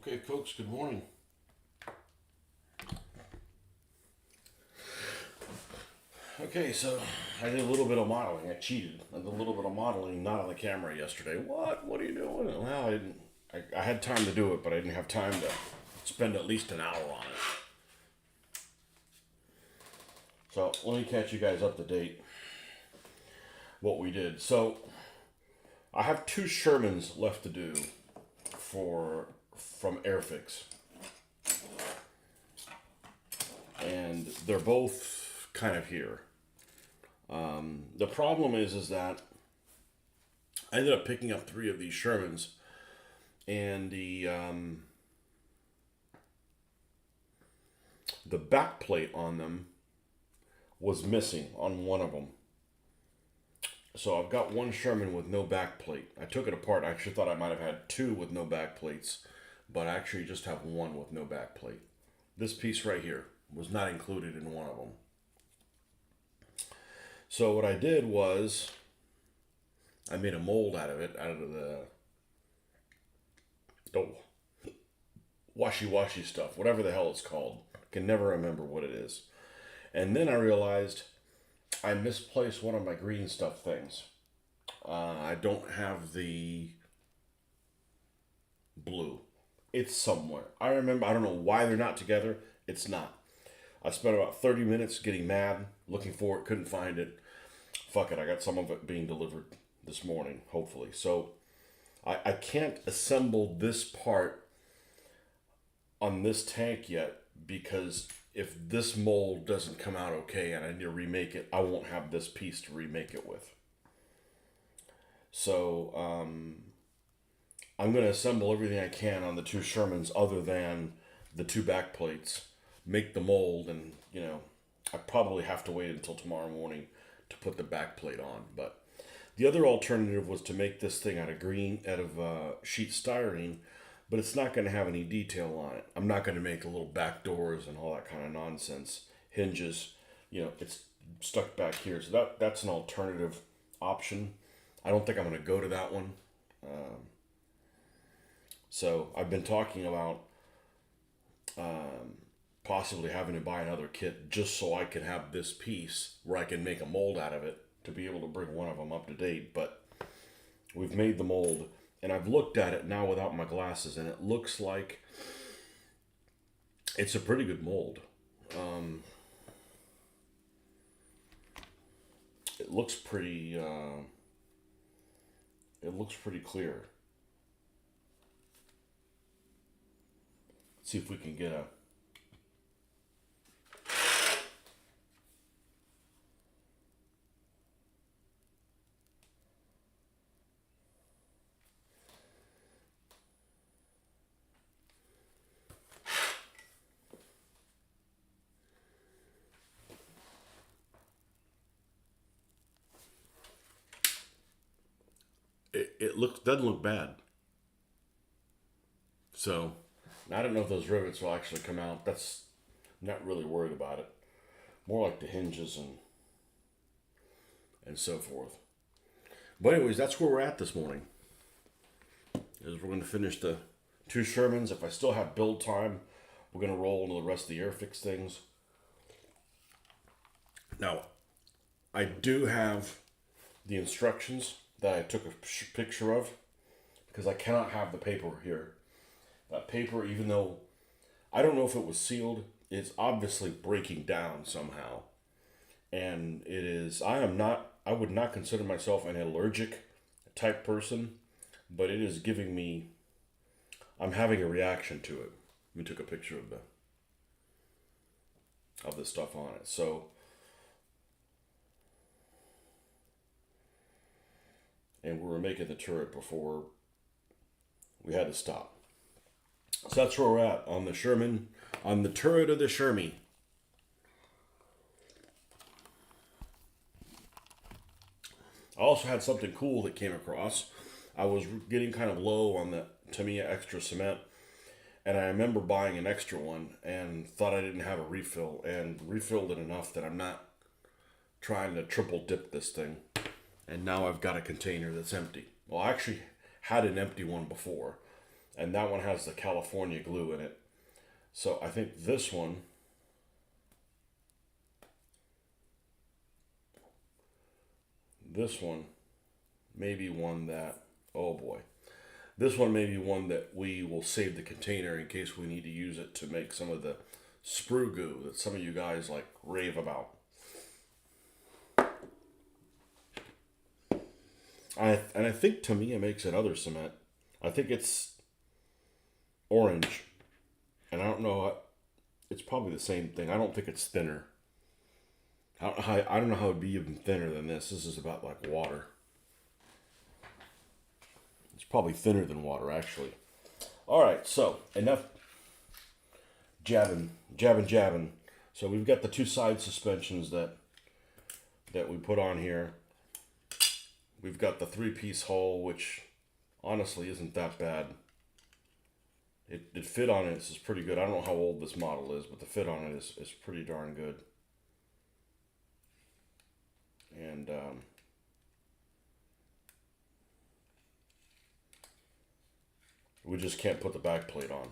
Okay, folks, good morning. Okay, so I did a little bit of modeling. I cheated. I did a little bit of modeling, not on the camera yesterday. What? What are you doing? Well, I didn't. I had time to do it, but I didn't have time to spend at least an hour on it. So let me catch you guys up to date. What we did. So I have two Shermans left to do for from Airfix, and they're both kind of here. The problem is that I ended up picking up three of these Shermans, and the back plate on them was missing on one of them. So I've got one Sherman with no back plate. I took it apart. I actually thought I might have had two with no back plates, but I actually just have one with no back plate. This piece right here was not included in one of them. So what I did was I made a mold out of it, out of the washy stuff, whatever the hell it's called. I can never remember what it is. And then I realized I misplaced one of my green stuff things. I don't have the blue. It's somewhere. I remember, I don't know why they're not together. It's not. I spent about 30 minutes getting mad, looking for it, couldn't find it. Fuck it, I got some of it being delivered this morning, hopefully. So I can't assemble this part on this tank yet because if this mold doesn't come out okay and I need to remake it, I won't have this piece to remake it with. So I'm going to assemble everything I can on the two Shermans other than the two back plates, make the mold, and, I probably have to wait until tomorrow morning to put the back plate on. But the other alternative was to make this thing out of sheet styrene, but it's not going to have any detail on it. I'm not going to make little back doors and all that kind of nonsense. Hinges, it's stuck back here. So that's an alternative option. I don't think I'm going to go to that one. So I've been talking about possibly having to buy another kit just so I can have this piece where I can make a mold out of it to be able to bring one of them up to date. But we've made the mold, and I've looked at it now without my glasses, and it looks like it's a pretty good mold. It looks pretty. It looks pretty clear. Let's see if we can get a. It doesn't look bad. So I don't know if those rivets will actually come out. That's not really worried about it. More like the hinges and so forth. But anyways, that's where we're at this morning. Is we're going to finish the two Shermans. If I still have build time, we're going to roll into the rest of the Airfix things. Now, I do have the instructions that I took a picture of because I cannot have the paper here. That paper, even though I don't know if it was sealed, it's obviously breaking down somehow. And it is, I would not consider myself an allergic type person, but it is giving me, I'm having a reaction to it. We took a picture of the stuff on it. So, and we were making the turret before we had to stop. So that's where we're at on the Sherman, on the turret of the Shermie. I also had something cool that came across. I was getting kind of low on the Tamiya extra cement, and I remember buying an extra one and thought I didn't have a refill, and refilled it enough that I'm not trying to triple dip this thing. And now I've got a container that's empty. Well, I actually had an empty one before, and that one has the California glue in it. So I think this one may be one that, oh boy, this one may be one that we will save the container in case we need to use it to make some of the sprue goo that some of you guys like rave about. I think Tamiya makes another cement. I think it's orange, and I don't know. It's probably the same thing. I don't think it's thinner. I don't know how it'd be even thinner than this. This is about like water. It's probably thinner than water, actually. All right, so enough jabbing. So we've got the two side suspensions that we put on here. We've got the 3-piece hull, which honestly isn't that bad. It fit on it is pretty good. I don't know how old this model is, but the fit on it is pretty darn good. And we just can't put the back plate on.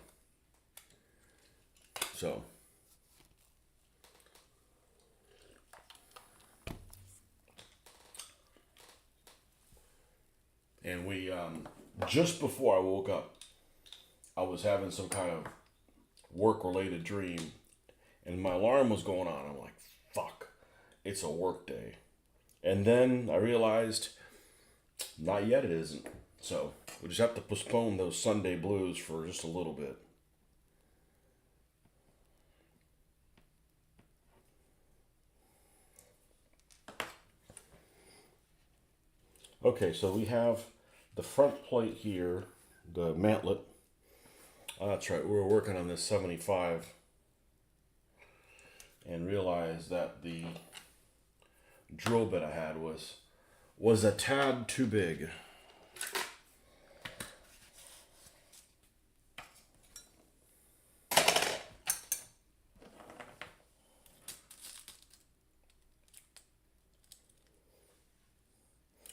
So and we just before I woke up, I was having some kind of work-related dream, and my alarm was going on. I'm like, fuck, it's a work day. And then I realized, not yet it isn't. So we just have to postpone those Sunday blues for just a little bit. Okay, so we have the front plate here, the mantlet. Oh, that's right, we were working on this 75 and realized that the drill bit I had was a tad too big.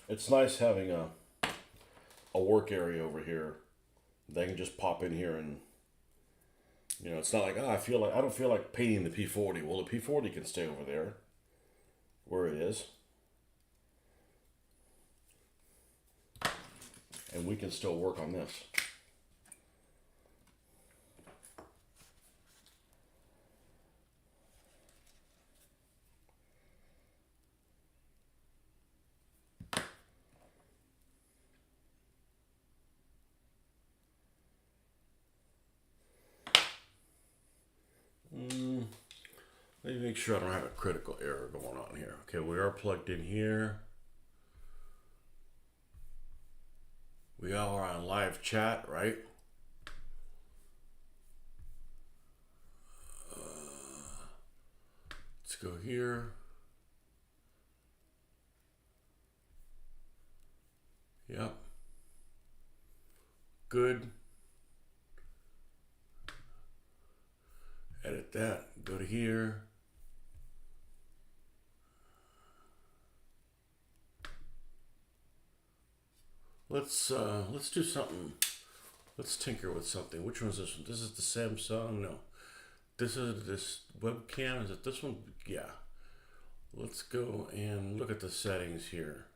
It's nice having a work area over here. They can just pop in here and, you know, it's not like, I don't feel like painting the P40. Well, the P40 can stay over there where it is. And we can still work on this. Let me make sure I don't have a critical error going on here. Okay, we are plugged in here. We all are on live chat, right? Let's go here. Yep. Good. Edit that. Go to here. Let's do something. Let's tinker with something. Which one is this one? This is the Samsung? No. This is this webcam. Is it this one? Yeah. Let's go and look at the settings here.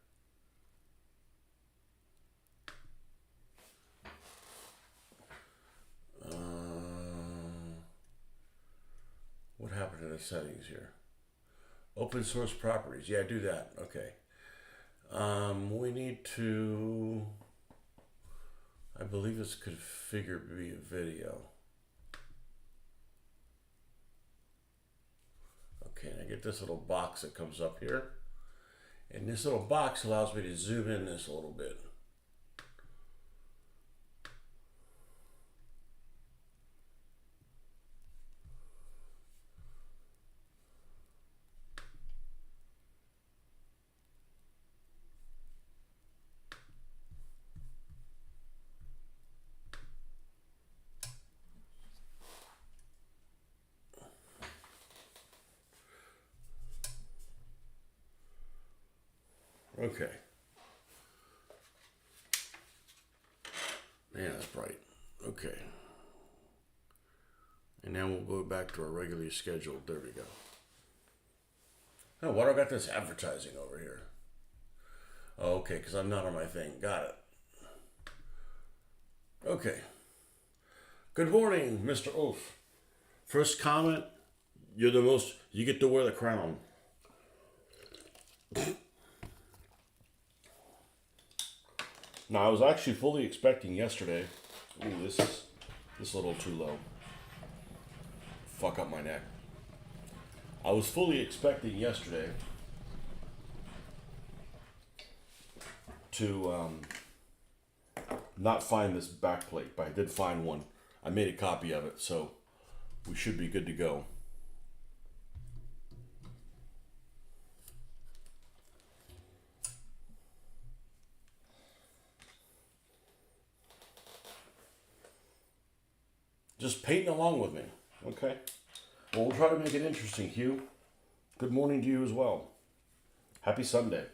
What happened to the settings here? Open source properties. Yeah, do that. Okay. We need to, I believe it's configure via video. Okay, I get this little box that comes up here. And this little box allows me to zoom in this a little bit. Okay. Man, that's bright. Okay. And then we'll go back to our regularly scheduled. There we go. Oh, why do I got this advertising over here? Oh, okay, because I'm not on my thing. Got it. Okay. Good morning, Mr. Oof. First comment, you get to wear the crown. Now, I was actually fully expecting yesterday. Ooh, this is a little too low. Fuck up my neck. I was fully expecting yesterday to not find this backplate, but I did find one. I made a copy of it, so we should be good to go. Just painting along with me, okay? Well, we'll try to make it interesting, Hugh. Good morning to you as well. Happy Sunday.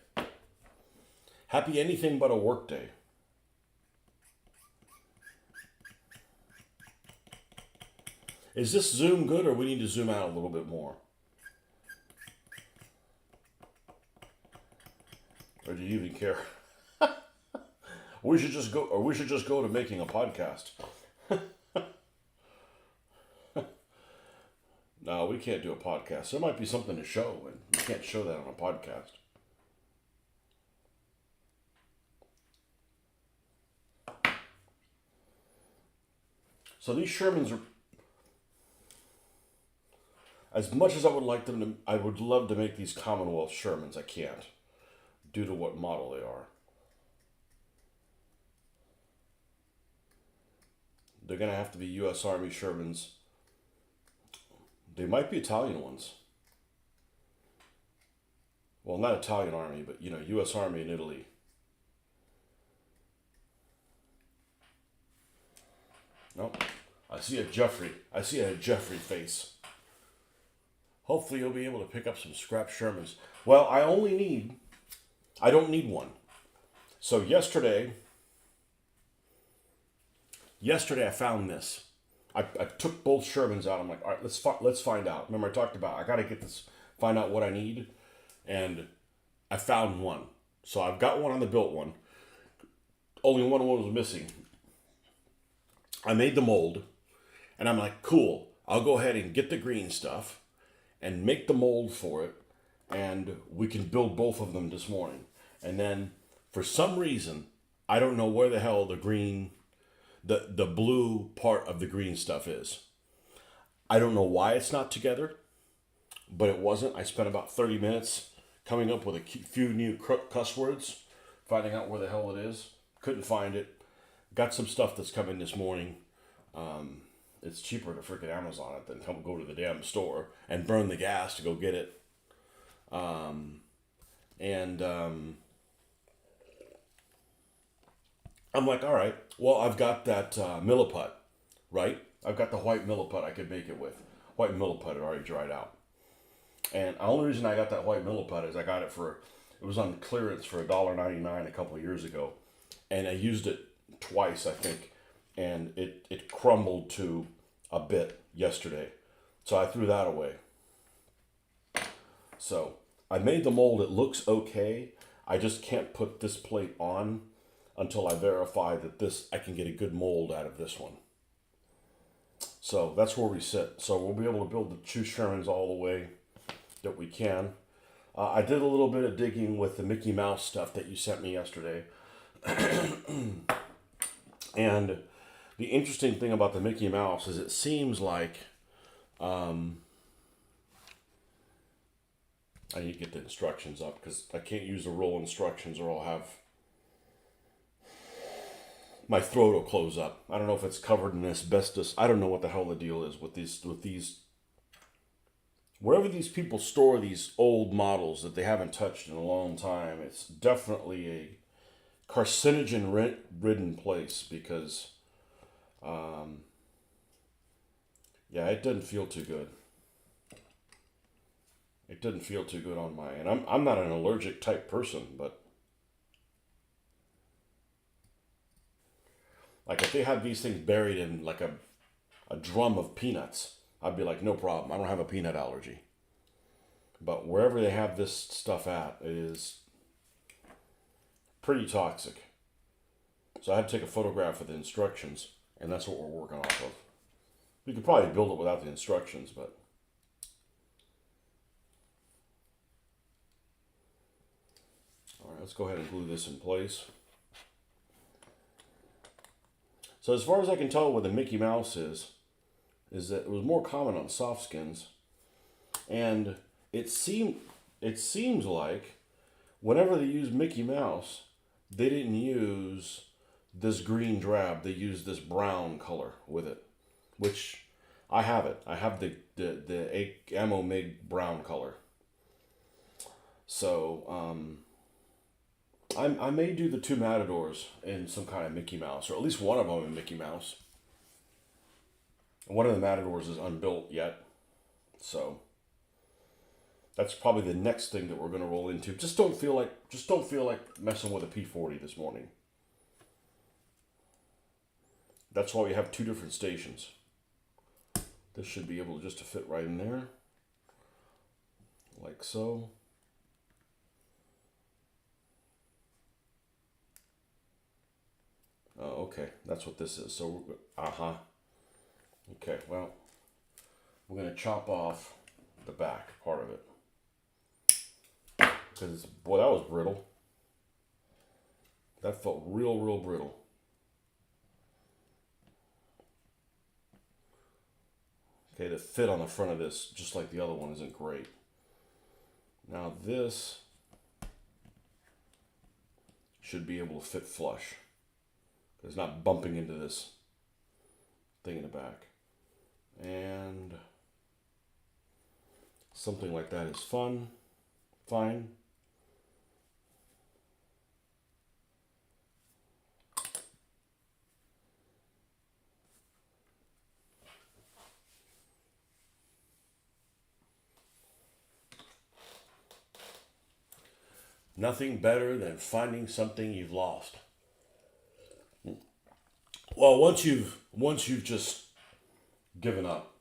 Happy anything but a work day. Is this Zoom good, or we need to zoom out a little bit more? Or do you even care? We should just go to making a podcast. No, we can't do a podcast. There might be something to show, and we can't show that on a podcast. So these Shermans are, as much as I would like them to, I would love to make these Commonwealth Shermans. I can't, due to what model they are. They're going to have to be U.S. Army Shermans. They might be Italian ones. Well, not Italian Army, but, U.S. Army in Italy. Nope. I see a Jeffrey face. Hopefully you'll be able to pick up some scrap Shermans. Well, I don't need one. So yesterday I found this. I took both Shermans out. I'm like, all right, let's find out. Remember I talked about, I got to get this, find out what I need. And I found one. So I've got one on the built one. Only one was missing. I made the mold. And I'm like, cool. I'll go ahead and get the green stuff and make the mold for it. And we can build both of them this morning. And then for some reason, I don't know where the hell the green, the blue part of the green stuff is. I don't know why it's not together, but it wasn't. I spent about 30 minutes coming up with a few new cuss words, finding out where the hell it is. Couldn't find it. Got some stuff that's coming this morning. It's cheaper to freaking Amazon it than come go to the damn store and burn the gas to go get it. I'm like, all right, well, I've got that milliput, right? I've got the white milliput I could make it with. White milliput had already dried out. And the only reason I got that white milliput is I got it was on clearance for $1.99 a couple of years ago. And I used it twice, I think. And it crumbled to a bit yesterday. So I threw that away. So I made the mold. It looks okay. I just can't put this plate on until I verify that I can get a good mold out of this one. So that's where we sit. So we'll be able to build the two Shermans all the way that we can. I did a little bit of digging with the Mickey Mouse stuff that you sent me yesterday. And the interesting thing about the Mickey Mouse is it seems like I need to get the instructions up because I can't use the roll instructions or I'll have my throat will close up. I don't know if it's covered in asbestos. I don't know what the hell the deal is with these wherever these people store these old models that they haven't touched in a long time. It's definitely a carcinogen-ridden place because it didn't feel too good. It didn't feel too good on my end. I'm not an allergic type person, but like If they had these things buried in like a drum of peanuts, I'd be like, no problem. I don't have a peanut allergy. But wherever they have this stuff at, it is pretty toxic. So I had to take a photograph of the instructions, and that's what we're working off of. You could probably build it without the instructions, but... Alright, let's go ahead and glue this in place. So as far as I can tell what the Mickey Mouse is that it was more common on soft skins. And it seems like whenever they use Mickey Mouse, they didn't use this green drab. They used this brown color with it, which I have it. I have the Ammo MIG brown color. So I may do the two Matadors in some kind of Mickey Mouse, or at least one of them in Mickey Mouse. One of the Matadors is unbuilt yet, so that's probably the next thing that we're going to roll into. Just don't feel like messing with a P40 this morning. That's why we have two different stations. This should be able just to fit right in there, like so. Oh, okay, that's what this is. So, okay, well, we're going to chop off the back part of it. Because, boy, that was brittle. That felt real, real brittle. Okay, the fit on the front of this, just like the other one, isn't great. Now this should be able to fit flush. It's not bumping into this thing in the back. And something like that is fine. Nothing better than finding something you've lost. Well, once you've just given up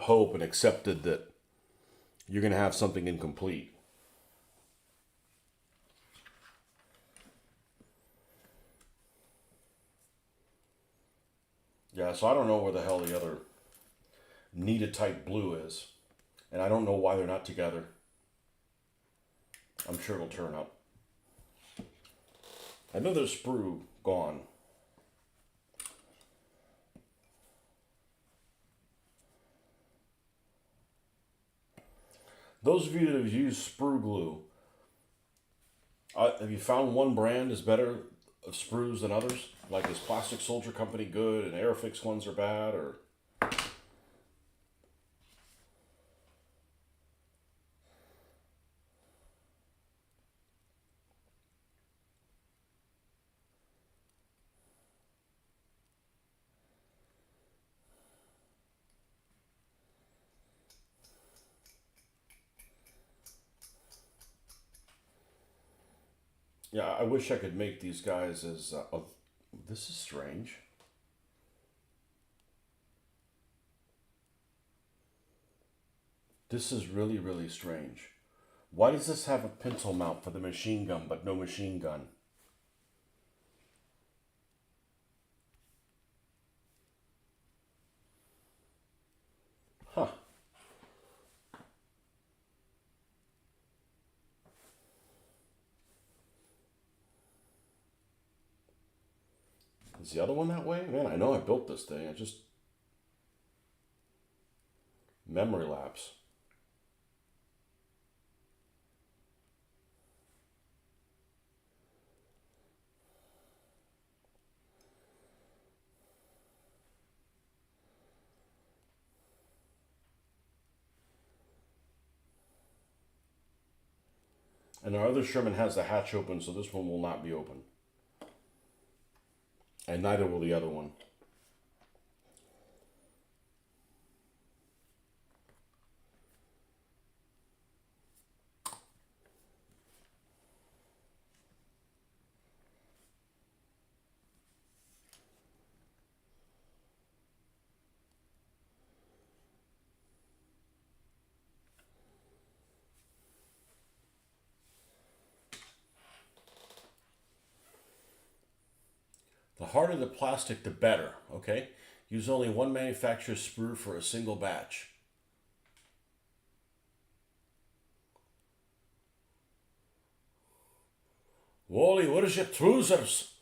hope and accepted that you're going to have something incomplete. Yeah, so I don't know where the hell the other Nita type blue is, and I don't know why they're not together. I'm sure it'll turn up. Another sprue gone. Those of you that have used sprue glue, have you found one brand is better of sprues than others? Like, is Plastic Soldier Company good and Airfix ones are bad, or? Yeah, I wish I could make these guys as... this is strange. This is really, really strange. Why does this have a pencil mount for the machine gun, but no machine gun? Huh. Is the other one that way? Man, I know I built this thing. I just... memory lapse. And our other Sherman has the hatch open, so this one will not be open. And neither will the other one. The harder the plastic, the better, okay? Use only one manufacturer's sprue for a single batch. Wally, what is your trousers?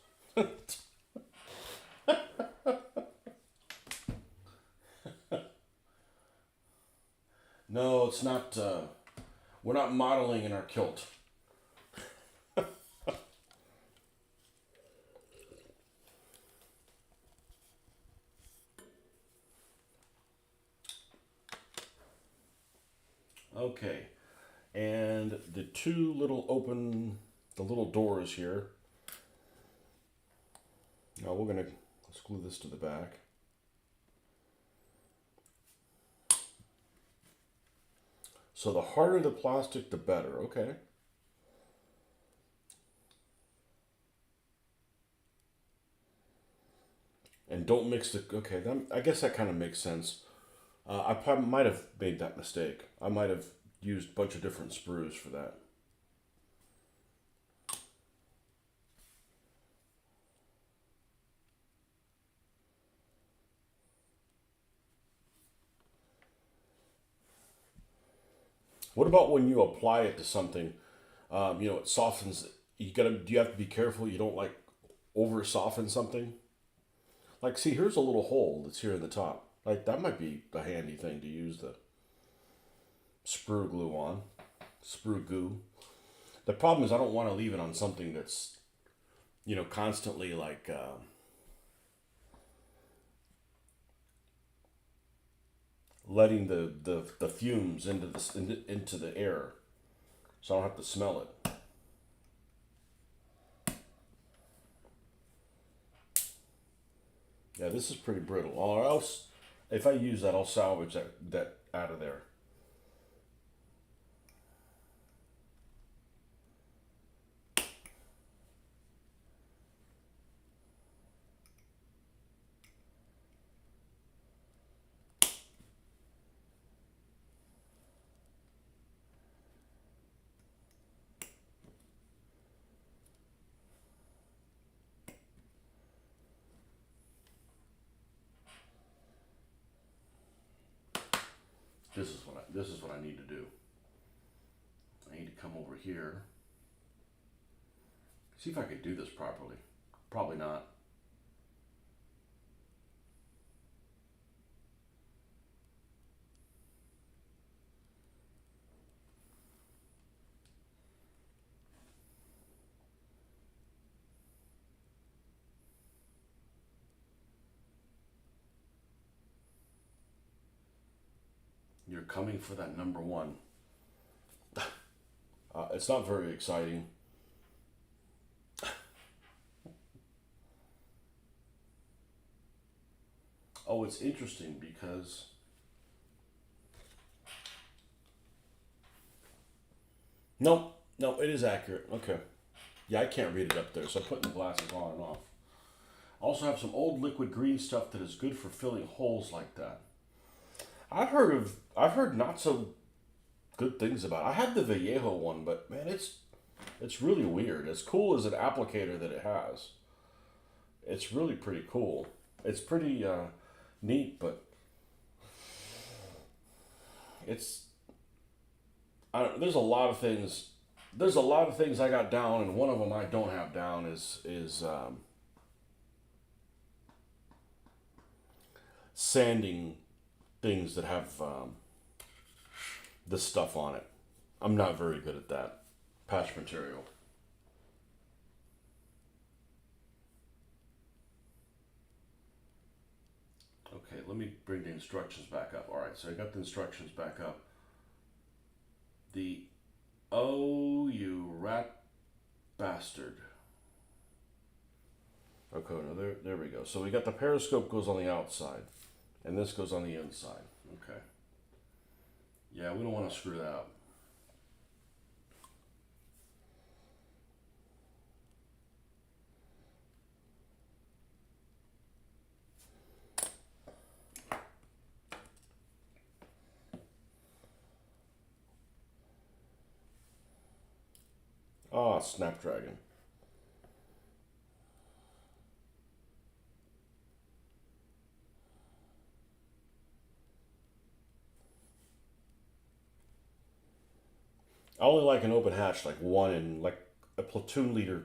No, it's not, we're not modeling in our kilt. Okay, and the two little open, the little doors here. Now we're gonna, let's glue this to the back. So the harder the plastic, the better, okay. And don't mix the, okay, I guess that kind of makes sense. I probably might have made that mistake. I might have used a bunch of different sprues for that. What about when you apply it to something? It softens. Do you have to be careful you don't like over soften something? Like, see, here's a little hole that's here in the top. Like, that might be a handy thing to use the sprue glue on. Sprue goo. The problem is I don't want to leave it on something that's, constantly like, letting the fumes into the air, so I don't have to smell it. Yeah, this is pretty brittle. Or else, if I use that, I'll salvage that out of there. This is what I need to do. I need to come over here. See if I could do this properly. Probably not. You're coming for that number one. It's not very exciting. Oh, it's interesting because no, no, it is accurate. Okay. Yeah, I can't read it up there, so I'm putting the glasses on and off. I also have some old liquid green stuff that is good for filling holes like that. I've heard not so good things about it. I had the Vallejo one, but man, it's really weird. As cool as an applicator that it has, it's really pretty cool. It's pretty neat, but it's there's a lot of things. There's a lot of things I got down, and one of them I don't have down is sanding things that have this stuff on it. I'm not very good at that patch material. Okay, let me bring the instructions back up. All right, so I got the instructions back up. The oh, you rat bastard. Okay, no, there we go. So we got the periscope goes on the outside, and this goes on the inside. Okay. Yeah, we don't want to screw that up. Ah, Snapdragon. only like an open hatch, like one in like a platoon leader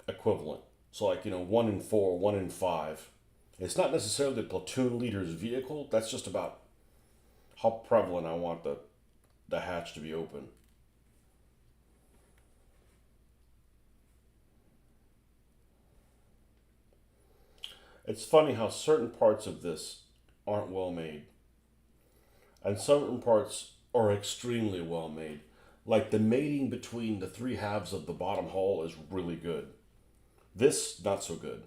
equivalent. So like, 1 in 4, 1 in 5. It's not necessarily the platoon leader's vehicle. That's just about how prevalent I want the hatch to be open. It's funny how certain parts of this aren't well made, and certain parts are extremely well made. Like the mating between the three halves of the bottom hull is really good. This, not so good.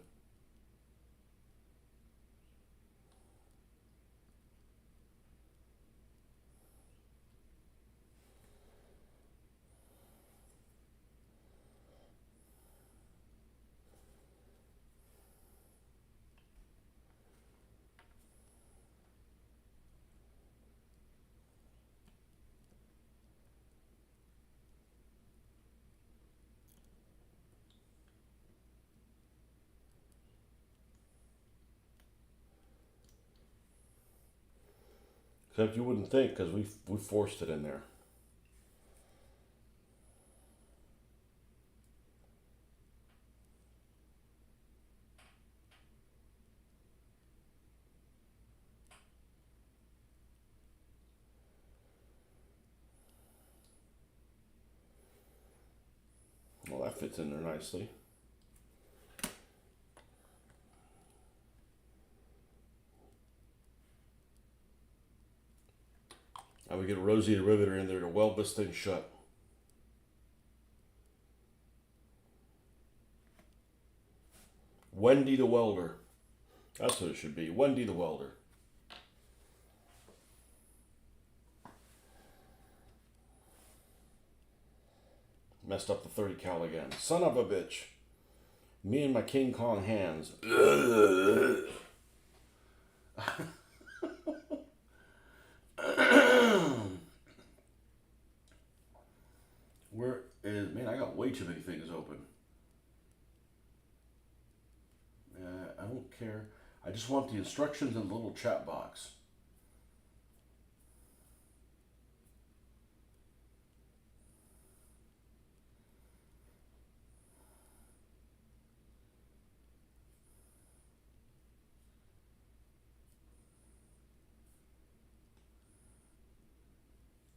Except you wouldn't think because we forced it in there. Well, that fits in there nicely. And we get a Rosita riveter in there to weld this thing shut. Wendy the welder. That's what it should be. Wendy the welder. Messed up the 30 cal again. Son of a bitch. Me and my King Kong hands. Where is... Man, I got way too many things open. I don't care. I just want the instructions in the little chat box.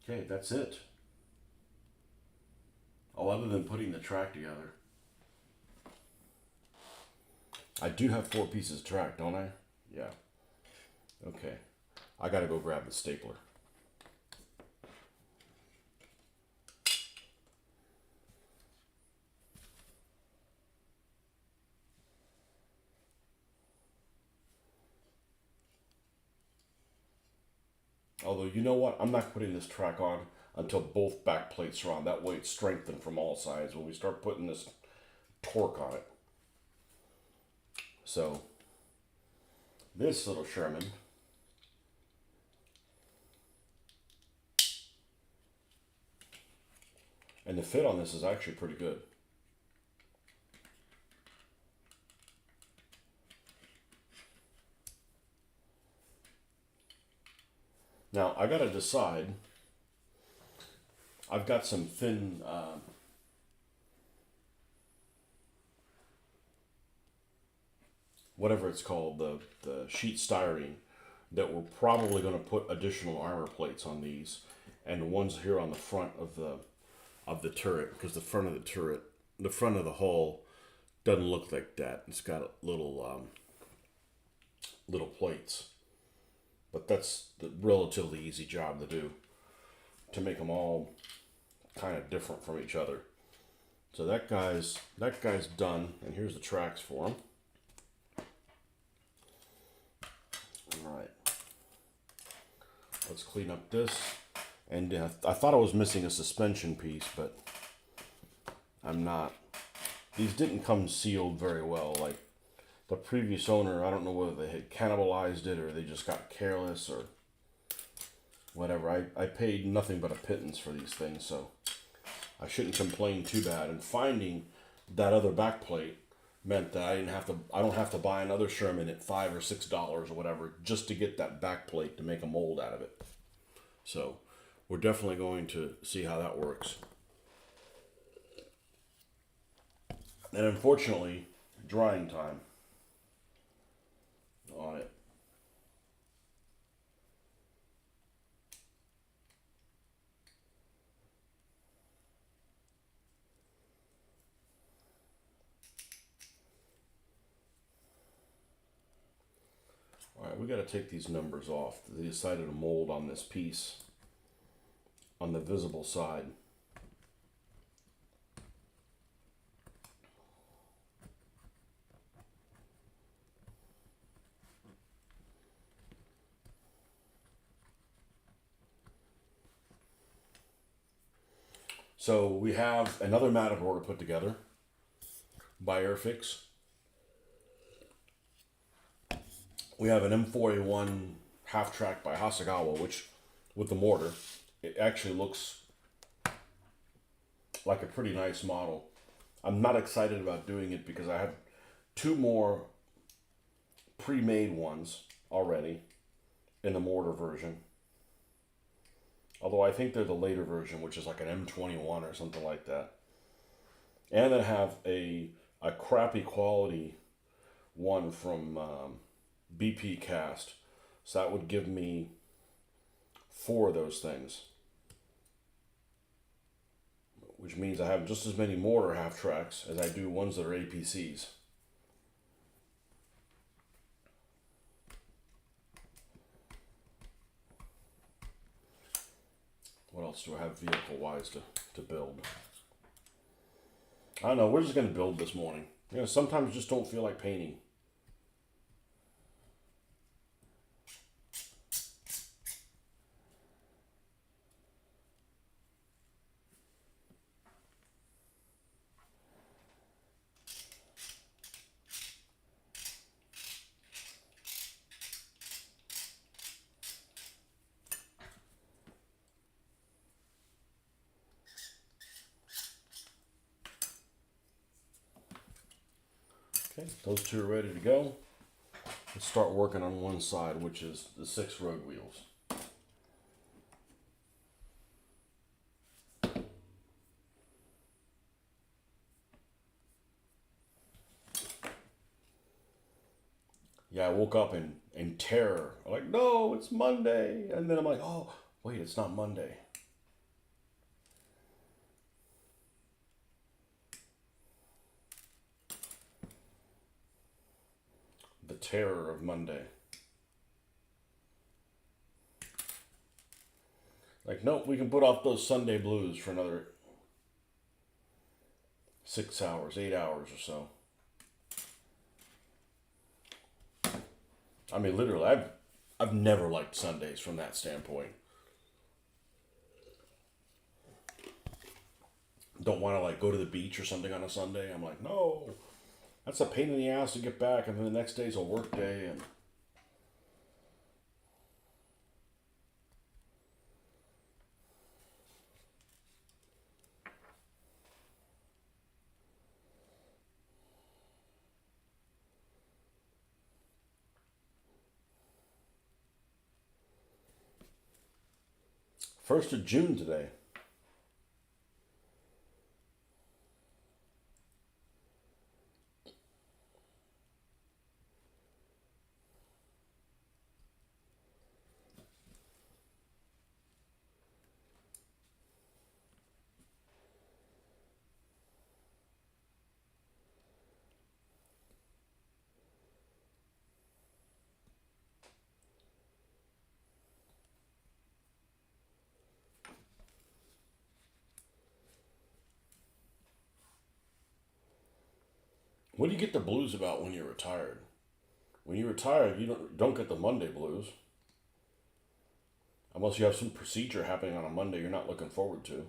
Okay, that's it. Oh, other than putting the track together. I do have 4 pieces of track, don't I? Yeah. Okay. I gotta go grab the stapler. Although, you know what? I'm not putting this track on until both back plates are on. That way it's strengthened from all sides when we start putting this torque on it. So, this little Sherman and the fit on this is actually pretty good. Now, I gotta decide. I've got some thin whatever it's called, the sheet styrene, that we're probably going to put additional armor plates on these, and the ones here on the front of the turret, because the front of the turret, the front of the hull, doesn't look like that. It's got little little plates, but that's the relatively easy job to do, to make them all kind of different from each other. So that guy's done, and here's the tracks for him. All right, let's clean up this. And I thought I was missing a suspension piece, but I'm not. These didn't come sealed very well. Like the previous owner, I don't know whether they had cannibalized it or they just got careless or whatever. I paid nothing but a pittance for these things, so I shouldn't complain too bad. And finding that other back plate meant that I don't have to buy another Sherman at $5 or $6 or whatever just to get that back plate to make a mold out of it. So we're definitely going to see how that works. And unfortunately, drying time on it. All right, we got to take these numbers off. They decided to mold on this piece on the visible side. So we have another Matador to put together by Airfix. We have an M4A1 half track by Hasegawa, which with the mortar, it actually looks like a pretty nice model. I'm not excited about doing it because I have two more pre-made ones already in the mortar version. Although I think they're the later version, which is like an M21 or something like that. And then have a crappy quality one from BP Cast. So that would give me 4 of those things. Which means I have just as many mortar half tracks as I do ones that are APCs. What else do I have vehicle-wise to build? I don't know. We're just going to build this morning. You know, sometimes just don't feel like painting. Okay, those two are ready to go. Let's start working on one side, which is the 6 road wheels. Yeah, I woke up in terror. I'm like, no, it's Monday. And then I'm like, oh, wait, it's not Monday. The terror of Monday. Like, nope, we can put off those Sunday blues for another 6 hours, 8 hours or so. I mean, literally, I've never liked Sundays from that standpoint. Don't want to like go to the beach or something on a Sunday. I'm like, no, that's a pain in the ass to get back, and then the next day's a work day, and first of June today. What do you get the blues about when you're retired? When you're retired, you don't get the Monday blues. Unless you have some procedure happening on a Monday you're not looking forward to.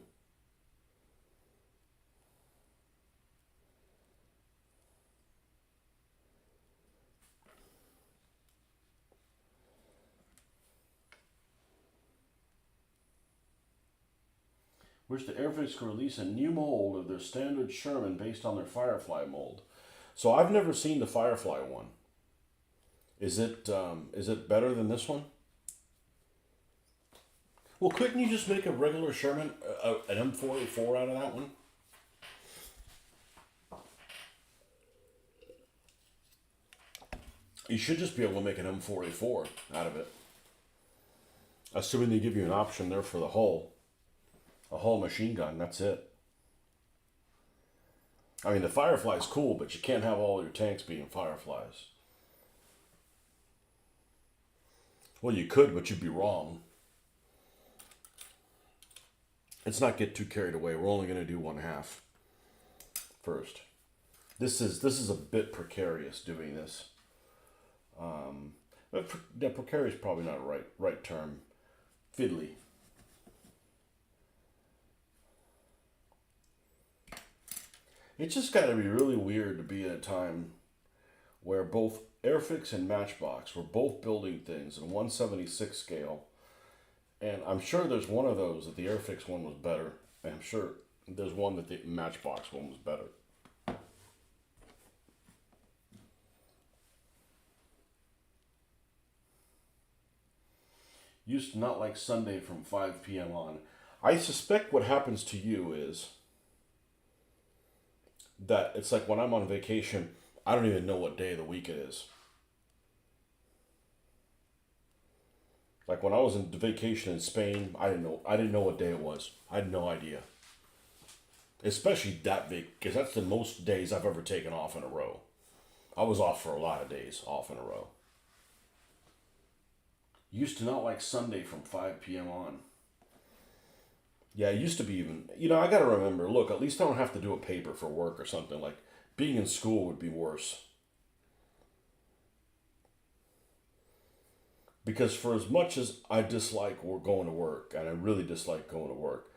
Wish the Airfix could release a new mold of their standard Sherman based on their Firefly mold. So I've never seen the Firefly one. Is it better than this one? Well, couldn't you just make a regular Sherman, an M4A4 out of that one? You should just be able to make an M4A4 out of it. Assuming they give you an option there for the hull. A hull machine gun, that's it. I mean, the Firefly's cool, but you can't have all your tanks being Fireflies. Well, you could, but you'd be wrong. Let's not get too carried away. We're only going to do one half first. This is a bit precarious doing this. But precarious is probably not a right term. Fiddly. It's just got to be really weird to be in a time where both Airfix and Matchbox were both building things in 1/76 scale. And I'm sure there's one of those that the Airfix one was better. And I'm sure there's one that the Matchbox one was better. Used to not like Sunday from 5 p.m. on. I suspect what happens to you is that it's like when I'm on vacation, I don't even know what day of the week it is. Like when I was on vacation in Spain, I didn't know what day it was. I had no idea. Especially that big, because that's the most days I've ever taken off in a row. I was off for a lot of days off in a row. Used to not like Sunday from 5 p.m. on. Yeah, it used to be even, I got to remember, look, at least I don't have to do a paper for work or something. Like being in school would be worse. Because for as much as I dislike going to work, and I really dislike going to work,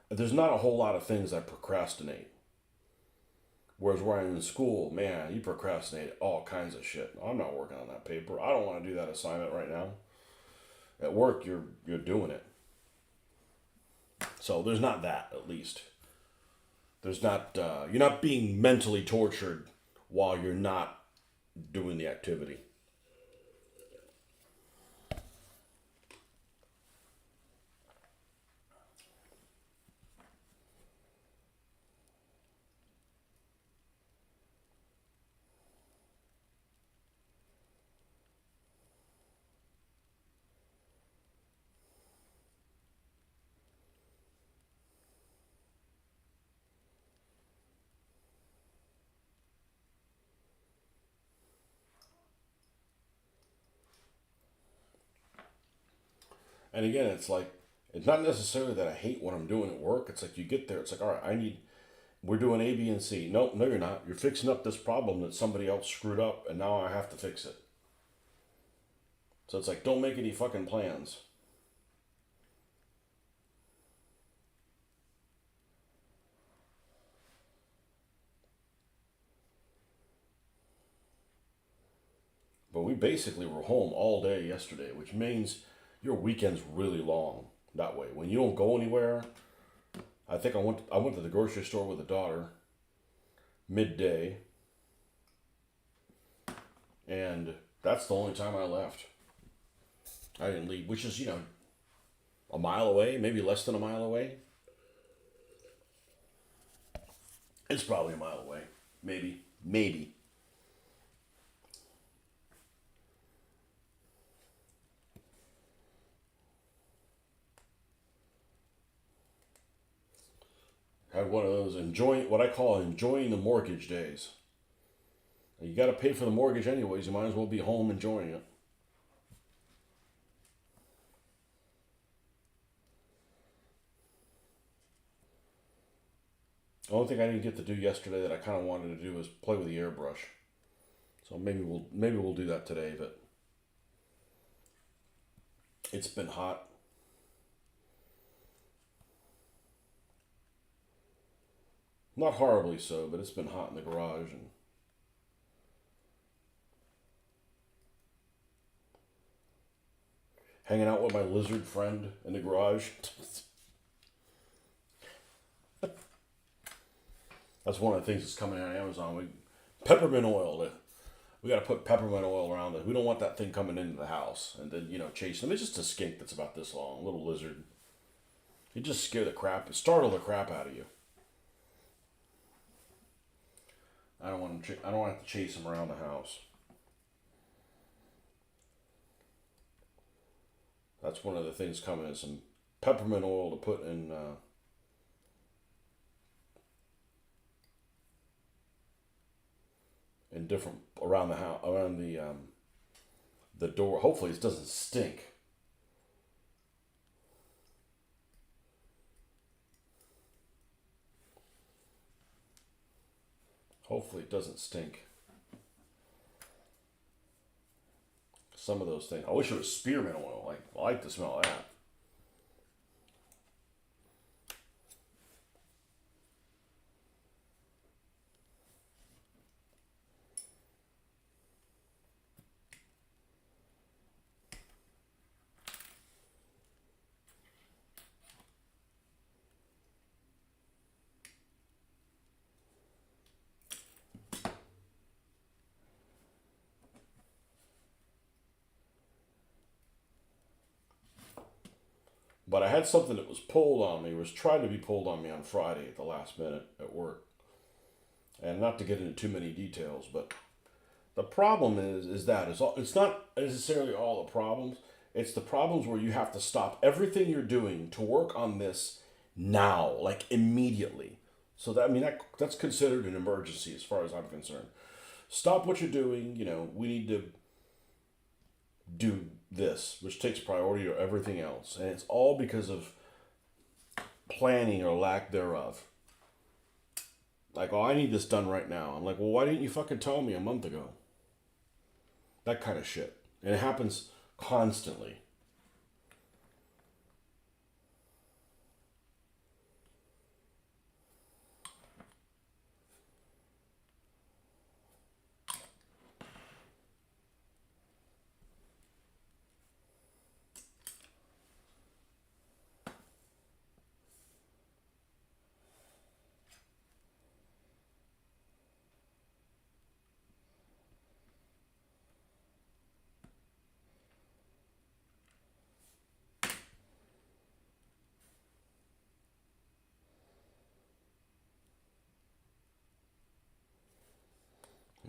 there's not a whole lot of things I procrastinate. Whereas when I'm in school, man, you procrastinate all kinds of shit. I'm not working on that paper. I don't want to do that assignment right now. At work, you're doing it. So there's not that, at least. There's not, you're not being mentally tortured while you're not doing the activity. And again, it's not necessarily that I hate what I'm doing at work. It's like you get there, it's like, all right, we're doing A, B, and C. No, you're not. You're fixing up this problem that somebody else screwed up, and now I have to fix it. So it's like, don't make any fucking plans. But we basically were home all day yesterday, which means your weekend's really long that way. When you don't go anywhere, I think I went to the grocery store with the daughter midday, and that's the only time I left. I didn't leave, which is a mile away, maybe less than a mile away. It's probably a mile away, maybe. Had one of those what I call enjoying the mortgage days. You got to pay for the mortgage anyways. You might as well be home enjoying it. The only thing I didn't get to do yesterday that I kind of wanted to do was play with the airbrush. So maybe we'll do that today. But it's been hot. Not horribly so, but it's been hot in the garage and hanging out with my lizard friend in the garage. That's one of the things that's coming out of Amazon. Peppermint oil. We got to put peppermint oil around it. We don't want that thing coming into the house and then chasing them. It's just a skink that's about this long, a little lizard. It just startle the crap out of you. I don't want to. I don't want to chase them around the house. That's one of the things coming is some peppermint oil to put in different around the house, around the door. Hopefully, it doesn't stink. Hopefully, it doesn't stink. Some of those things. I wish it was spearmint oil. I like the smell of that. But I had something that was pulled on me, was tried to be pulled on me on Friday at the last minute at work. And not to get into too many details, but the problem is that it's not necessarily all the problems. It's the problems where you have to stop everything you're doing to work on this now, like immediately. So that that's considered an emergency as far as I'm concerned. Stop what you're doing. We need to do this, which takes priority to everything else, and it's all because of planning or lack thereof. Like, oh, I need this done right now. I'm like, well, why didn't you fucking tell me a month ago? That kind of shit. And it happens constantly.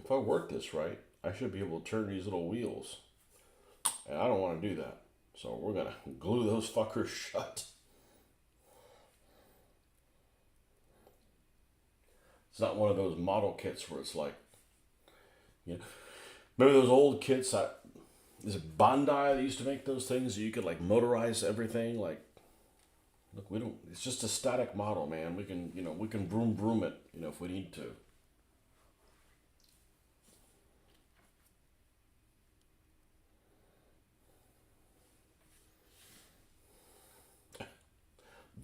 If I work this right, I should be able to turn these little wheels. And I don't want to do that. So we're going to glue those fuckers shut. It's not one of those model kits where it's like, remember those old kits that, is it Bandai that used to make those things? You could like motorize everything. Like, look, we don't, it's just a static model, man. We can vroom it, if we need to.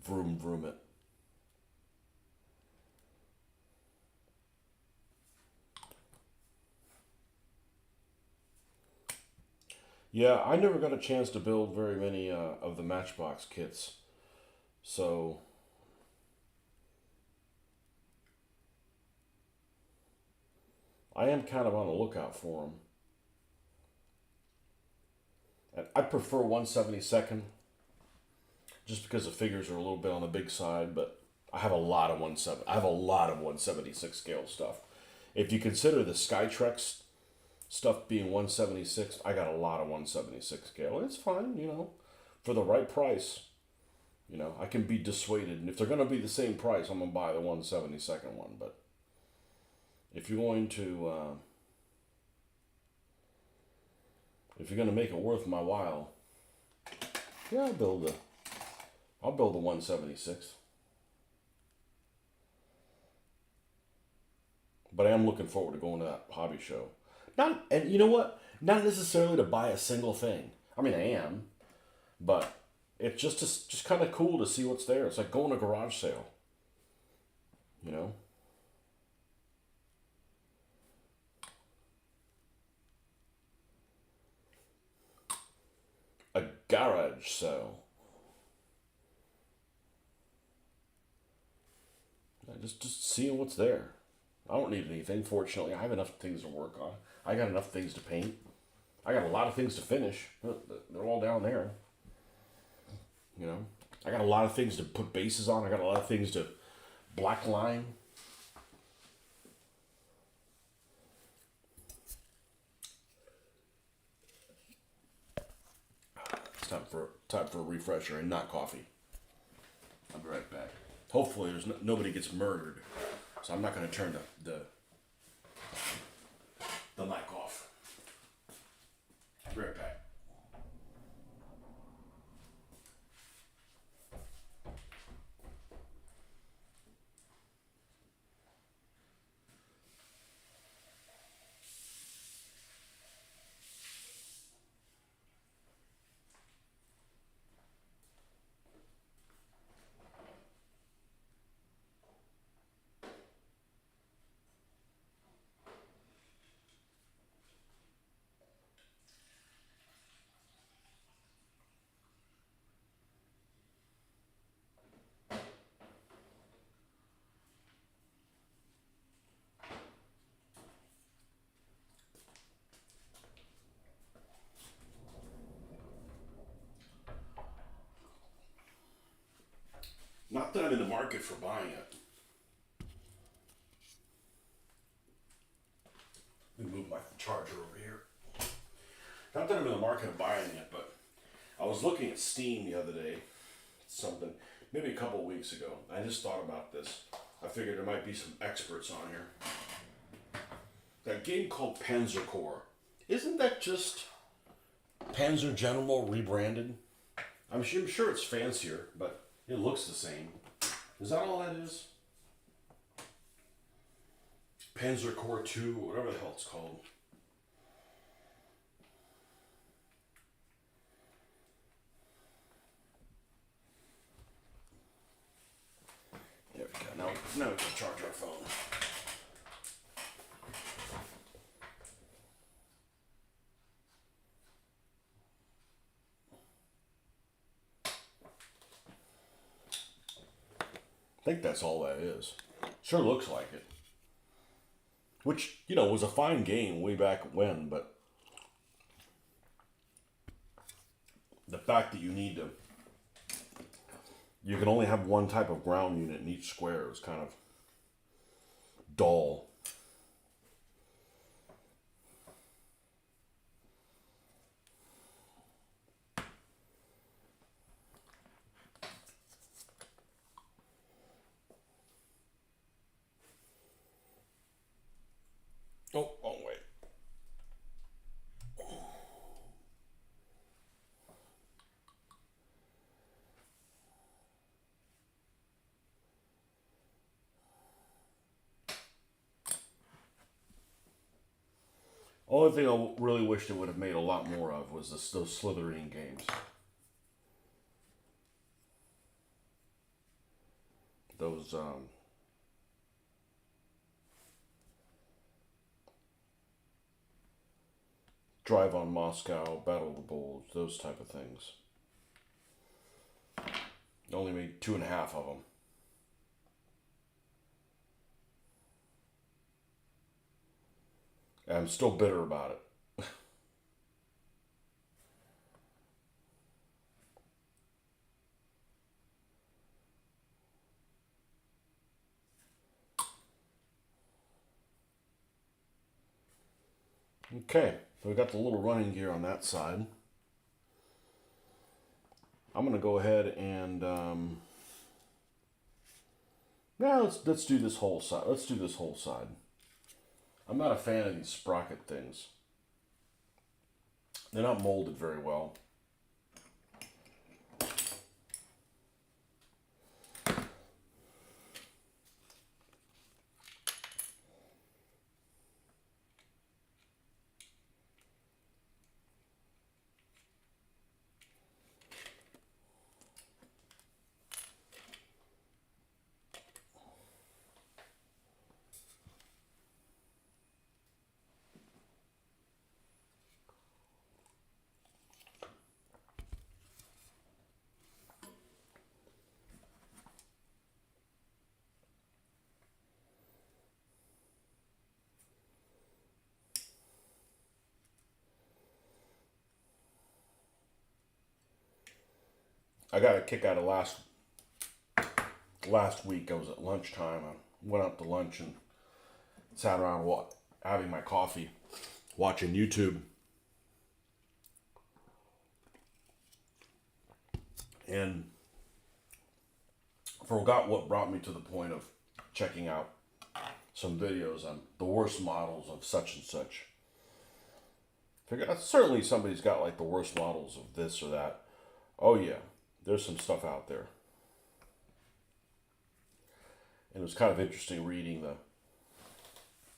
Vroom it. Yeah, I never got a chance to build very many of the Matchbox kits. So I am kind of on the lookout for them. And I prefer 1/72nd just because the figures are a little bit on the big side, but I have a lot of 1/7. I have a lot of 1/76 scale stuff. If you consider the Skytrex stuff being 1/76, I got a lot of 1/76 scale. It's fine, for the right price. I can be dissuaded, and if they're going to be the same price, I'm going to buy the 1/72nd one. But if you're going to make it worth my while, yeah, I'll build the 1/76. But I am looking forward to going to that hobby show. And you know what? Not necessarily to buy a single thing. I mean, I am, but it's just kind of cool to see what's there. It's like going to a garage sale. You know. A garage sale. Just seeing what's there. I don't need anything. Fortunately, I have enough things to work on. I got enough things to paint. I got a lot of things to finish. They're all down there. You know. I got a lot of things to put bases on. I got a lot of things to black line. It's time for a refresher and not coffee. I'll be right back. Hopefully, nobody gets murdered, so I'm not going to turn the mic off. I'll be right back. Not that I'm in the market for buying it. Let me move my charger over here. Not that I'm in the market of buying it, but I was looking at Steam the other day, something, maybe a couple of weeks ago. I just thought about this. I figured there might be some experts on here. That game called Panzer Corps. Isn't that just Panzer General rebranded? I'm sure it's fancier, but it looks the same. Is that all that is? Panzer Corps 2, whatever the hell it's called. There we go. Now we can charge our phone. I think that's all that is. Sure looks like it. Which, was a fine game way back when, but the fact that you can only have one type of ground unit in each square is kind of dull. Oh, wait. Only thing I really wished it would have made a lot more of was those Slytherin games. Those, Drive on Moscow, Battle of the Bulge, those type of things. Only made 2.5 of them. And I'm still bitter about it. Okay, so we got the little running gear on that side. I'm gonna go ahead and let's do this whole side. Let's do this whole side. I'm not a fan of these sprocket things. They're not molded very well. I got a kick out of last week. I was at lunchtime. I went out to lunch and sat around having my coffee, watching YouTube, and forgot what brought me to the point of checking out some videos on the worst models of such and such. Figured certainly somebody's got like the worst models of this or that. Oh yeah, there's some stuff out there. And it was kind of interesting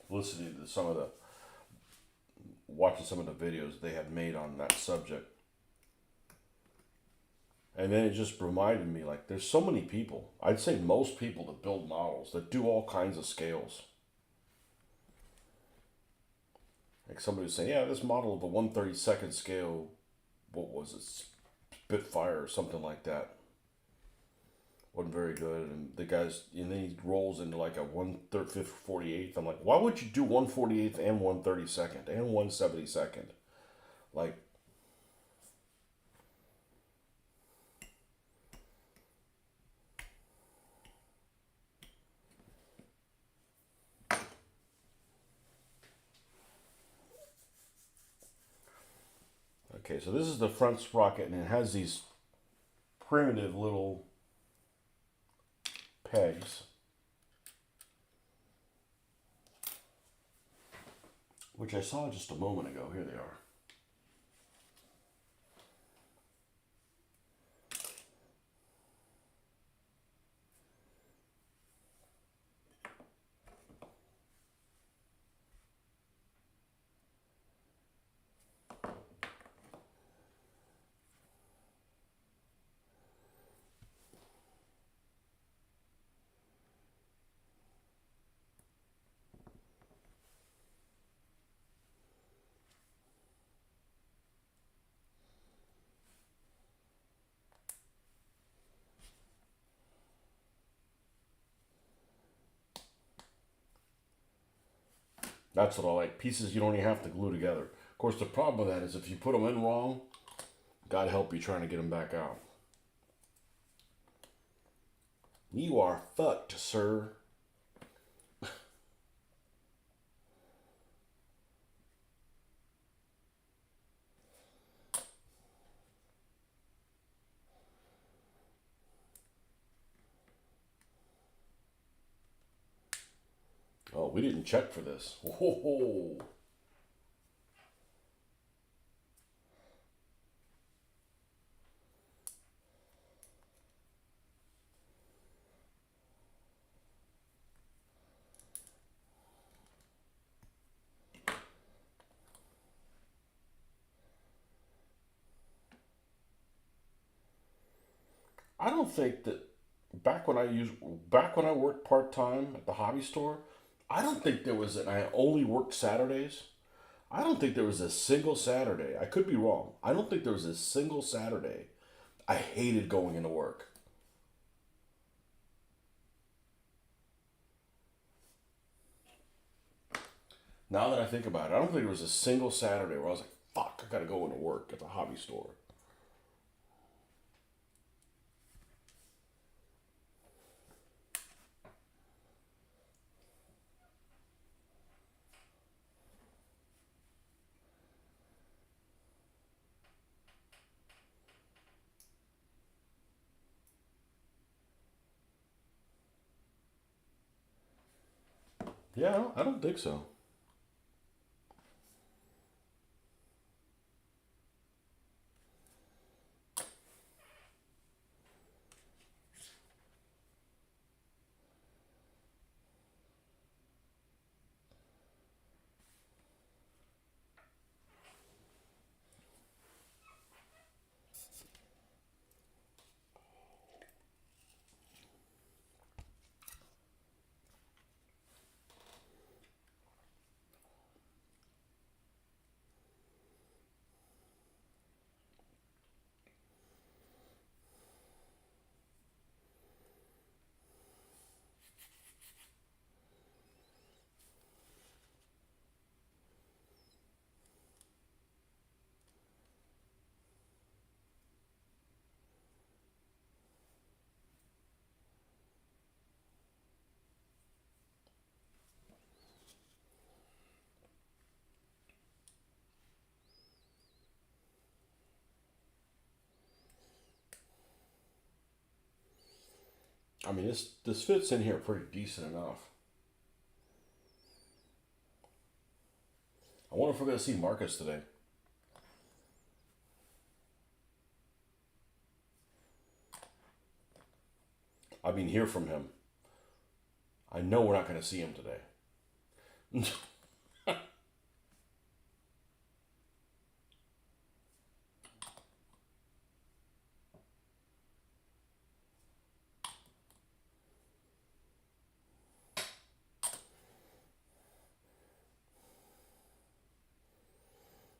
listening to watching some of the videos they had made on that subject. And then it just reminded me, like, there's so many people, I'd say most people that build models that do all kinds of scales. Like somebody was saying, yeah, this model of the 1/32nd scale, what was it, Spitfire or something like that, wasn't very good. And and then he rolls into like a 1/5 48th. I'm like, why would you do 1/48th and 1/32nd and 1/72nd? Like, okay, so this is the front sprocket, and it has these primitive little pegs, which I saw just a moment ago. Here they are. That's what I like. Pieces you don't even have to glue together. Of course, the problem with that is if you put them in wrong, God help you trying to get them back out. You are fucked, sir. Oh, we didn't check for this. Whoa. I don't think that back when I worked part time at the hobby store, I don't think there was, and I only worked Saturdays. I don't think there was a single Saturday. I could be wrong. I don't think there was a single Saturday I hated going into work. Now that I think about it, I don't think there was a single Saturday where I was like, fuck, I gotta go into work at the hobby store. Yeah, I don't think so. I mean, this fits in here pretty decent enough. I wonder if we're going to see Marcus today. I mean, hear from him. I know we're not going to see him today.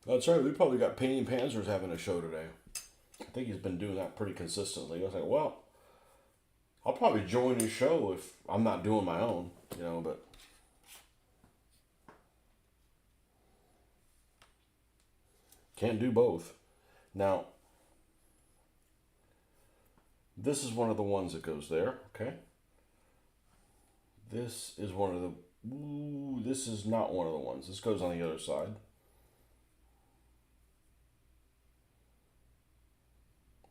That's right. We probably got Painting Panzers having a show today. I think he's been doing that pretty consistently. I was like, well, I'll probably join his show if I'm not doing my own, but can't do both. Now, this is one of the ones that goes there, okay? This is one of the, ooh, this is not one of the ones. This goes on the other side.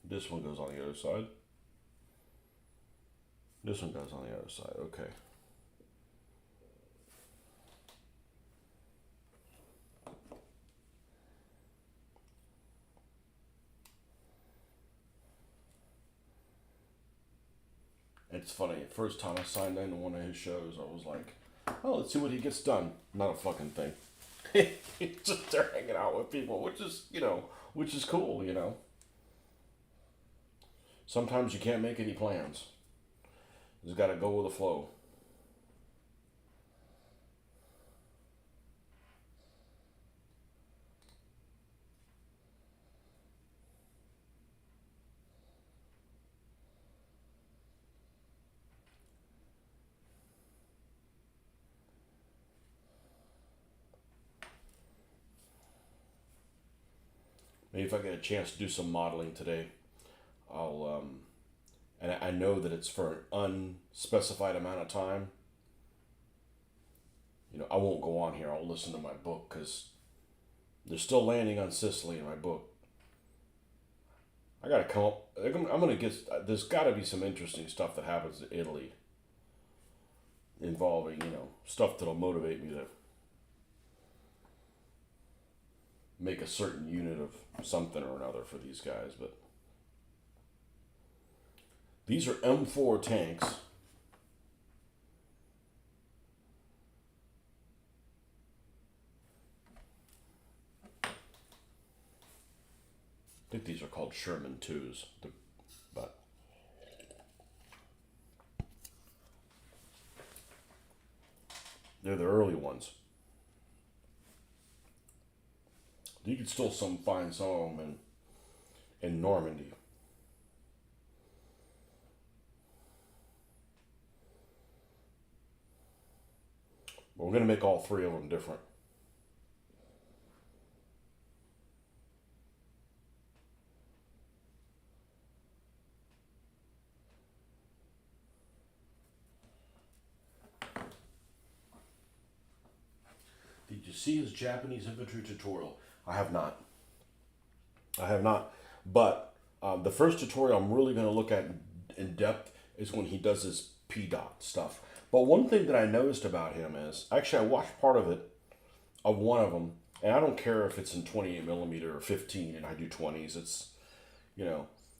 This one goes on the other side. This one goes on the other side, okay. It's funny, first time I signed into one of his shows, I was like, oh, let's see what he gets done. Not a fucking thing. He's just there hanging out with people, which is cool. Sometimes you can't make any plans. You just gotta go with the flow. Maybe if I get a chance to do some modeling today, I'll, and I know that it's for an unspecified amount of time. I won't go on here. I'll listen to my book because they're still landing on Sicily in my book. I gotta come up. I'm gonna get. There's got to be some interesting stuff that happens in Italy involving, stuff that'll motivate me to make a certain unit of something or another for these guys. But these are M4 tanks. I think these are called Sherman 2s, but they're the early ones. You can still find some of them in Normandy. But we're going to make all three of them different. Did you see his Japanese infantry tutorial? I have not. I have not. But the first tutorial I'm really going to look at in depth is when he does his P-dot stuff. But one thing that I noticed about him is, actually I watched part of it, of one of them, and I don't care if it's in 28 millimeter or 15 and I do 20s. It's,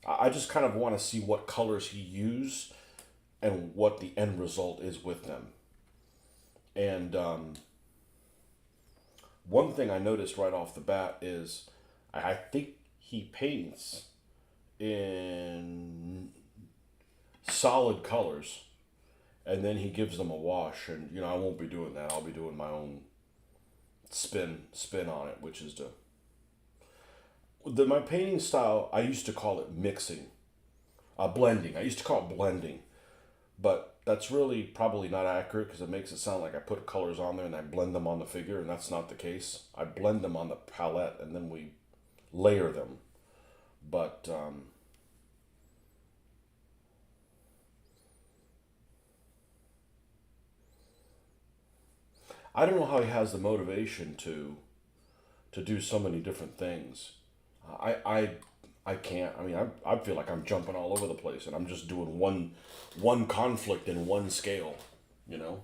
I just kind of want to see what colors he used and what the end result is with them. And one thing I noticed right off the bat is I think he paints in solid colors and then he gives them a wash, and I won't be doing that. I'll be doing my own spin on it, which is my painting style. I used to call it mixing, blending. I used to call it blending, but that's really probably not accurate because it makes it sound like I put colors on there and I blend them on the figure, and that's not the case. I blend them on the palette and then we layer them. But I don't know how he has the motivation to do so many different things. I can't. I mean, I feel like I'm jumping all over the place, and I'm just doing one conflict in one scale, you know.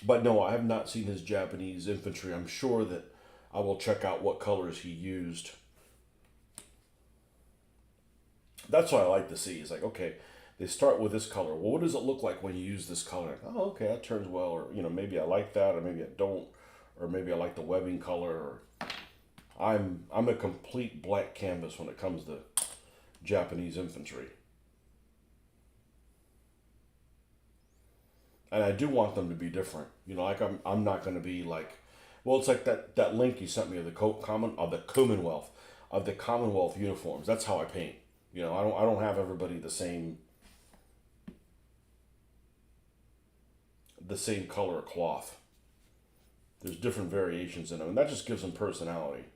But no, I have not seen his Japanese infantry. I'm sure that I will check out what colors he used. That's what I like to see. Is like, okay, they start with this color. Well, what does it look like when you use this color? Oh, okay, that turns well. Or maybe I like that, or maybe I don't, or maybe I like the webbing color. Or I'm a complete blank canvas when it comes to Japanese infantry, and I do want them to be different. Like I'm not going to be like, well, it's like that link you sent me of the Commonwealth uniforms. That's how I paint. I don't have everybody the same color of cloth. There's different variations in them, and that just gives them personality.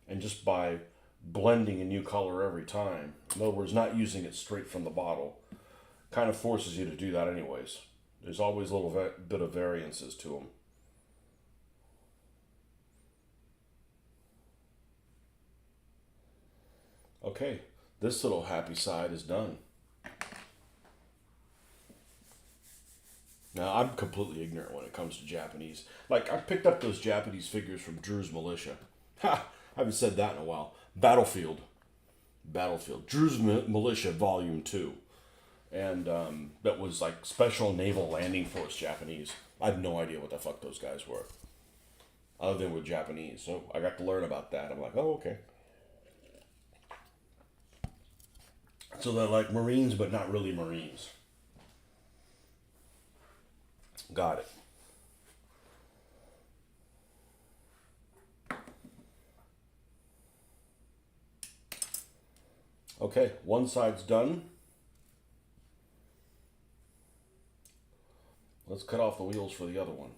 And just by blending a new color every time, in other words, not using it straight from the bottle, kind of forces you to do that anyways. There's always a little bit of variances to them. Okay, this little happy side is done. Now, I'm completely ignorant when it comes to Japanese. Like, I picked up those Japanese figures from Drew's Militia. Ha! I haven't said that in a while. Battlefield. Drew's Militia Volume 2. And that was like Special Naval Landing Force Japanese. I had no idea what the fuck those guys were, other than with Japanese. So I got to learn about that. I'm like, oh, okay. So they're like Marines, but not really Marines. Got it. Okay, one side's done. Let's cut off the wheels for the other one.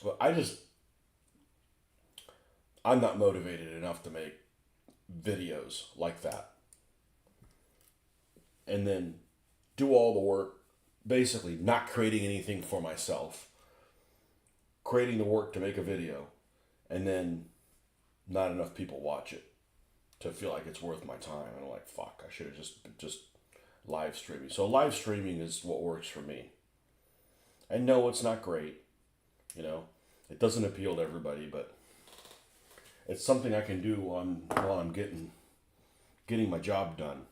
But I'm not motivated enough to make videos like that. And then do all the work, basically not creating anything for myself, creating the work to make a video, and then not enough people watch it to feel like it's worth my time. And I'm like, fuck, I should have just live streaming. So live streaming is what works for me. And no, it's not great. It doesn't appeal to everybody, but it's something I can do while I'm getting my job done.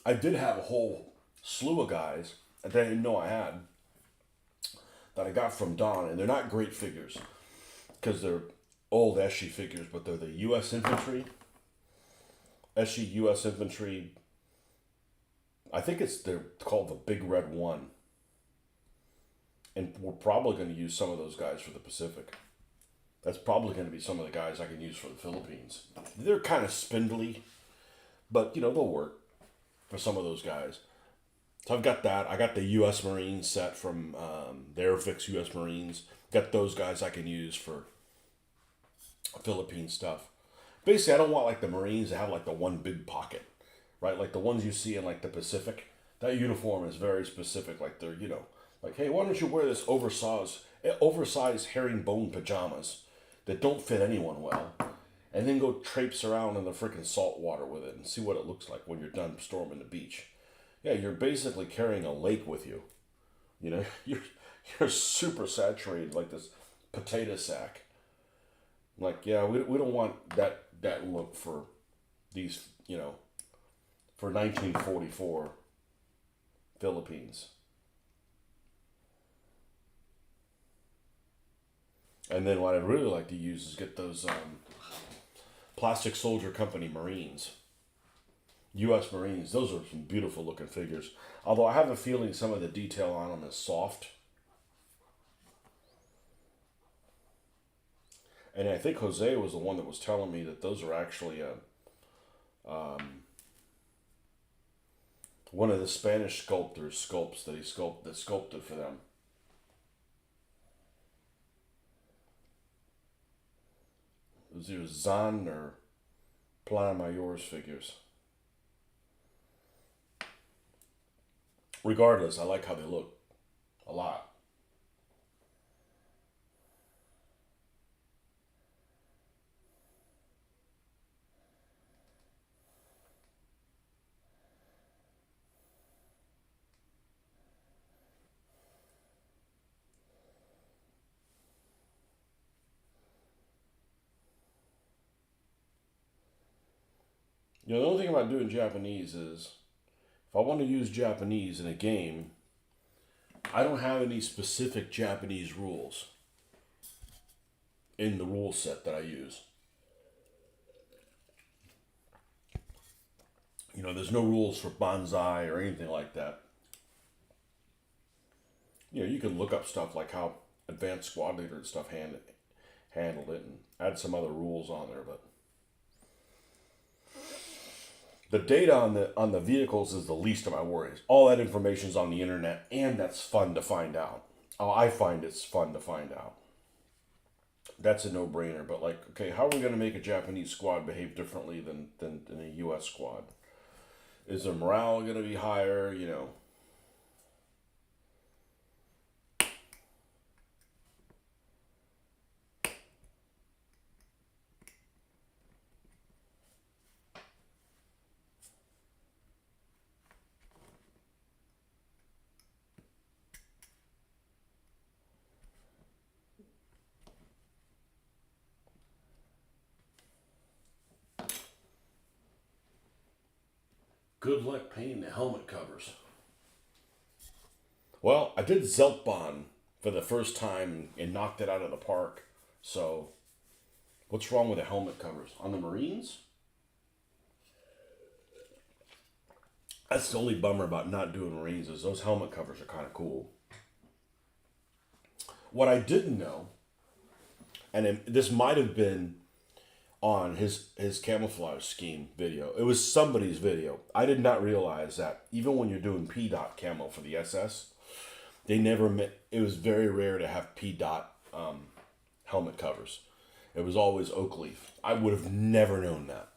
I did have a whole slew of guys that I didn't know I had that I got from Don, and they're not great figures because they're old SG figures, but they're the U.S. Infantry. SG U.S. Infantry. I think they're called the Big Red One, and we're probably going to use some of those guys for the Pacific. That's probably going to be some of the guys I can use for the Philippines. They're kind of spindly, but they'll work for some of those guys. So I've got that. I got the U.S. Marines set from the Airfix U.S. Marines. Got those guys I can use for Philippine stuff. Basically, I don't want like the Marines to have like the one big pocket, right? Like the ones you see in like the Pacific. That uniform is very specific. Like they're like, hey, why don't you wear this oversized herringbone pajamas that don't fit anyone well, and then go traipse around in the freaking salt water with it and see what it looks like when you're done storming the beach. Yeah, you're basically carrying a lake with you. You're super saturated like this potato sack. Like, yeah, we don't want that look for these, for 1944 Philippines. And then what I'd really like to use is get those Plastic Soldier Company Marines. U.S. Marines. Those are some beautiful looking figures. Although I have a feeling some of the detail on them is soft. And I think Jose was the one that was telling me that those are actually one of the Spanish sculptors that sculpted for them. It was either Zan or Plana Mayor's figures. Regardless, I like how they look a lot. You know, the only thing about doing Japanese is if I want to use Japanese in a game, I don't have any specific Japanese rules in the rule set that I use. You know, there's no rules for bonsai or anything like that. You know, you can look up stuff like how Advanced Squad Leader and stuff handled it and add some other rules on there, but the data on the vehicles is the least of my worries. All that information is on the internet, and that's fun to find out. Oh, I find it's fun to find out. That's a no-brainer. But like, okay, how are we going to make a Japanese squad behave differently than a U.S. squad? Is their morale going to be higher? You know. Good luck painting the helmet covers. Well, I did Zeltbahn for the first time and knocked it out of the park. So, what's wrong with the helmet covers? On the Marines? That's the only bummer about not doing Marines is those helmet covers are kind of cool. What I didn't know, and this might have been on his camouflage scheme video. It was somebody's video. I did not realize that even when you're doing P dot camo for the SS, they never met. It was very rare to have P dot helmet covers. It was always oak leaf. I would have never known that.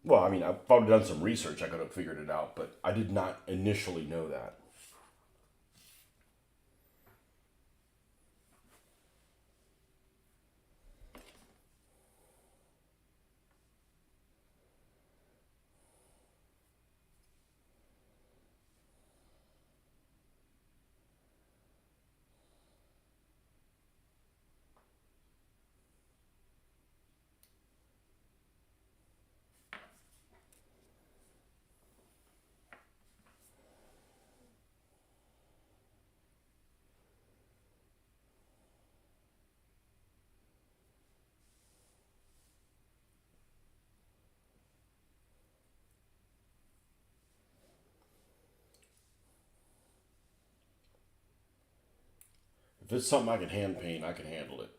Well, I mean, if I'd done some research, I could have figured it out, but I did not initially know that. If it's something I can hand paint, I can handle it.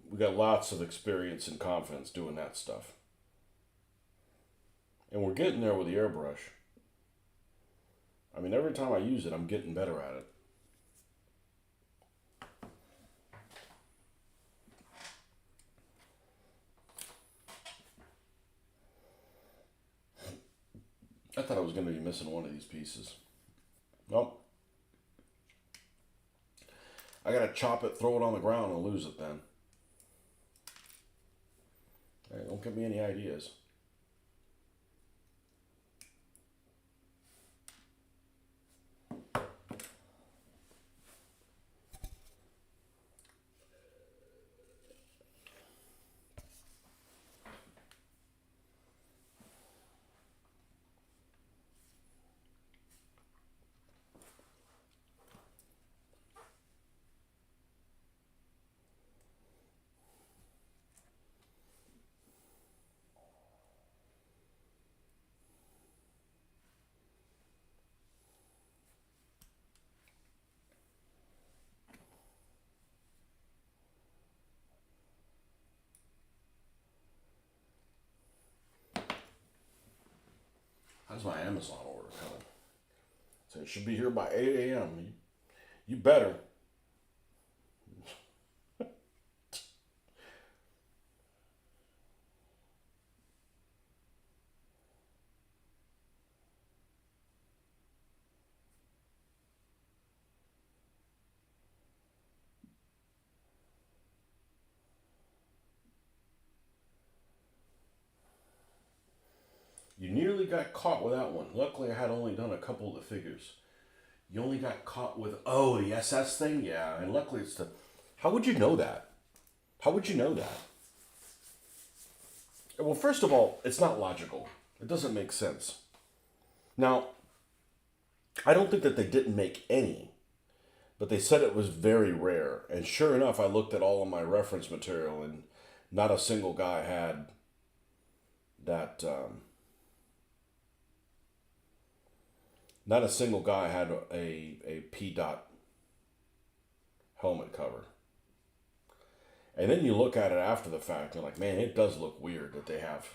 We got lots of experience and confidence doing that stuff. And we're getting there with the airbrush. I mean, every time I use it, I'm getting better at it. I thought I was going to be missing one of these pieces. Nope. I gotta chop it, throw it on the ground, and lose it then. Hey, don't give me any ideas. When's my Amazon order coming? So it should be here by 8 a.m. You better. You nearly got caught with that one. Luckily, I had only done a couple of the figures. You only got caught with, oh, the SS thing? Yeah, and luckily it's the... How would you know that? How would you know that? Well, first of all, it's not logical. It doesn't make sense. Now, I don't think that they didn't make any, but they said it was very rare. And sure enough, I looked at all of my reference material, and not a single guy had that... not a single guy had a P dot helmet cover. And then you look at it after the fact, and you're like, man, it does look weird that they have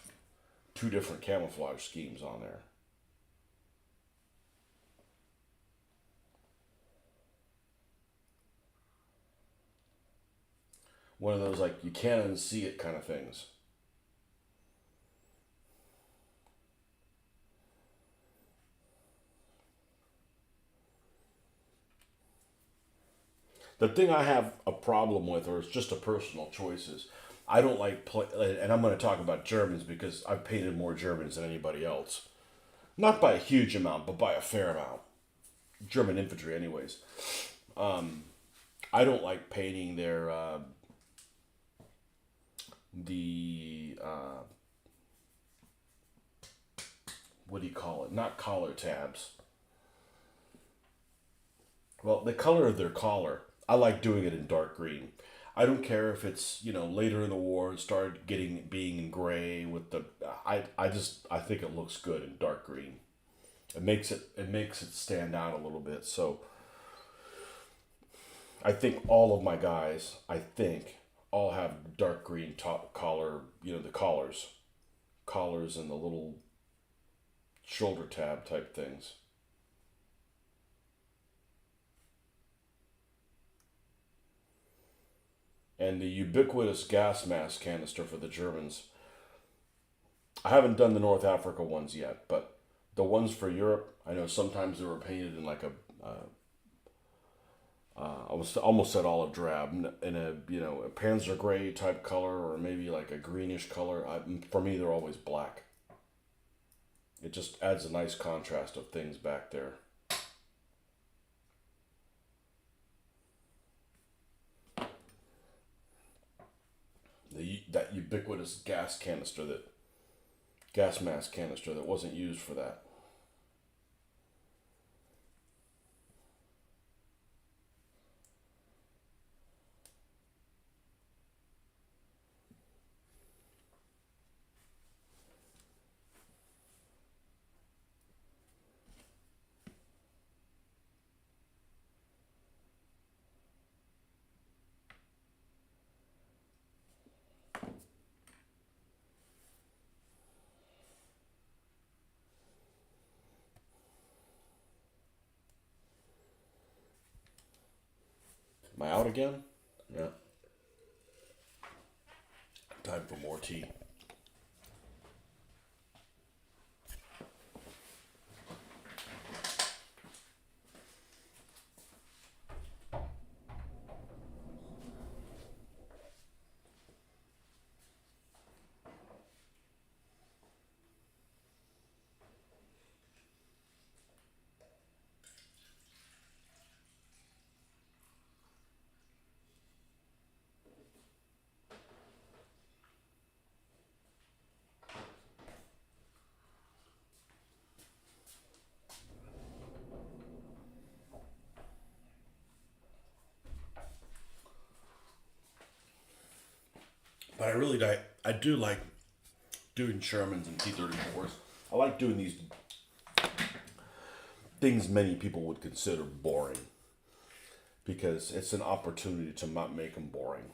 two different camouflage schemes on there. One of those, like, you can't unsee it kind of things. The thing I have a problem with, or it's just a personal choice, is I don't like and I'm going to talk about Germans because I've painted more Germans than anybody else. Not by a huge amount, but by a fair amount. German infantry, anyways. I don't like painting their what do you call it? Not collar tabs. Well, the color of their collar, I like doing it in dark green. I don't care if it's, later in the war it started being in gray with the I think it looks good in dark green. It makes it stand out a little bit. So I think all of my guys, all have dark green top collar, the collars and the little shoulder tab type things. And the ubiquitous gas mask canister for the Germans. I haven't done the North Africa ones yet, but the ones for Europe, I know sometimes they were painted in like I was almost said olive drab, in a Panzer gray type color, or maybe like a greenish color. For me, they're always black. It just adds a nice contrast of things back there. That ubiquitous gas mask canister that wasn't used for that. Am I out again? Yeah. Time for more tea. But I do like doing Shermans and T-34s. I like doing these things many people would consider boring, because it's an opportunity to not make them boring.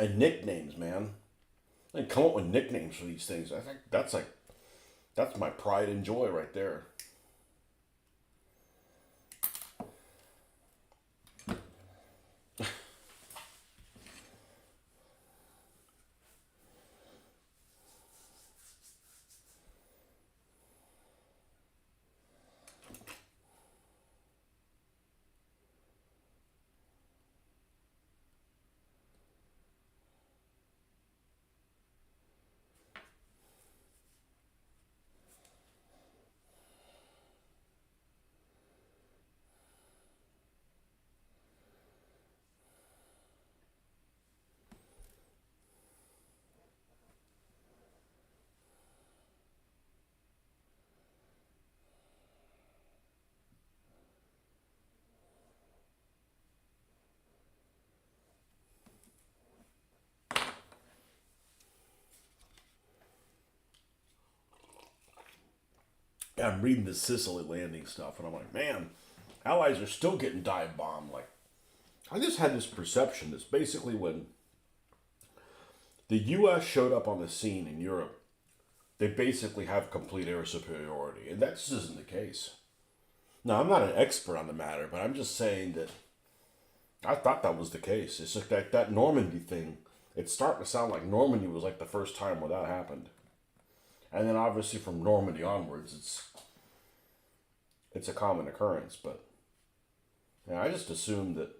And nicknames, man. And come up with nicknames for these things. I think that's my pride and joy right there. I'm reading the Sicily landing stuff, and I'm like, man, Allies are still getting dive bombed. Like, I just had this perception that's basically when the U.S. showed up on the scene in Europe, they basically have complete air superiority, and that just isn't the case. Now, I'm not an expert on the matter, but I'm just saying that I thought that was the case. It's like that Normandy thing. It's starting to sound like Normandy was like the first time where that happened, and then obviously from Normandy onwards, it's a common occurrence. But yeah, I just assumed that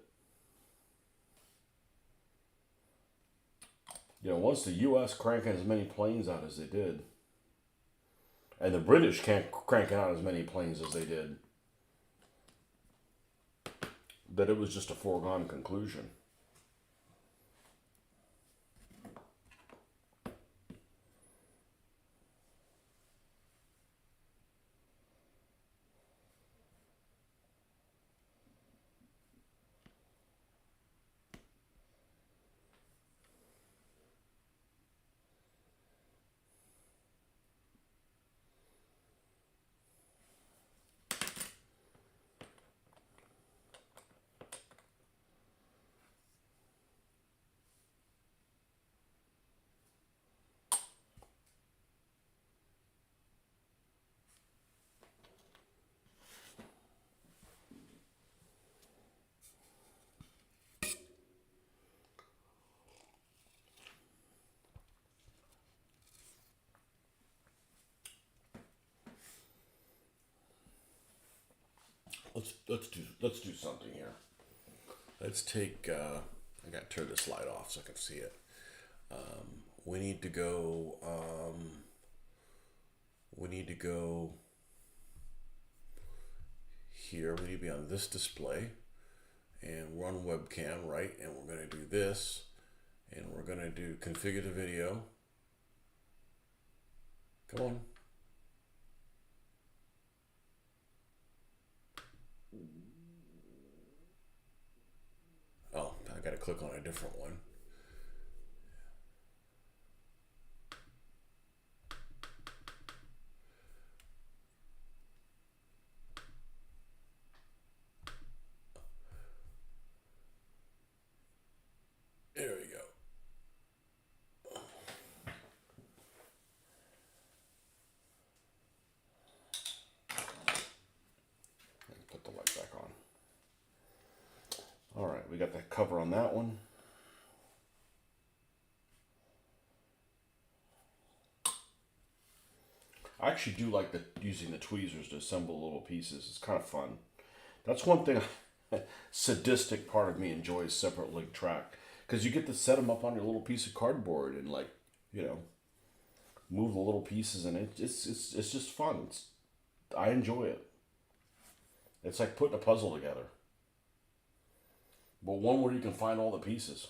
once the U.S. cranking as many planes out as they did, and the British can't cranking out as many planes as they did, that it was just a foregone conclusion. Let's do something here. Let's take. I got to turn this light off so I can see it. We need to go. We need to go here. We need to be on this display and run webcam, right? And we're going to do this, and we're going to do configure the video. Come on. Oh, I got to click on a different one. There we go. Put the light back on. All right, we got the cover on that one. I actually do like using the tweezers to assemble little pieces. It's kind of fun. That's one thing sadistic part of me enjoys separate link track, because you get to set them up on your little piece of cardboard and move the little pieces, and it's just fun. I enjoy it. It's like putting a puzzle together, but one where you can find all the pieces.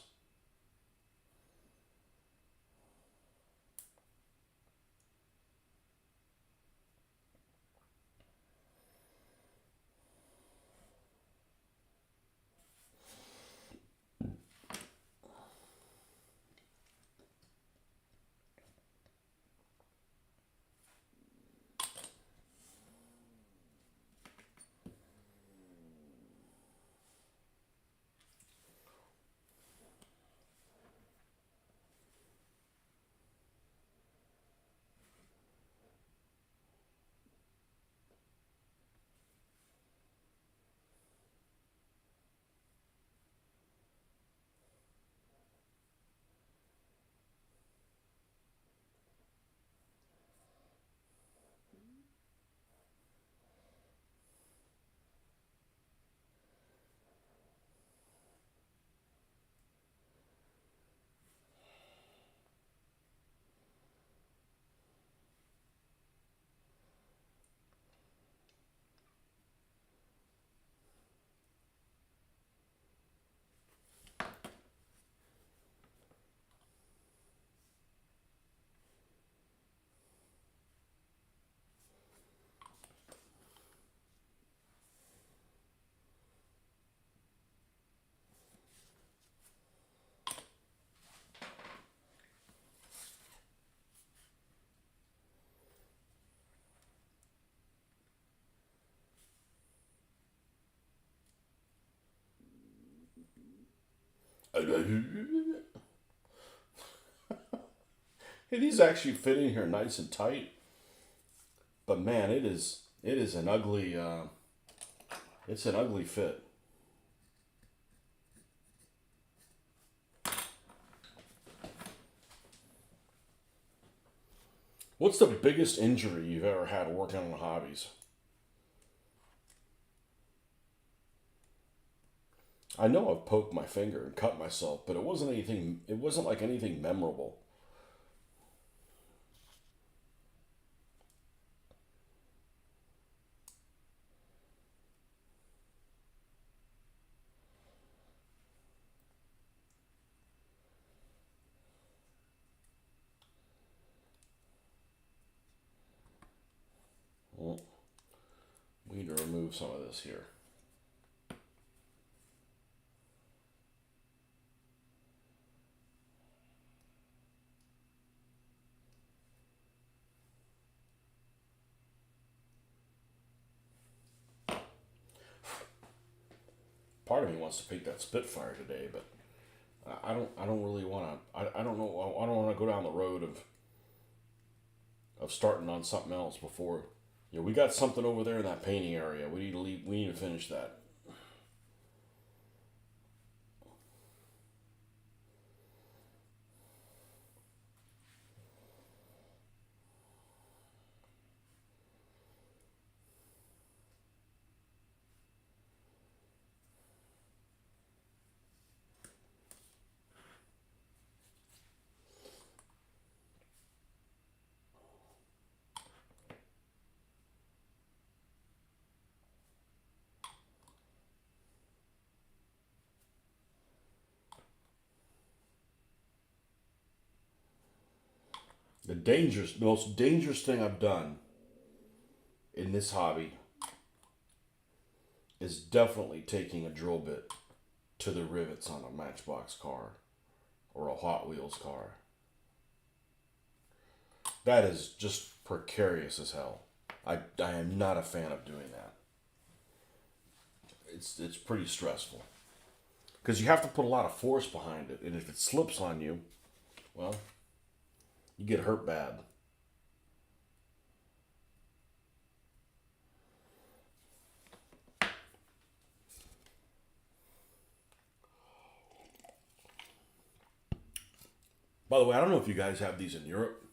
These actually fit in here nice and tight. But man, it is an ugly it's an ugly fit. What's the biggest injury you've ever had working on hobbies? I know I've poked my finger and cut myself, but it wasn't anything. It wasn't like anything memorable. Well, we need to remove some of this here. Part of me wants to pick that Spitfire today, but I don't really want to. I don't know. I don't want to go down the road of starting on something else before. You know, we got something over there in that painting area. We need to leave. We need to finish that. The most dangerous thing I've done in this hobby is definitely taking a drill bit to the rivets on a Matchbox car or a Hot Wheels car. That is just precarious as hell. I am not a fan of doing that. It's pretty stressful because you have to put a lot of force behind it, and if it slips on you, well, you get hurt bad. By the way, I don't know if you guys have these in Europe.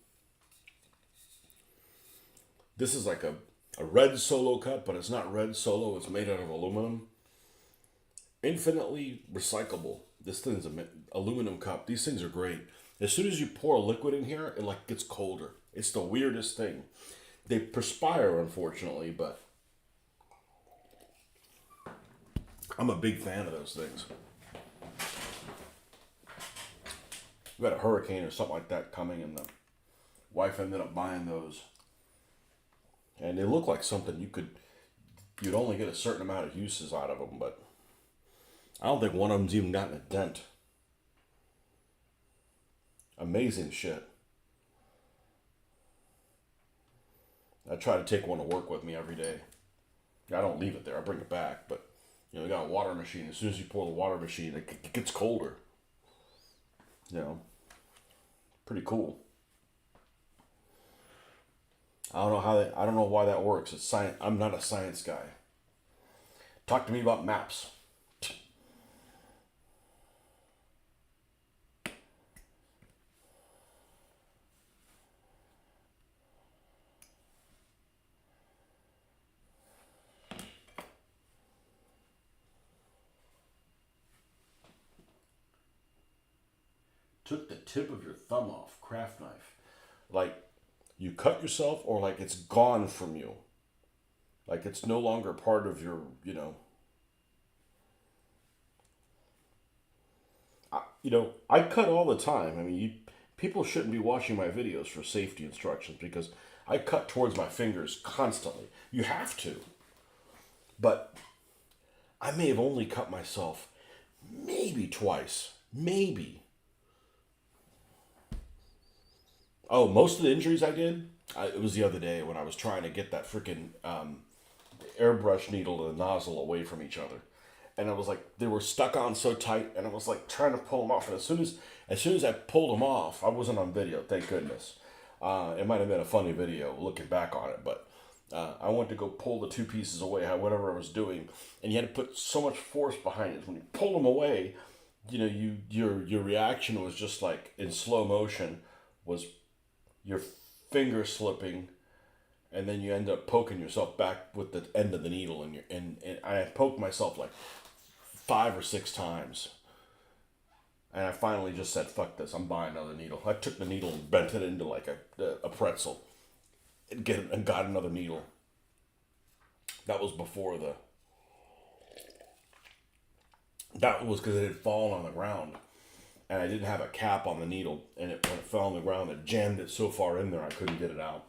This is like a red solo cup, but it's not red solo. It's made out of aluminum. Infinitely recyclable. This thing's an aluminum cup. These things are great. As soon as you pour a liquid in here, it like gets colder. It's the weirdest thing. They perspire, unfortunately, but I'm a big fan of those things. We had a hurricane or something like that coming, and the wife ended up buying those. And they look like something you'd only get a certain amount of uses out of them, but I don't think one of them's even gotten a dent. Amazing shit. I try to take one to work with me every day. I don't leave it there. I bring it back, but you got a water machine. As soon as you pour the water machine, it gets colder. You know, pretty cool. I don't know why that works. It's science. I'm not a science guy. Talk to me about maps. Took the tip of your thumb off, craft knife. Like you cut yourself, or like it's gone from you. Like it's no longer part of your, I cut all the time. I mean, people shouldn't be watching my videos for safety instructions because I cut towards my fingers constantly. You have to. But I may have only cut myself maybe twice. Maybe. Oh, most of the injuries I did, it was the other day when I was trying to get that freaking airbrush needle and the nozzle away from each other. and I was like, they were stuck on so tight, and I was like trying to pull them off. And as soon as I pulled them off, I wasn't on video, thank goodness. It might have been a funny video looking back on it, but I went to go pull the two pieces away, whatever I was doing, and you had to put so much force behind it. When you pulled them away, your reaction was just like in slow motion, was your finger slipping, and then you end up poking yourself back with the end of the needle, and I poked myself like 5 or 6 times, and I finally just said, "Fuck this! I'm buying another needle." I took the needle and bent it into like a pretzel, and got another needle. That was before the. That was because it had fallen on the ground, and I didn't have a cap on the needle, and when it fell on the ground, it jammed it so far in there I couldn't get it out.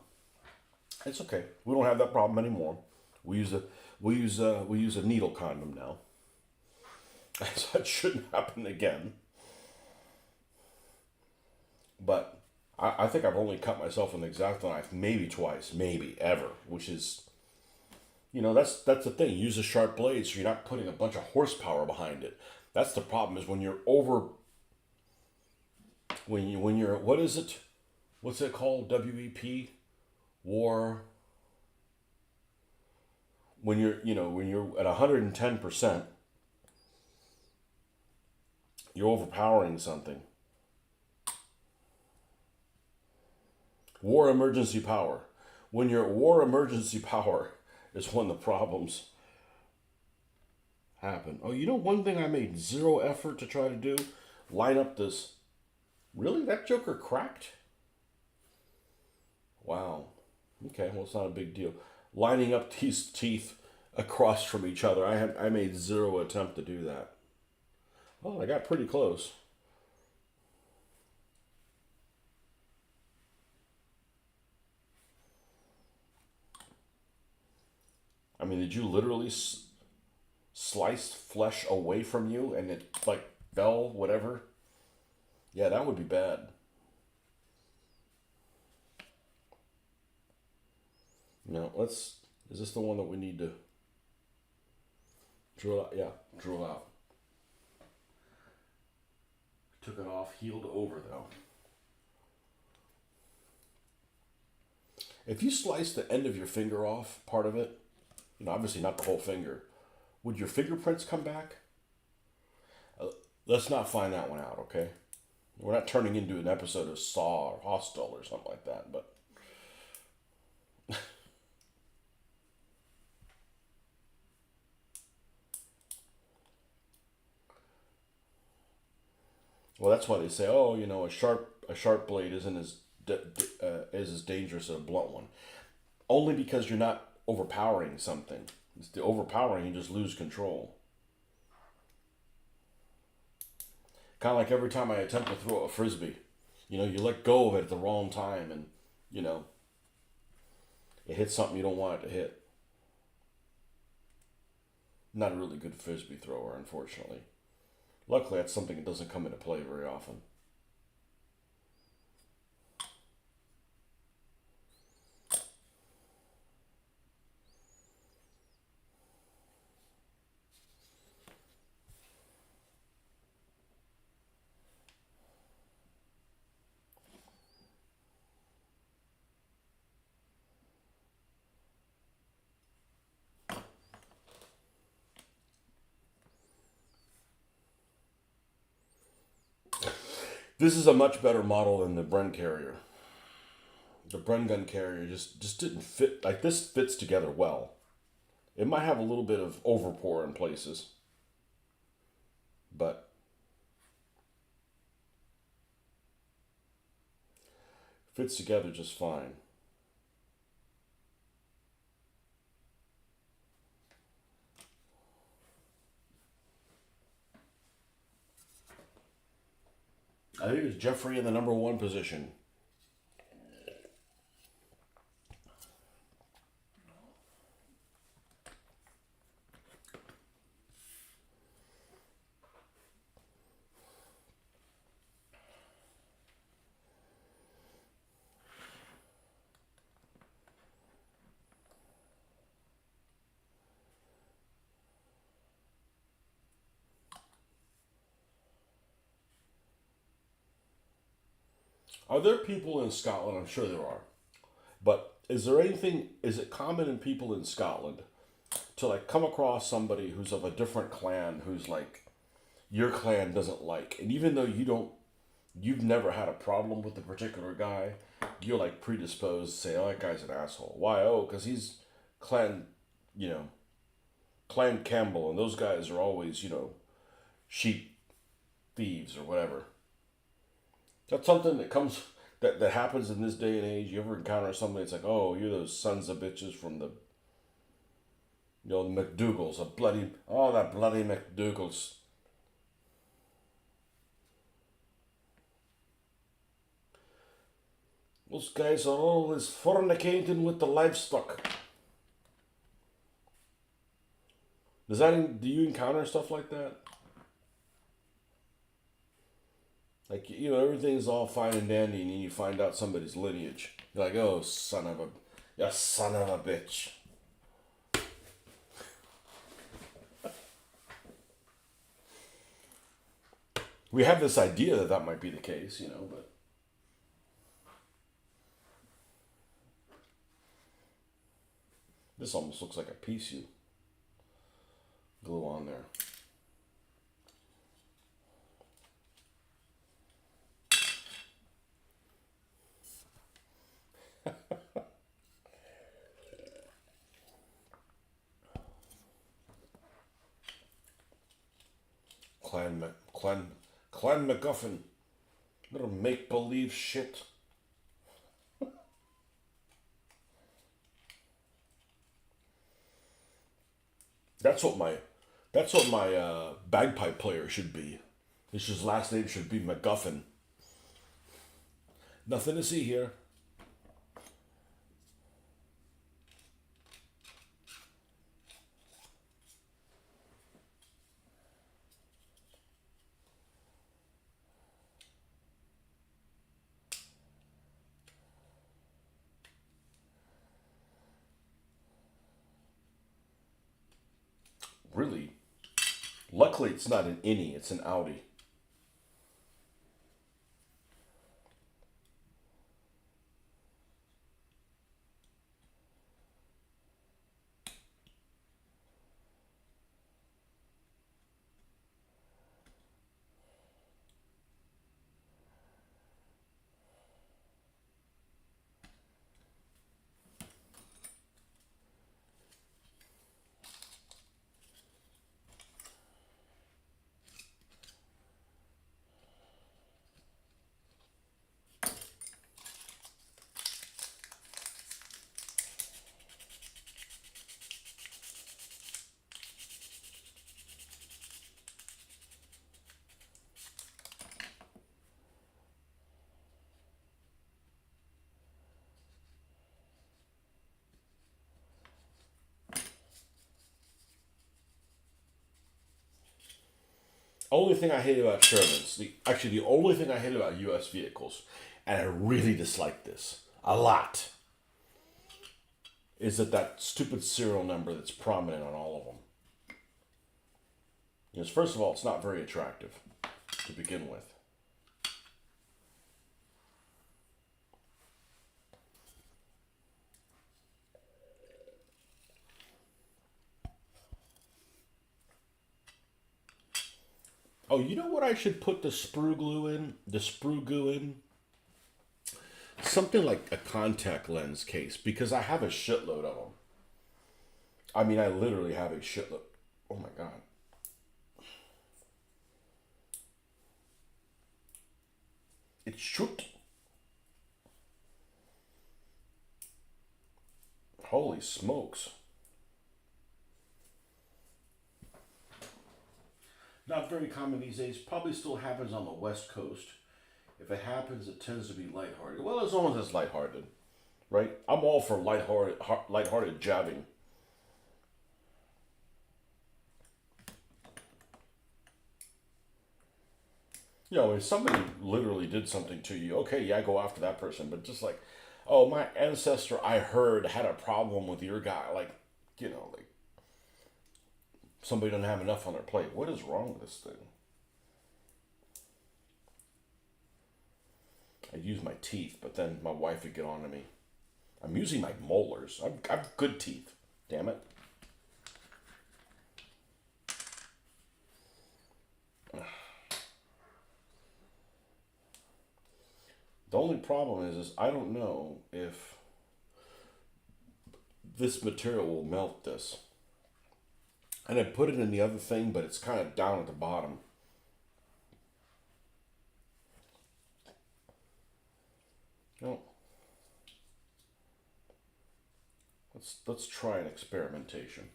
It's okay. We don't have that problem anymore. We use a needle condom now. So it shouldn't happen again. But I think I've only cut myself with an X-Acto knife maybe twice, maybe ever, which is, that's the thing. Use a sharp blade so you're not putting a bunch of horsepower behind it. That's the problem, is when you're over, when you're, what is it? What's it called? WEP? War. When you're at 110%, you're overpowering something. War emergency power. When you're at war emergency power is when the problems happen. Oh, one thing I made zero effort to try to do? Line up this. Really? That Joker cracked? Wow. Okay, well, it's not a big deal. Lining up these teeth across from each other. I made zero attempt to do that. Oh, I got pretty close. I mean, did you literally slice flesh away from you and it like fell, whatever? Yeah, that would be bad. Is this the one that we need to drill out? Yeah, drill out. Took it off, healed over though. If you slice the end of your finger off, part of it, obviously not the whole finger, would your fingerprints come back? Let's not find that one out, okay? We're not turning into an episode of Saw or Hostel or something like that, but. Well, that's why they say, oh, a sharp blade isn't as dangerous as a blunt one. Only because you're not overpowering something. It's the overpowering, you just lose control. Kind of like every time I attempt to throw a frisbee, you let go of it at the wrong time, and it hits something you don't want it to hit. Not a really good frisbee thrower, unfortunately. Luckily, that's something that doesn't come into play very often. This is a much better model than the Bren carrier. The Bren gun carrier just didn't fit. Like, this fits together well. It might have a little bit of overpour in places, but fits together just fine. I think it's Jeffrey in the number one position. Are there people in Scotland? I'm sure there are. But is there anything, is it common in people in Scotland to like come across somebody who's of a different clan who's like your clan doesn't like, and even though you've never had a problem with the particular guy, you're like predisposed to say, oh, that guy's an asshole. Why? Oh, because he's clan, you know, Clan Campbell, and those guys are always, sheep thieves or whatever. That's something that comes that happens in this day and age. You ever encounter somebody that's like, oh, you're those sons of bitches from the the McDougalls, that bloody McDougalls. Those guys are always fornicating with the livestock. Do you encounter stuff like that? Like, everything's all fine and dandy, and then you find out somebody's lineage. You're like, oh, you son of a bitch. We have this idea that might be the case, but this almost looks like a piece you glue on there. Clan MacGuffin. Little make-believe shit. That's what my bagpipe player should be. His last name should be MacGuffin. Nothing to see here. Really? Luckily, it's not an innie, it's an Audi. Only thing I hate about Shermans, the only thing I hate about U.S. vehicles, and I really dislike this a lot, is that stupid serial number that's prominent on all of them. Because first of all, it's not very attractive to begin with. Oh, you know what I should put the sprue glue in? The sprue goo in? Something like a contact lens case, because I have a shitload of them. I mean, I literally have a shitload. Oh my god. It shoot. Holy smokes. Not very common these days. Probably still happens on the West Coast. If it happens, it tends to be lighthearted. Well, as long as it's lighthearted, right? I'm all for lighthearted jabbing. If somebody literally did something to you, okay, yeah, go after that person. But just like, oh, my ancestor, I heard, had a problem with your guy. Like, somebody doesn't have enough on their plate. What is wrong with this thing? I'd use my teeth, but then my wife would get on to me. I'm using my molars. I've good teeth. Damn it. The only problem is I don't know if this material will melt this. And I put it in the other thing, but it's kind of down at the bottom. No. Let's try an experimentation.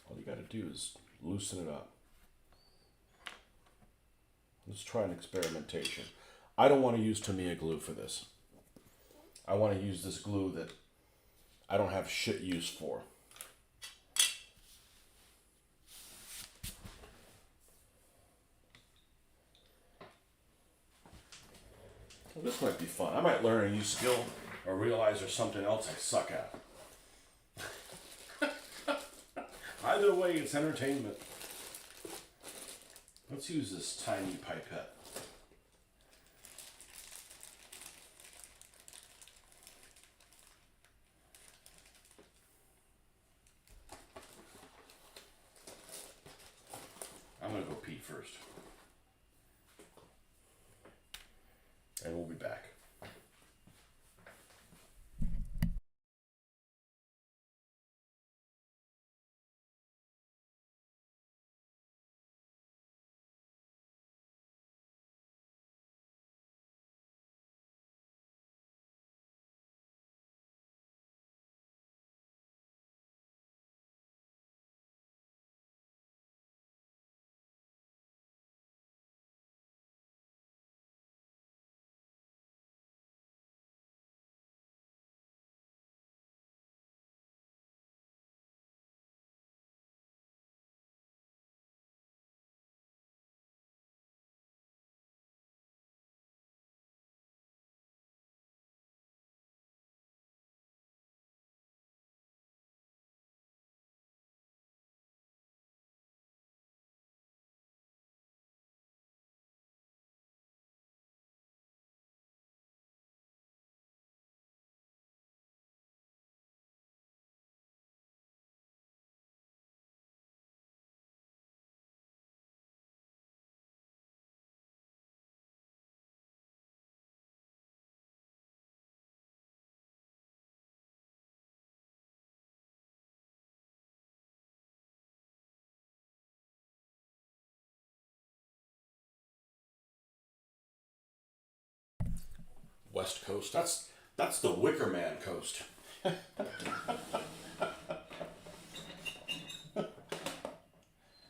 All you got to do is loosen it up. Let's try an experimentation. I don't want to use Tamiya glue for this. I want to use this glue that I don't have shit use for. Well, this might be fun. I might learn a new skill or realize there's something else I suck at. Either way, it's entertainment. Let's use this tiny pipette. I'm going to go pee first. And we'll be back. West Coast. That's the Wicker Man coast.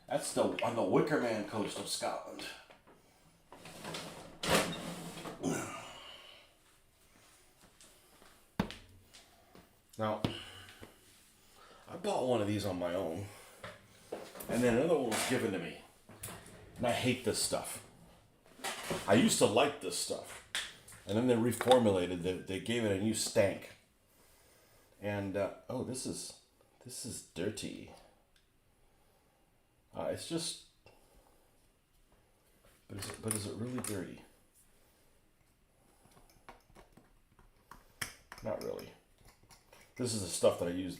That's on the Wicker Man coast of Scotland. Now, I bought one of these on my own, and then another one was given to me. And I hate this stuff. I used to like this stuff. And then they reformulated. They gave it a new stank. And oh, this is dirty. It's just. But is it really dirty? Not really. This is the stuff that I use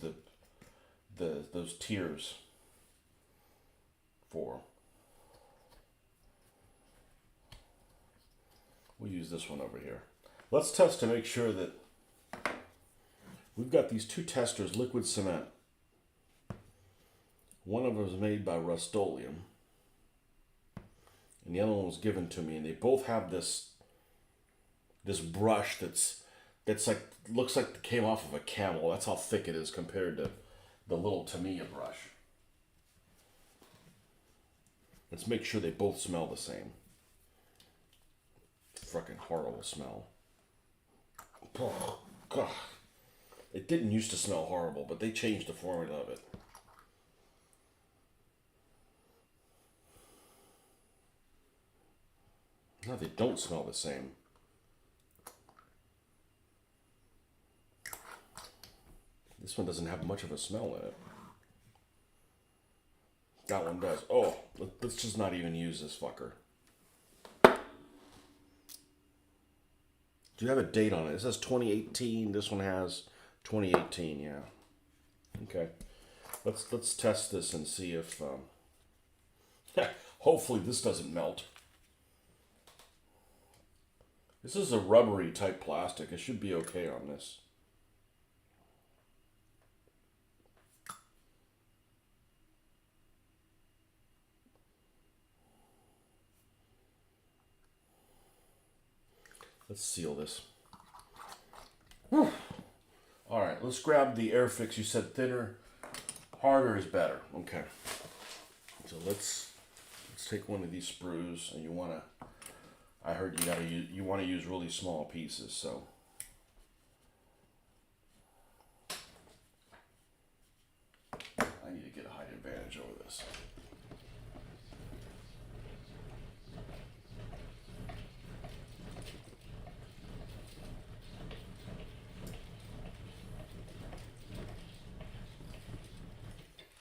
those tiers for. We'll use this one over here. Let's test to make sure that we've got these two testers, liquid cement. One of them was made by Rust-Oleum, and the other one was given to me, and they both have this brush that's like, looks like it came off of a camel. That's how thick it is compared to the little Tamiya brush. Let's make sure they both smell the same. Fucking horrible smell. Oh, God. It didn't used to smell horrible, but they changed the formula of it. No, they don't smell the same. This one doesn't have much of a smell in it. That one does. Oh, let's just not even use this fucker. Do you have a date on it? It says 2018. This one has 2018. Yeah. Okay. Let's test this and see if. Hopefully this doesn't melt. This is a rubbery type plastic. It should be okay on this. Let's seal this. Whew. All right, let's grab the Airfix. You said thinner, harder is better. Okay. So let's take one of these sprues, and you want to. I heard you want to use really small pieces, so. I need to get a height advantage over this.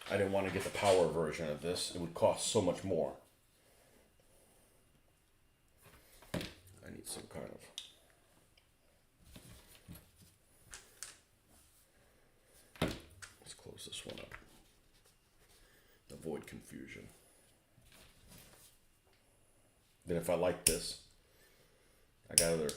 I didn't want to get the power version of this. It would cost so much more. I need some kind of... Let's close this one up. Avoid confusion. Then if I like this, I got other...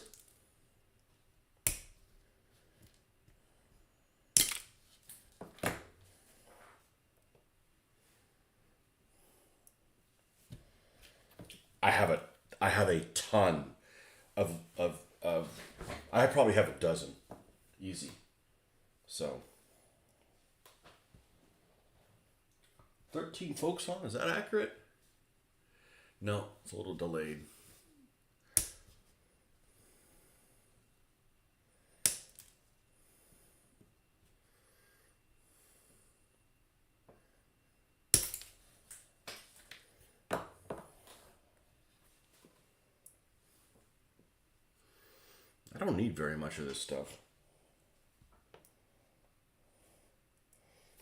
I have a ton of I probably have a dozen, easy. So 13 folks on, is that accurate? No, it's a little delayed. I don't need very much of this stuff.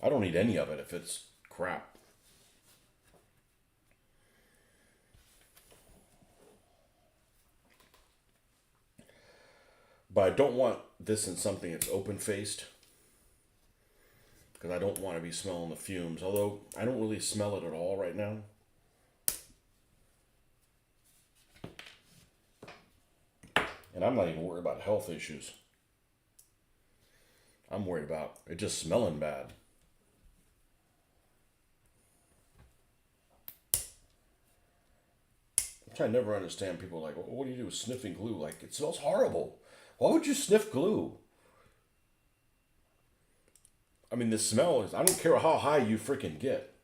I don't need any of it if it's crap. But I don't want this in something that's open-faced, because I don't want to be smelling the fumes, although I don't really smell it at all right now. And I'm not even worried about health issues. I'm worried about it just smelling bad. Which I never understand. People like, well, what do you do with sniffing glue? Like, it smells horrible. Why would you sniff glue? I mean, the smell is, I don't care how high you freaking get.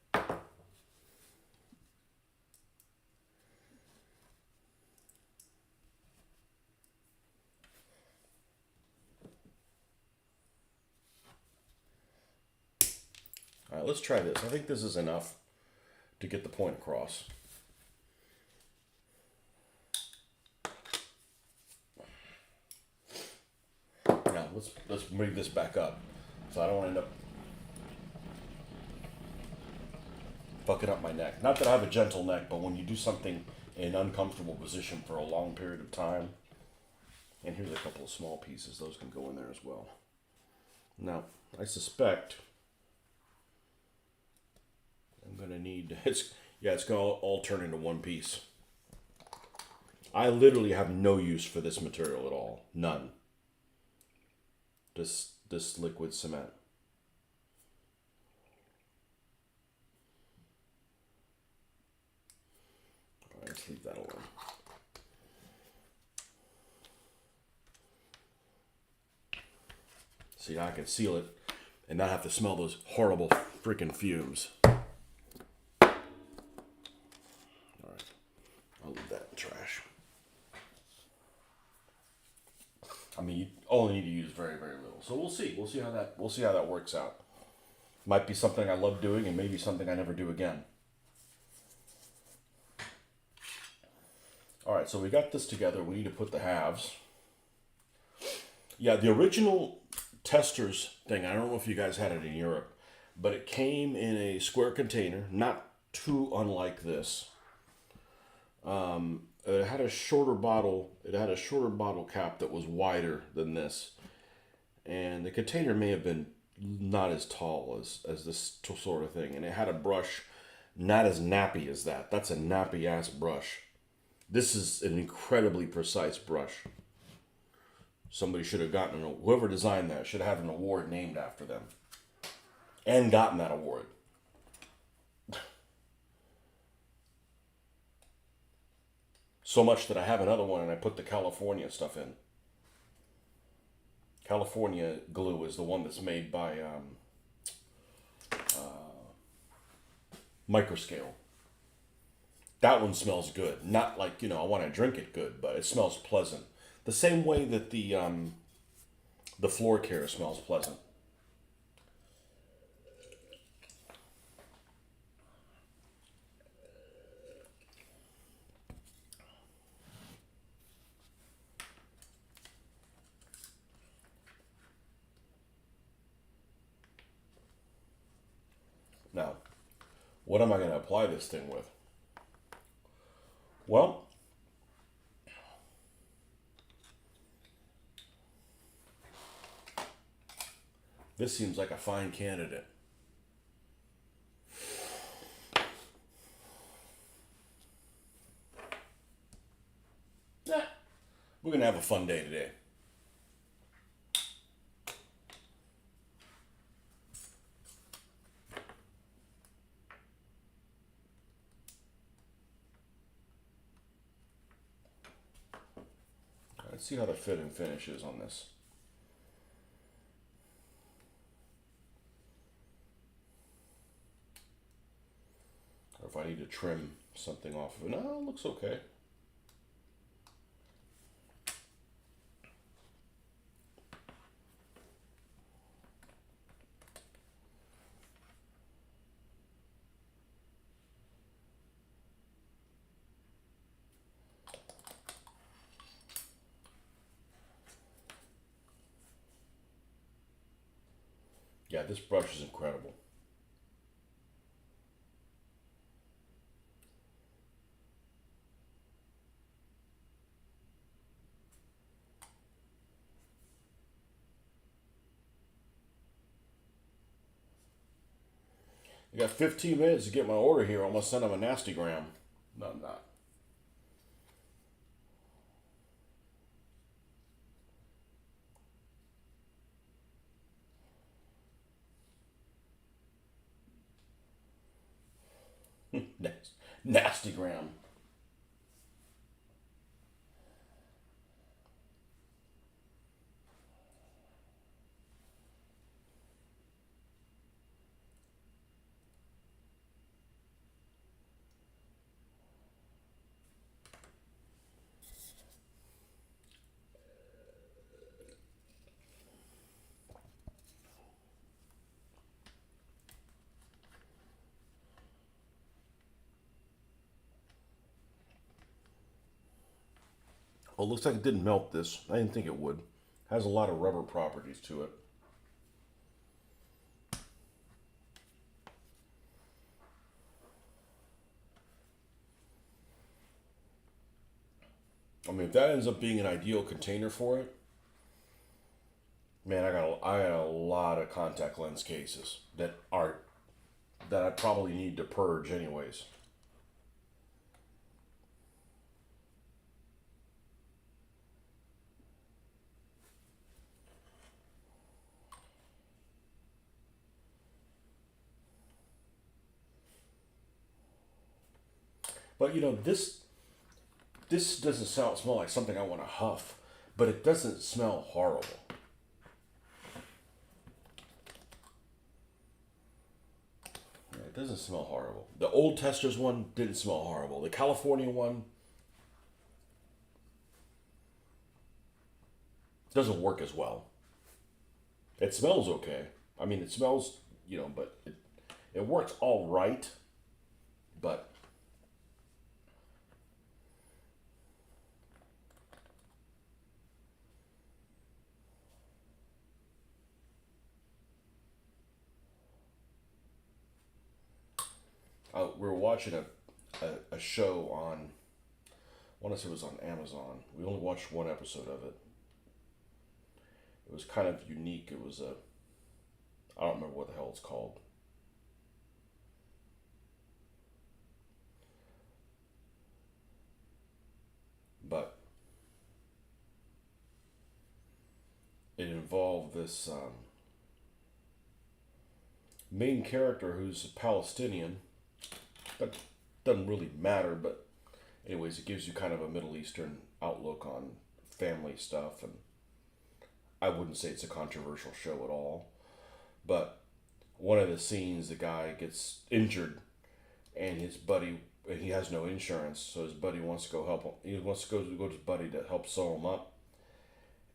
All right, let's try this. I think this is enough to get the point across. Now, let's bring this back up, so I don't end up fucking up my neck. Not that I have a gentle neck, but when you do something in an uncomfortable position for a long period of time, and here's a couple of small pieces, those can go in there as well. Now, I suspect I'm gonna need, it's gonna all turn into one piece. I literally have no use for this material at all. None. This liquid cement. All right, let's leave that alone. See, now I can seal it and not have to smell those horrible freaking fumes. All right, I'll leave that in the trash. I mean, you only need to use very, very little. So we'll see. We'll see how that works out. Might be something I love doing, and maybe something I never do again. All right, so we got this together. We need to put the halves. Yeah, the original testers thing, I don't know if you guys had it in Europe, but it came in a square container, not too unlike this. It had a shorter bottle. It had a shorter bottle cap that was wider than this, and the container may have been not as tall as this sort of thing. And it had a brush not as nappy as that. That's a nappy ass brush. This is an incredibly precise brush. Somebody should have gotten whoever designed that should have an award named after them, and gotten that award. So much that I have another one and I put the California stuff in. California glue is the one that's made by Microscale. That one smells good. Not like, I want to drink it good, but it smells pleasant. The same way that the floor care smells pleasant. Now, what am I going to apply this thing with? Well, this seems like a fine candidate. We're going to have a fun day today. Let's see how the fit and finish is on this. Or if I need to trim something off of it. No, it looks okay. Yeah, this brush is incredible. I got 15 minutes to get my order here. I'm going to send them a nasty gram. No, I'm not. Nasty gram. Well, it looks like it didn't melt this. I didn't think it would. Has a lot of rubber properties to it. I mean, if that ends up being an ideal container for it, man, I got a lot of contact lens cases that I probably need to purge anyways. But this doesn't smell like something I want to huff, but it doesn't smell horrible. It doesn't smell horrible. The old Testers one didn't smell horrible. The California one doesn't work as well. It smells okay. I mean, it smells, but it works all right, but We were watching a show on, I want to say it was on Amazon. We only watched one episode of it. It was kind of unique. It was I don't remember what the hell it's called. But it involved this main character who's Palestinian, but doesn't really matter. But anyways, it gives you kind of a Middle Eastern outlook on family stuff, and I wouldn't say it's a controversial show at all. But one of the scenes, the guy gets injured, and his buddy, and he has no insurance, so his buddy wants to go help him. He wants to go to his buddy to help sew him up,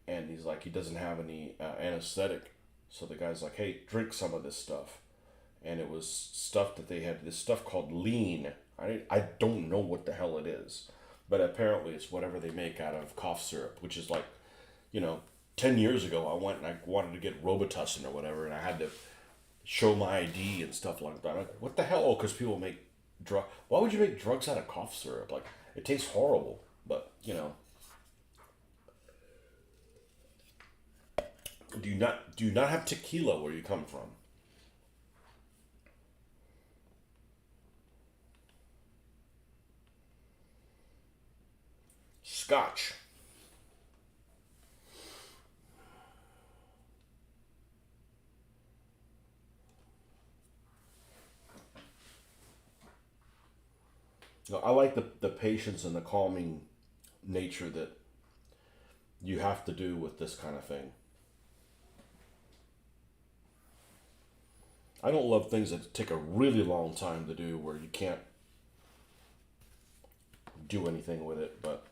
and he's like, he doesn't have any anesthetic, so the guy's like, hey, drink some of this stuff, and it was stuff that they had, this stuff called lean. I don't know what the hell it is, but apparently it's whatever they make out of cough syrup, which is like, you know, 10 years ago, I went and I wanted to get Robitussin or whatever, and I had to show my ID and stuff like that. I'm like, what the hell? Oh, because people make drug. Why would you make drugs out of cough syrup? Like, it tastes horrible. But do you not have tequila where you come from? Scotch. I like the patience and the calming nature that you have to do with this kind of thing. I don't love things that take a really long time to do where you can't do anything with it, but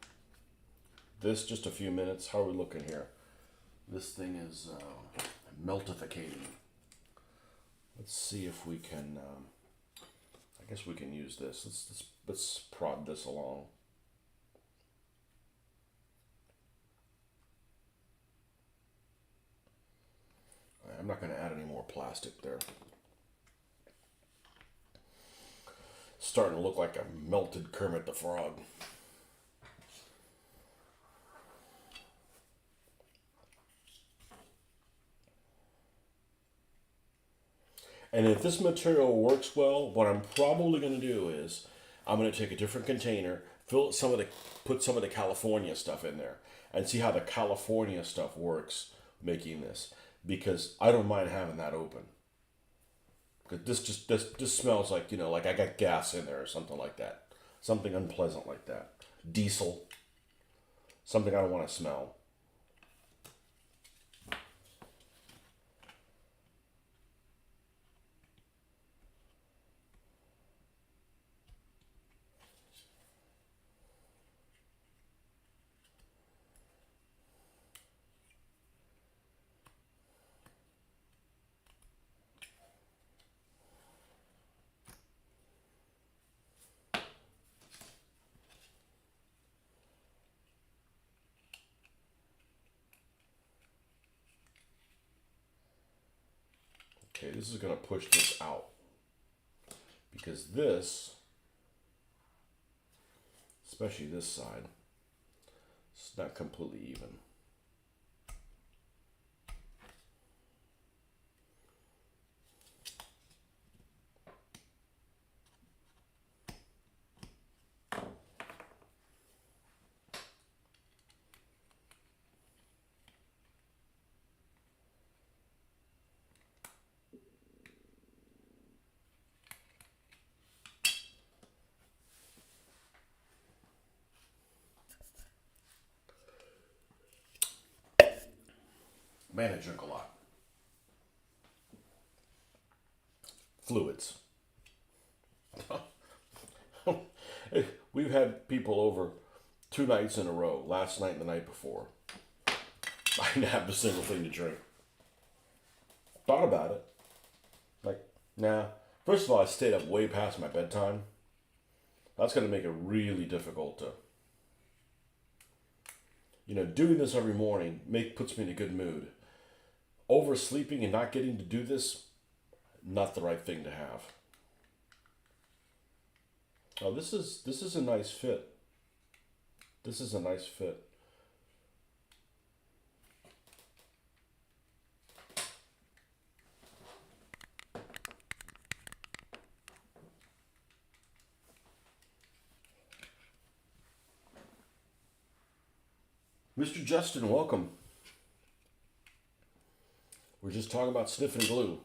this just a few minutes. How are we looking here? This thing is meltificating. Let's see if we can. I guess we can use this. Let's prod this along. I'm not going to add any more plastic there. Starting to look like a melted Kermit the Frog. And if this material works well, what I'm probably going to do is I'm going to take a different container, put some of the California stuff in there, and see how the California stuff works making this. Because I don't mind having that open. Because this smells like, like I got gas in there or something like that, something unpleasant like that, diesel, something I don't want to smell. Okay, this is going to push this out because this, especially this side, it's not completely even. Man, I drink a lot. Fluids. We've had people over 2 nights in a row, last night and the night before. I didn't have a single thing to drink. Thought about it. Like, nah. First of all, I stayed up way past my bedtime. That's going to make it really difficult to, doing this every morning puts me in a good mood. Oversleeping and not getting to do this, not the right thing to have. Oh, this is a nice fit. This is a nice fit. Mr. Justin, welcome. We're just talking about sniffing glue.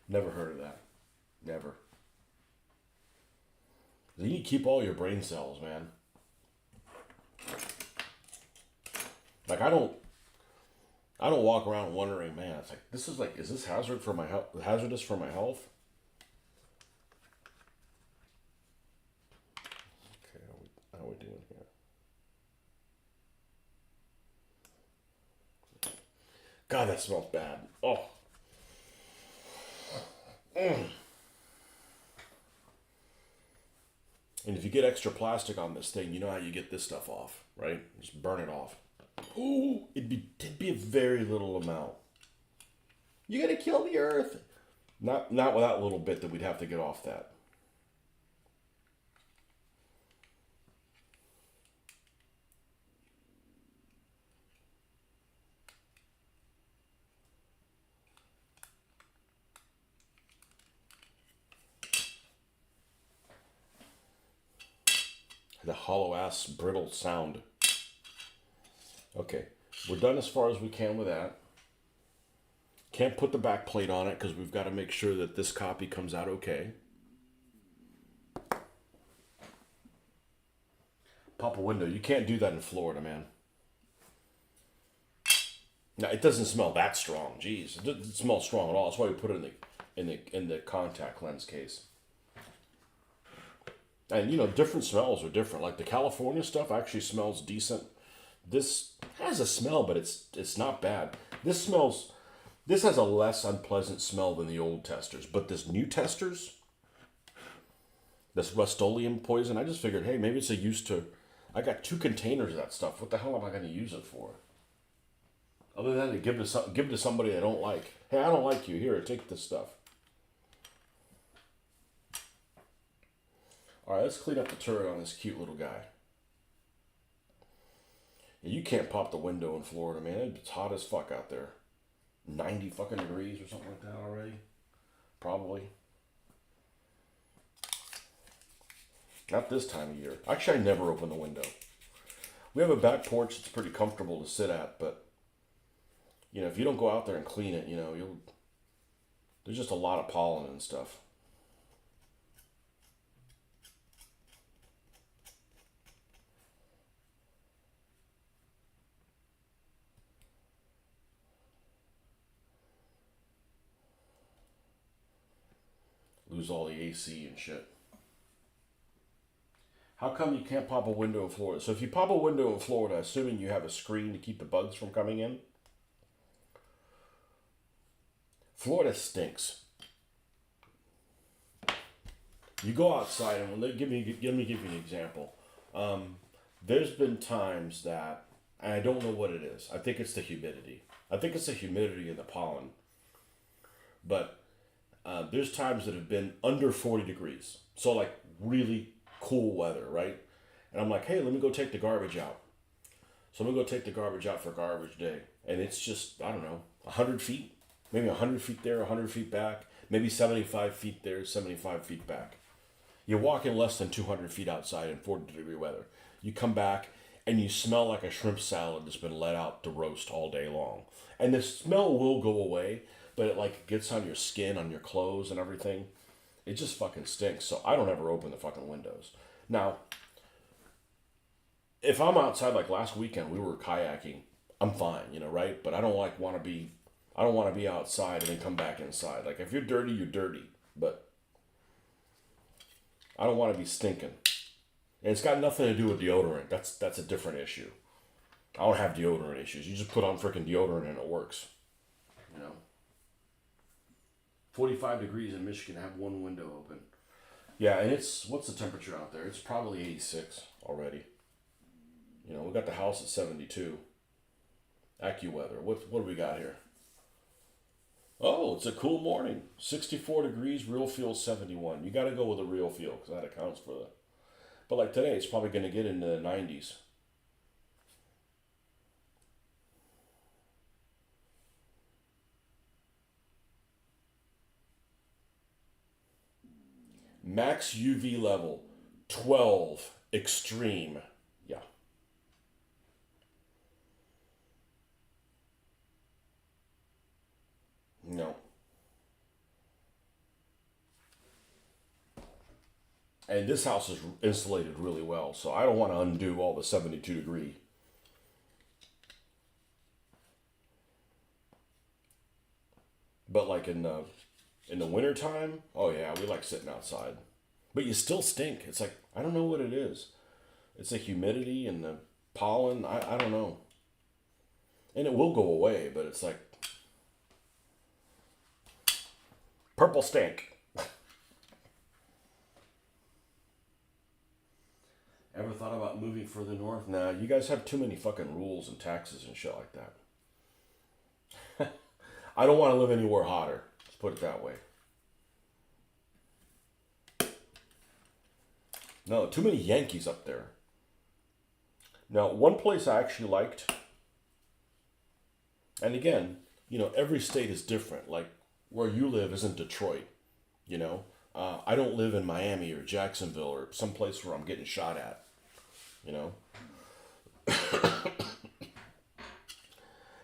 Never heard of that. Never. You need to keep all your brain cells, man. Like I don't walk around wondering, man. It's like this is like, is this hazardous for my health? Okay, how we doing here? God, that smells bad. Oh. Mm. And if you get extra plastic on this thing, you know how you get this stuff off, right? Just burn it off. Ooh, it'd be a very little amount. You're gonna kill the earth. Not with that little bit that we'd have to get off that. The hollow ass brittle sound. Okay, we're done as far as we can with that. Can't put the back plate on it because we've got to make sure that this copy comes out okay. Pop a window. You can't do that in Florida, man. Now it doesn't smell that strong. Jeez, it doesn't smell strong at all. That's why we put it in the contact lens case. And you know, different smells are different. Like the California stuff actually smells decent. This has a smell, but it's not bad. This has a less unpleasant smell than the old testers. But this new testers, this Rust-Oleum poison, I just figured, hey, maybe it's a use to. I got 2 containers of that stuff. What the hell am I going to use it for? Other than to give to somebody I don't like. Hey, I don't like you. Here, take this stuff. All right, let's clean up the turret on this cute little guy. Yeah, you can't pop the window in Florida, man. It's hot as fuck out there. 90 fucking degrees or something like that already. Probably. Not this time of year. Actually, I never open the window. We have a back porch that's pretty comfortable to sit at, but you know, if you don't go out there and clean it, you know, there's just a lot of pollen and stuff. Lose all the AC and shit. How come you can't pop a window in Florida? So if you pop a window in Florida, assuming you have a screen to keep the bugs from coming in, Florida stinks. You go outside and let me give you an example. There's been times that, and I don't know what it is. I think it's the humidity. I think it's the humidity and the pollen. But there's times that have been under 40 degrees. So like really cool weather, right? And I'm like, hey, let me go take the garbage out. So I'm gonna go take the garbage out for garbage day. And it's just, I don't know, 100 feet? Maybe 100 feet there, 100 feet back. Maybe 75 feet there, 75 feet back. You're walking less than 200 feet outside in 40-degree weather. You come back and you smell like a shrimp salad that's been let out to roast all day long. And the smell will go away, but it like gets on your skin, on your clothes and everything. It just fucking stinks. So I don't ever open the fucking windows. Now, if I'm outside like last weekend, we were kayaking. I'm fine, you know, right? But I don't I don't want to be outside and then come back inside. Like if you're dirty, you're dirty. But I don't want to be stinking. And it's got nothing to do with deodorant. That's a different issue. I don't have deodorant issues. You just put on freaking deodorant and it works. You know? 45 degrees in Michigan, have one window open. Yeah, and what's the temperature out there? It's probably 86 already. You know, we got the house at 72. AccuWeather. What do we got here? Oh, it's a cool morning. 64 degrees, real feel 71. You got to go with a real feel because that accounts for the. But like today, it's probably going to get into the 90s. Max UV level 12 extreme. Yeah. No. And this house is insulated really well, so I don't want to undo all the 72-degree. But like in the wintertime, oh yeah, we like sitting outside. But you still stink. It's like I don't know what it is. It's the humidity and the pollen. I don't know. And it will go away, but it's like purple stink. Ever thought about moving further north? Nah, you guys have too many fucking rules and taxes and shit like that. I don't want to live anywhere hotter. Let's put it that way. No, too many Yankees up there. Now, one place I actually liked, and again, every state is different. Like where you live isn't Detroit, you know. I don't live in Miami or Jacksonville or some place where I'm getting shot at, you know.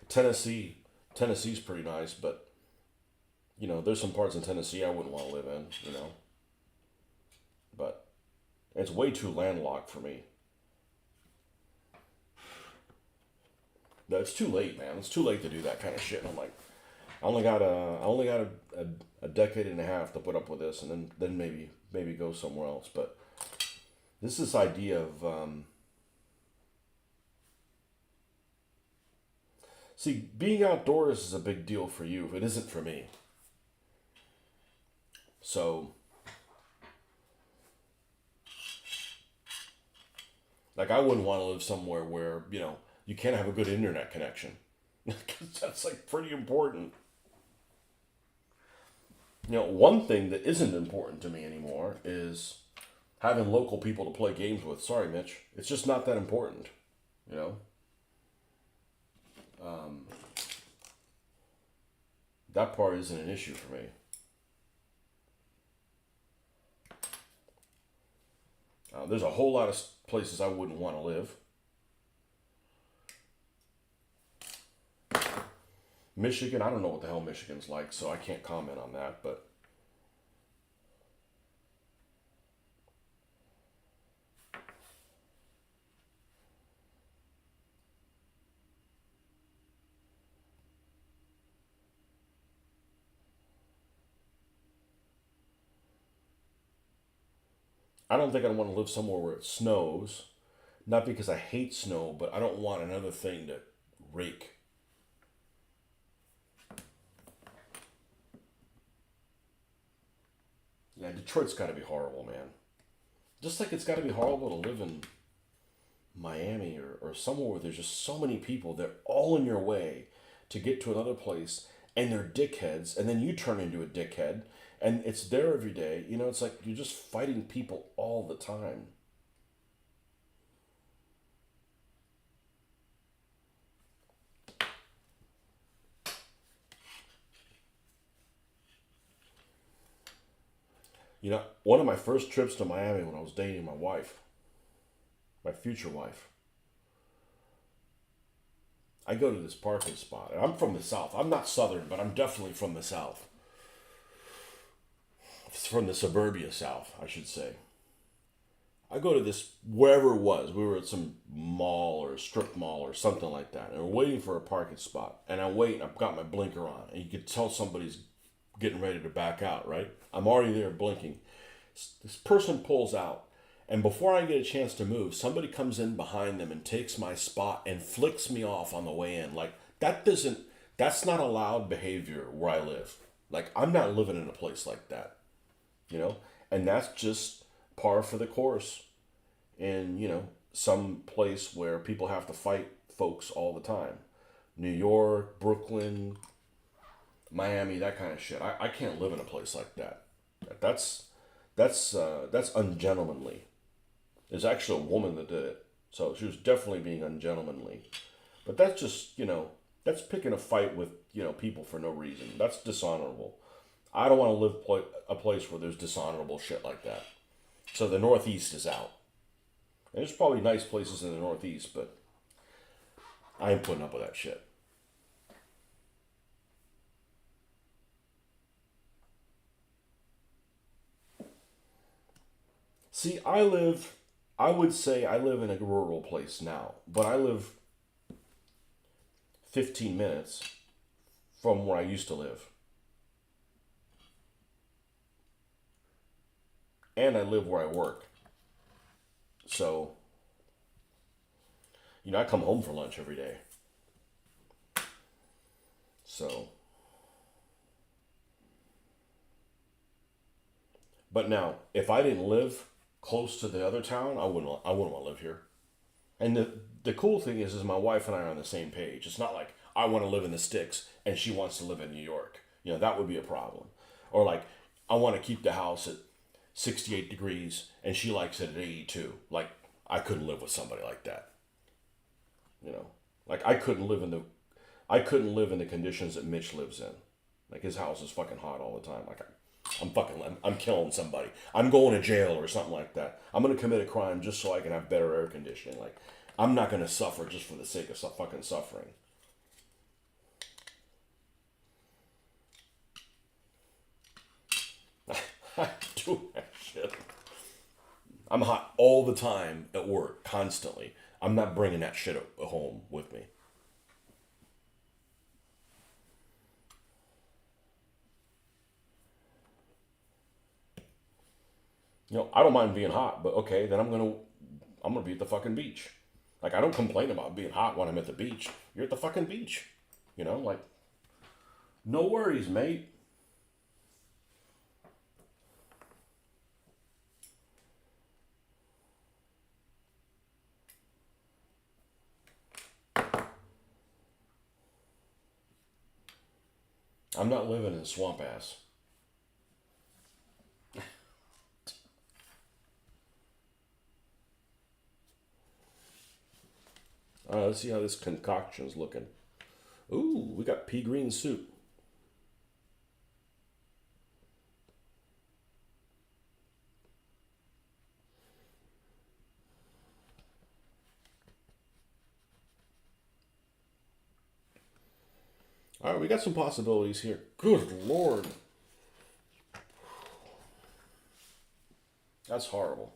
Tennessee, Tennessee's pretty nice, but there's some parts in Tennessee I wouldn't want to live in, But it's way too landlocked for me. No, it's too late, man. It's too late to do that kind of shit. And I'm like, I only got a decade and a half to put up with this, and then maybe go somewhere else. But this idea of see, being outdoors is a big deal for you. It isn't for me. So, like, I wouldn't want to live somewhere where you can't have a good internet connection. Because that's like pretty important. One thing that isn't important to me anymore is having local people to play games with. Sorry, Mitch. It's just not that important. You know? Um, that part isn't an issue for me. There's a whole lot of places I wouldn't want to live. Michigan, I don't know what the hell Michigan's like, so I can't comment on that, but I don't think I'd want to live somewhere where it snows. Not because I hate snow, but I don't want another thing to rake. Yeah, Detroit's got to be horrible, man. Just like it's got to be horrible to live in Miami or somewhere where there's just so many people. They're all in your way to get to another place, and they're dickheads, and then you turn into a dickhead, and it's there every day. It's like you're just fighting people all the time. One of my first trips to Miami when I was dating my wife, my future wife, I go to this parking spot, and I'm from the South. I'm not Southern, but I'm definitely from the South. It's from the suburbia South, I should say. I go to this, wherever it was. We were at some mall or a strip mall or something like that, and we're waiting for a parking spot. And I wait, and I've got my blinker on, and you could tell somebody's getting ready to back out, right? I'm already there blinking. This person pulls out, and before I get a chance to move, somebody comes in behind them and takes my spot and flicks me off on the way in. Like, that's not allowed behavior where I live. Like, I'm not living in a place like that, And that's just par for the course in, some place where people have to fight folks all the time. New York, Brooklyn, Miami, that kind of shit. I can't live in a place like that. That's that's ungentlemanly. There's actually a woman that did it, so she was definitely being ungentlemanly. But that's just that's picking a fight with people for no reason. That's dishonorable. I don't want to live a place where there's dishonorable shit like that. So the Northeast is out. And there's probably nice places in the Northeast, but I ain't putting up with that shit. See, I would say I live in a rural place now, but I live 15 minutes from where I used to live. And I live where I work. So, I come home for lunch every day. So, but now, if I didn't live close to the other town, I wouldn't want to live here. And the cool thing is my wife and I are on the same page. It's not like I want to live in the sticks and she wants to live in New York. That would be a problem. Or like I want to keep the house at 68 degrees and she likes it at 82. Like I couldn't live with somebody like that. Like I couldn't live in the conditions that Mitch lives in. Like his house is fucking hot all the time. Like I'm killing somebody. I'm going to jail or something like that. I'm gonna commit a crime just so I can have better air conditioning. Like I'm not gonna suffer just for the sake of fucking suffering. I do that shit. I'm hot all the time at work, constantly. I'm not bringing that shit home with me. I don't mind being hot, but okay, then I'm gonna be at the fucking beach. Like I don't complain about being hot when I'm at the beach. You're at the fucking beach. Like no worries, mate. I'm not living in swamp ass. Let's see how this concoction's looking. Ooh, we got pea green soup. All right, we got some possibilities here. Good lord. That's horrible.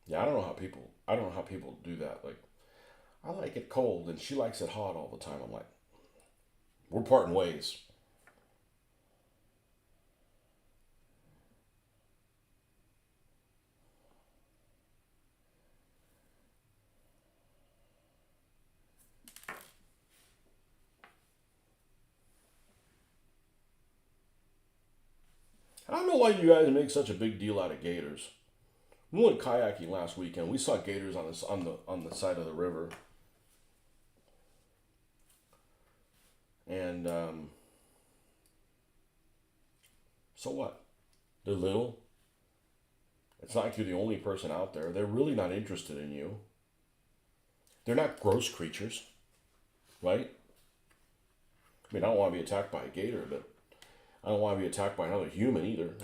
Yeah, I don't know how people do that. Like, I like it cold and she likes it hot all the time. I'm like, we're parting ways. I don't know why you guys make such a big deal out of gators. We went kayaking last weekend. We saw gators on the side of the river, and so what? They're little. It's not like you're the only person out there. They're really not interested in you. They're not gross creatures, right? I mean, I don't want to be attacked by a gator, but I don't want to be attacked by another human either.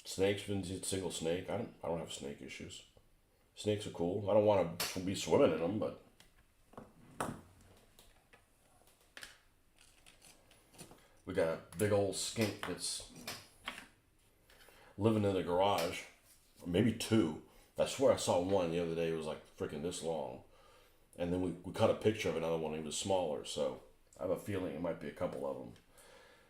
Snakes, been a single snake. I don't have snake issues. Snakes are cool. I don't want to be swimming in them, but we got a big old skink that's living in the garage, or maybe two. I swear I saw one the other day. It was like freaking this long. And then we cut a picture of another one. It was smaller. So I have a feeling it might be a couple of them.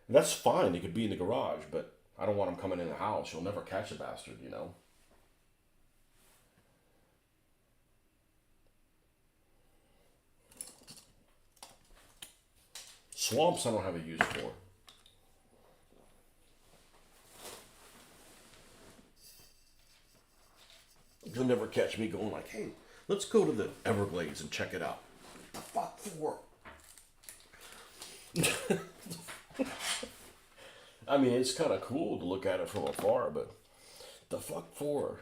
And that's fine. They could be in the garage, but I don't want them coming in the house. You'll never catch a bastard, you know? Swamps I don't have a use for. You'll never catch me going like, hey, let's go to the Everglades and check it out. The fuck for? I mean, it's kind of cool to look at it from afar, but the fuck for?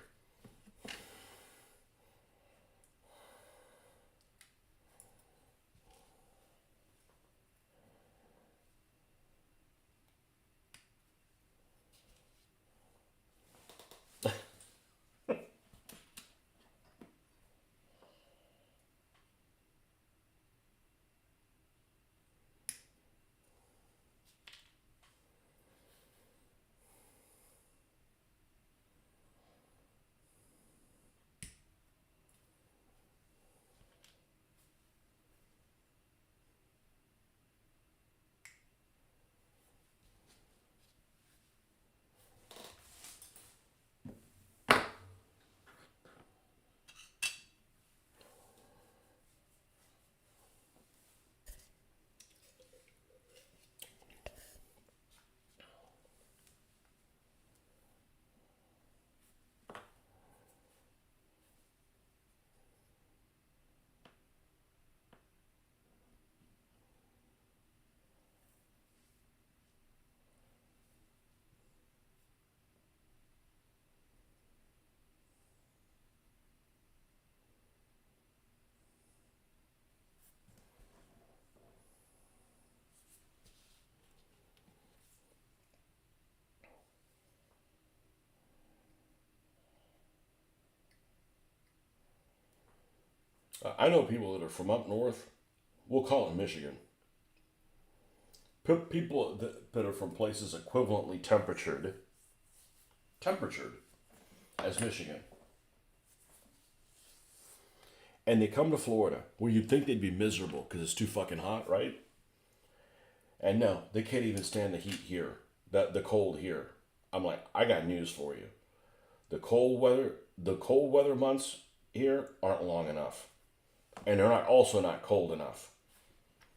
I know people that are from up north. We'll call it Michigan. People that are from places equivalently temperatured as Michigan. And they come to Florida, where you'd think they'd be miserable because it's too fucking hot, right? And no, they can't even stand the heat here, the cold here. I'm like, I got news for you. The cold weather months here aren't long enough, and they're also not cold enough.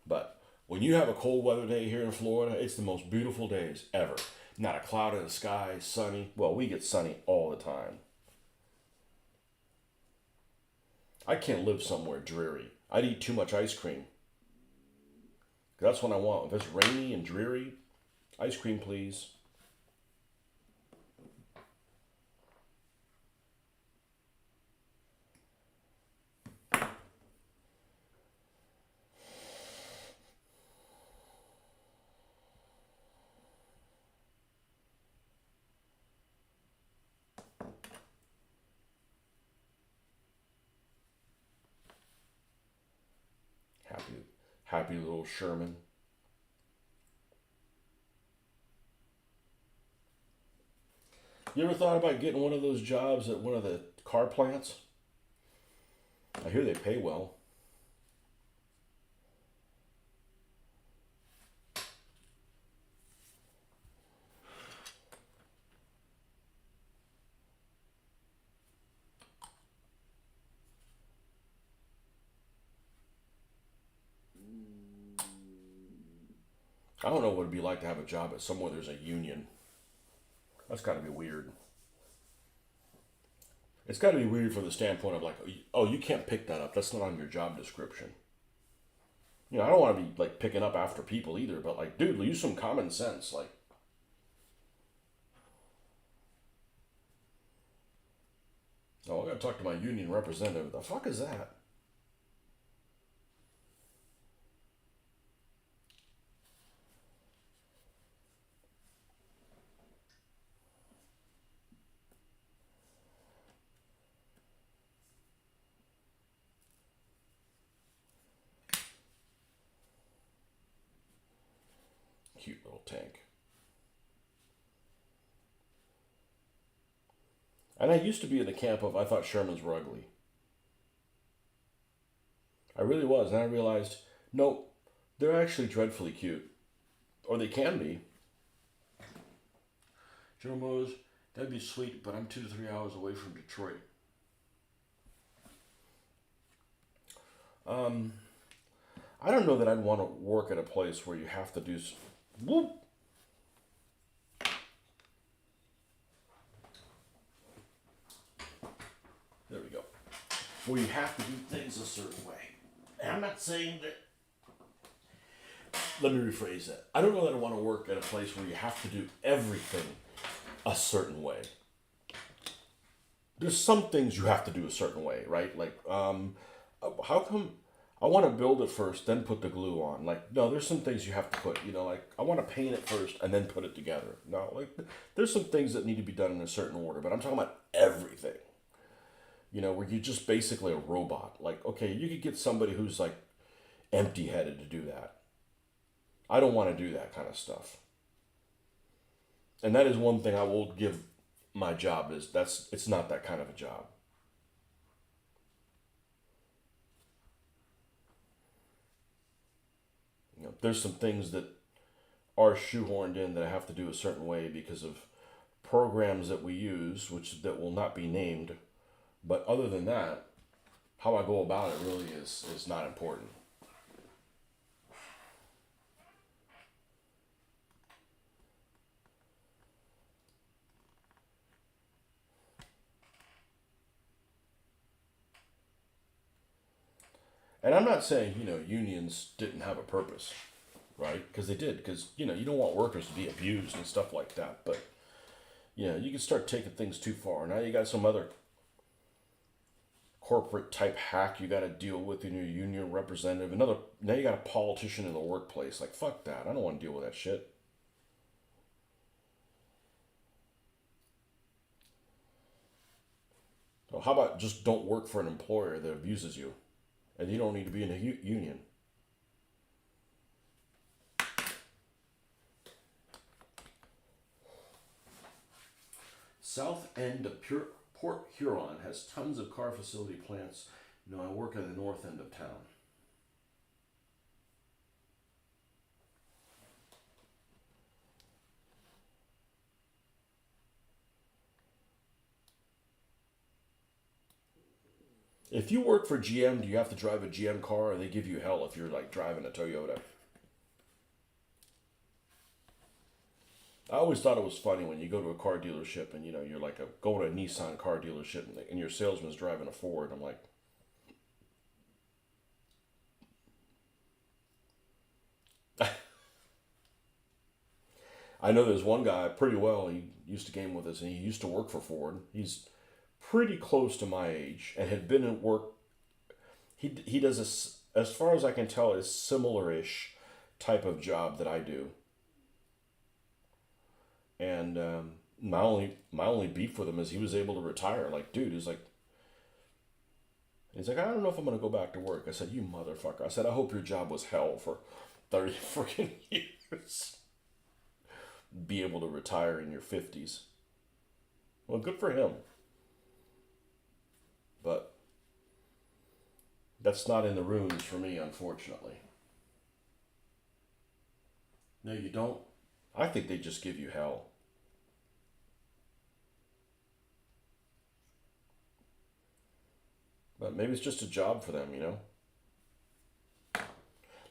But when you have a cold weather day here in Florida, it's the most beautiful days ever. Not a cloud in the sky, sunny. Well, we get sunny all the time. I can't live somewhere dreary. I'd eat too much ice cream. That's what I want. If it's rainy and dreary, ice cream, please. Happy, happy little Sherman. You ever thought about getting one of those jobs at one of the car plants? I hear they pay well. I don't know what it'd be like to have a job at somewhere there's a union. That's got to be weird. It's got to be weird from the standpoint of like, oh, you can't pick that up. That's not on your job description. You know, I don't want to be like picking up after people either, but like, dude, use some common sense. Like, oh, I gotta talk to my union representative. The fuck is that? Cute little tank. And I used to be in the camp of I thought Shermans were ugly. I really was. And I realized, no, they're actually dreadfully cute. Or they can be. General Motors, that'd be sweet, but I'm 2 to 3 hours away from Detroit. Um, I don't know that I'd want to work at a place where you have to do. Whoop. There we go. Where you have to do things a certain way. And I'm not saying that. Let me rephrase that. I don't know that I want to work at a place where you have to do everything a certain way. There's some things you have to do a certain way, right? Like, how come I want to build it first, then put the glue on? Like, no, there's some things you have to put, like, I want to paint it first and then put it together. No, like, there's some things that need to be done in a certain order, but I'm talking about everything. Where you're just basically a robot. Like, okay, you could get somebody who's like empty headed to do that. I don't want to do that kind of stuff. And that is one thing I will give my job is it's not that kind of a job. There's some things that are shoehorned in that I have to do a certain way because of programs that we use, which that will not be named. But other than that, how I go about it really is not important. And I'm not saying, unions didn't have a purpose, right? Because they did. Because, you don't want workers to be abused and stuff like that. But, you can start taking things too far. Now you got some other corporate type hack you got to deal with in your union representative. Now you got a politician in the workplace. Like, fuck that. I don't want to deal with that shit. So how about just don't work for an employer that abuses you? And you don't need to be in a union. South end of Port Huron has tons of car facility plants. I work at the north end of town. If you work for GM, do you have to drive a GM car, or they give you hell if you're like driving a Toyota? I always thought it was funny when you go to a car dealership and you're like going to a Nissan car dealership and your salesman's driving a Ford. I'm like, I know there's one guy pretty well. He used to game with us and he used to work for Ford. He's pretty close to my age and had been at work. He does as far as I can tell, a similar-ish type of job that I do. And my only beef with him is he was able to retire. Like, dude, he's like, I don't know if I'm gonna go back to work. I said, you motherfucker. I said, I hope your job was hell for 30 freaking years. Be able to retire in your 50s. Well, good for him. But that's not in the runes for me, unfortunately. No, you don't. I think they just give you hell. But maybe it's just a job for them.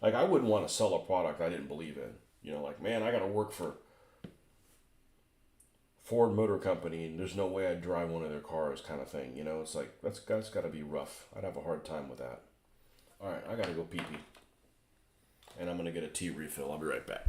Like, I wouldn't want to sell a product I didn't believe in. Like, man, I got to work for Ford Motor Company and there's no way I'd drive one of their cars kind of thing. It's like, that's got to be rough. I'd have a hard time with that. All right, I got to go pee pee. And I'm going to get a tea refill. I'll be right back.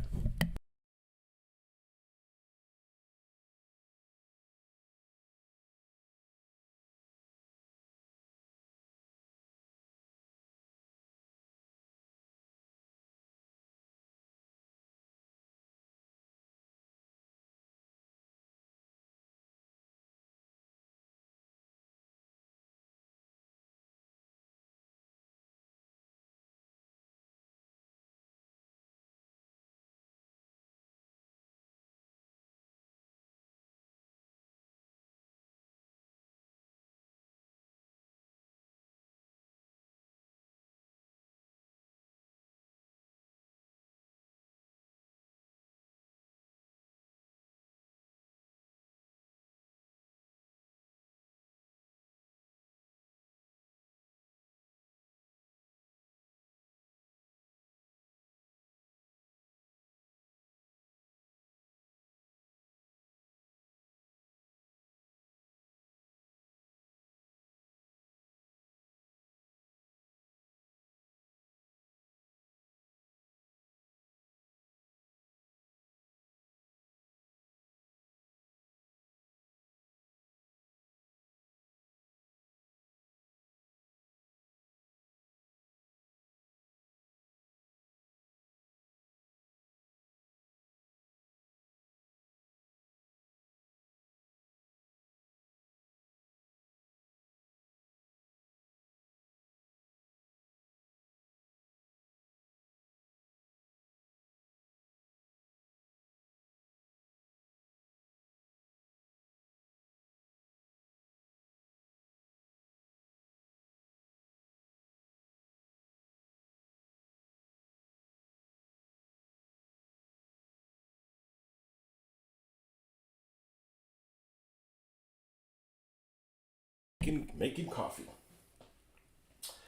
making coffee.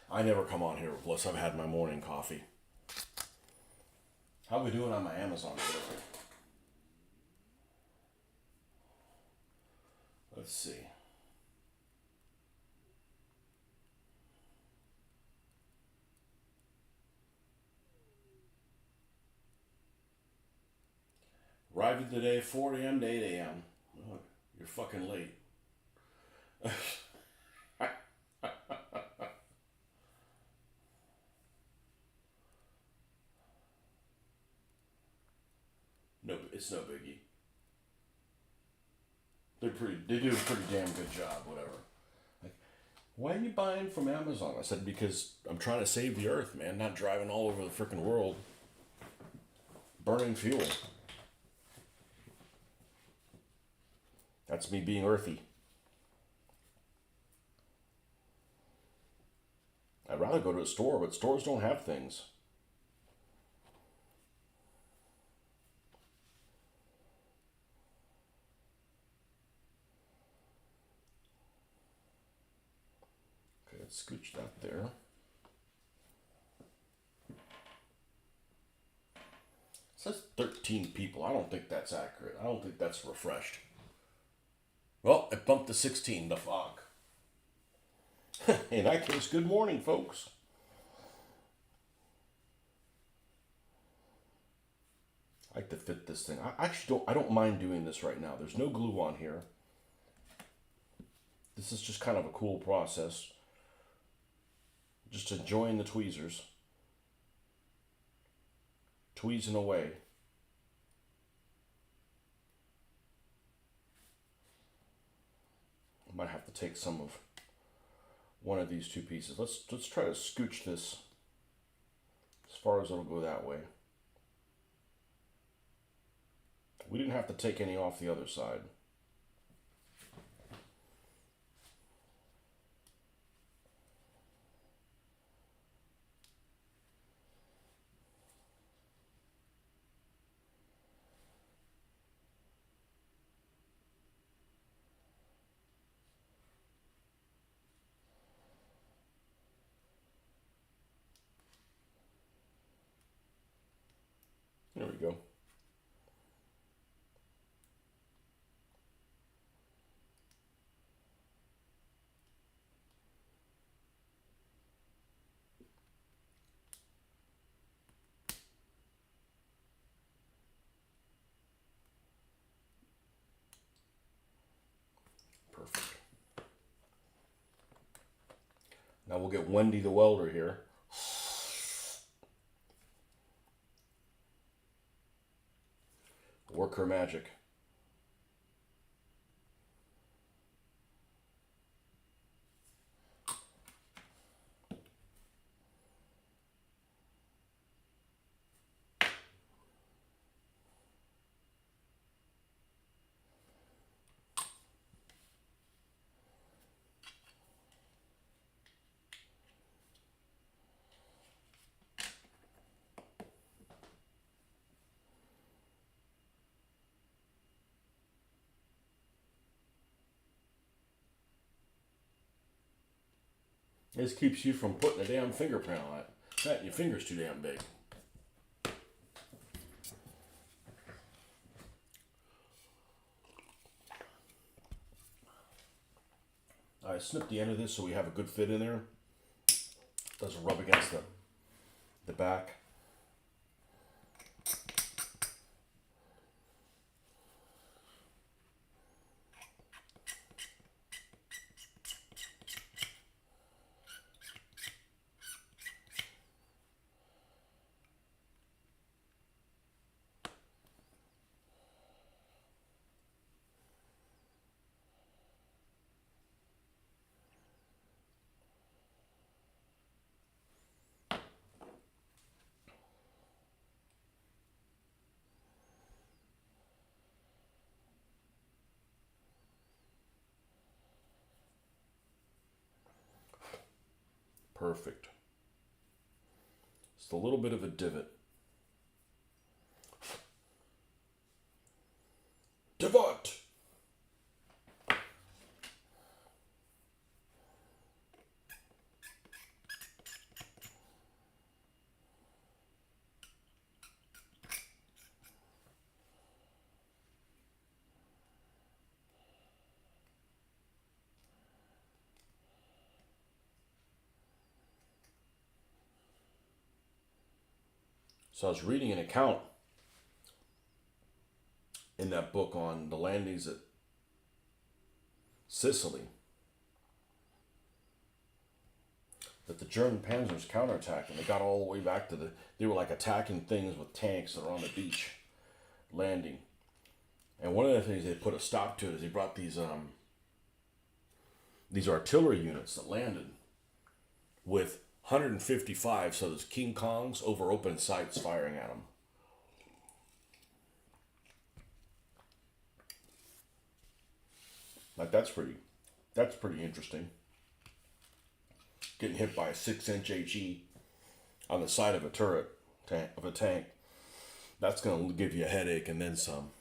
I never come on here unless I've had my morning coffee. How are we doing on my Amazon delivery? Let's see. Arrived today, 4 a.m. to 8 a.m. Oh, you're fucking late. No, it's no biggie. They do a pretty damn good job, whatever. Like, why are you buying from Amazon? I said, because I'm trying to save the earth, man, not driving all over the freaking world. Burning fuel. That's me being earthy. I'd rather go to a store, but stores don't have things. Okay, let's scooch that there. It says 13 people. I don't think that's accurate. I don't think that's refreshed. Well, it bumped to 16, the fog. In that case, good morning, folks. I like to fit this thing. I actually don't mind doing this right now. There's no glue on here. This is just kind of a cool process. Just enjoying the tweezers. Tweezing away. I might have to take some of one of these two pieces. Let's try to scooch this as far as it'll go that way. We didn't have to take any off the other side. There we go. Perfect. Now we'll get Wendy the welder here. Work her magic. This keeps you from putting a damn fingerprint on it. That, your finger's too damn big. I snip the end of this so we have a good fit in there. Doesn't rub against the back. Perfect. Just a little bit of a divot. Divot! So I was reading an account in that book on the landings at Sicily that the German panzers counterattacked, and they got all the way back to they were like attacking things with tanks that were on the beach landing. And one of the things they put a stop to is they brought these artillery units that landed with 155, so there's King Kongs over open sights firing at them. Like that's pretty interesting. Getting hit by a 6-inch HE on the side of a turret of a tank. That's going to give you a headache and then some.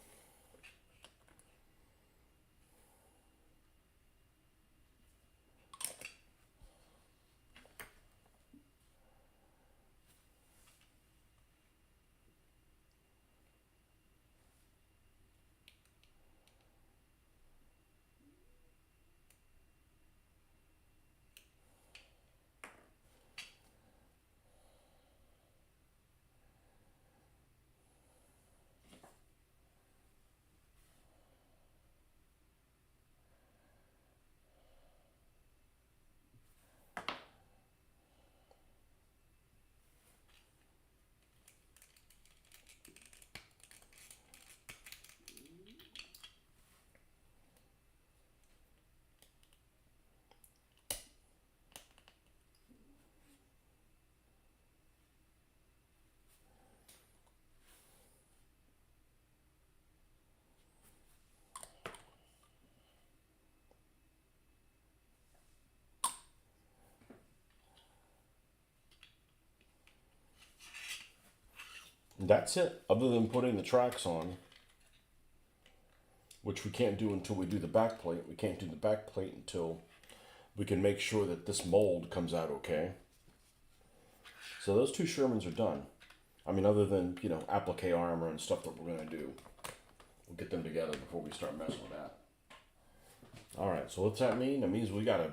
That's it. Other than putting the tracks on, which we can't do until we do the back plate. We can't do the back plate until we can make sure that this mold comes out okay. So those two Shermans are done. I mean, other than, applique armor and stuff that we're going to do. We'll get them together before we start messing with that. All right, so what's that mean? That means we got to,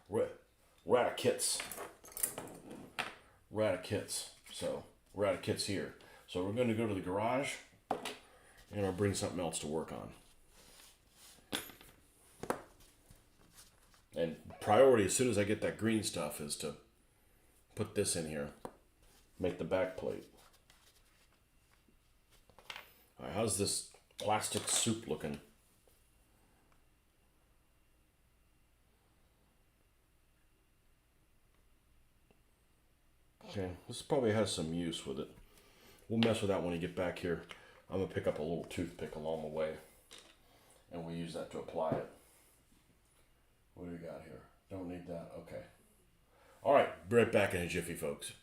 we're out of kits. We're out of kits. So we're out of kits here. So we're going to go to the garage and I'll bring something else to work on. And priority, as soon as I get that green stuff, is to put this in here. Make the back plate. All right, how's this plastic soup looking? Okay, this probably has some use with it. We'll mess with that when we get back here. I'm going to pick up a little toothpick along the way. And we'll use that to apply it. What do we got here? Don't need that. Okay. All right, be right back in a jiffy, folks.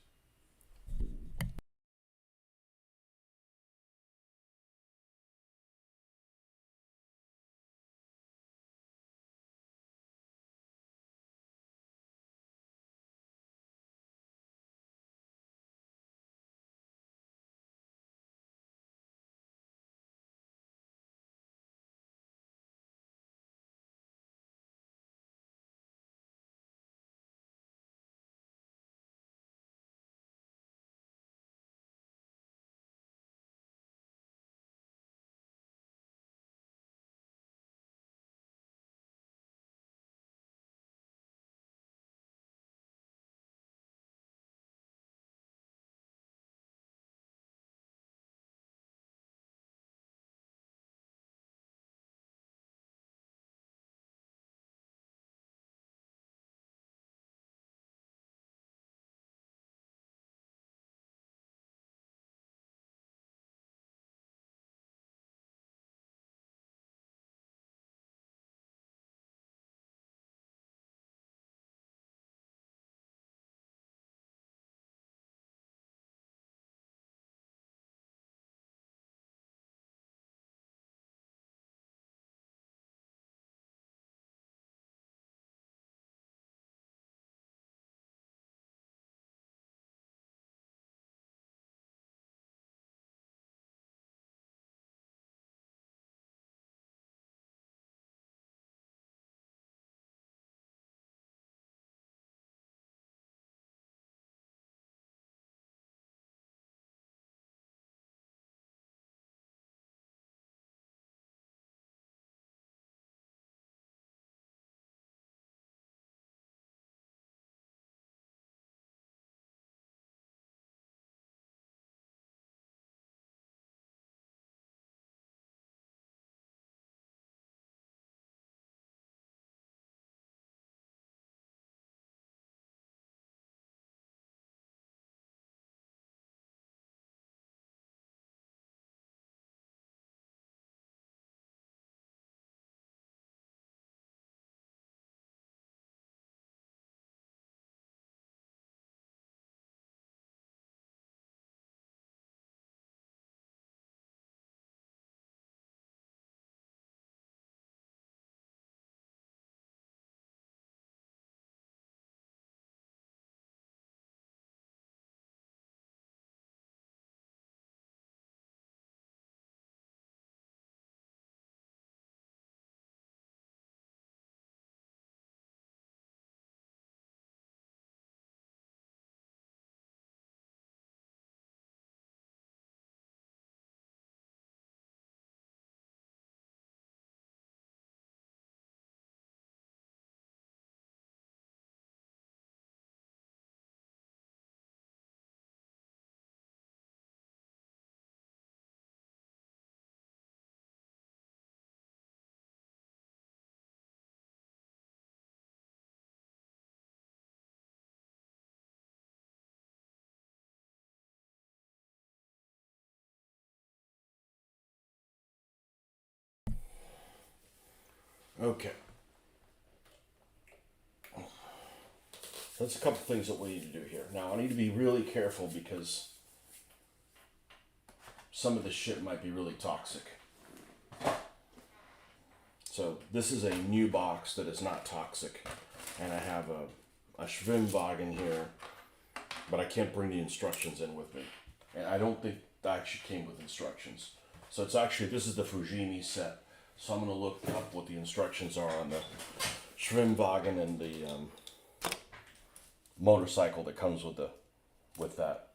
Okay. That's a couple things that we need to do here. Now, I need to be really careful because some of this shit might be really toxic. So this is a new box that is not toxic. And I have a Schwimmwagen here, but I can't bring the instructions in with me. And I don't think that actually came with instructions. So it's actually, this is the Fujimi set. So I'm going to look up what the instructions are on the Schwimmwagen and the motorcycle that comes with that.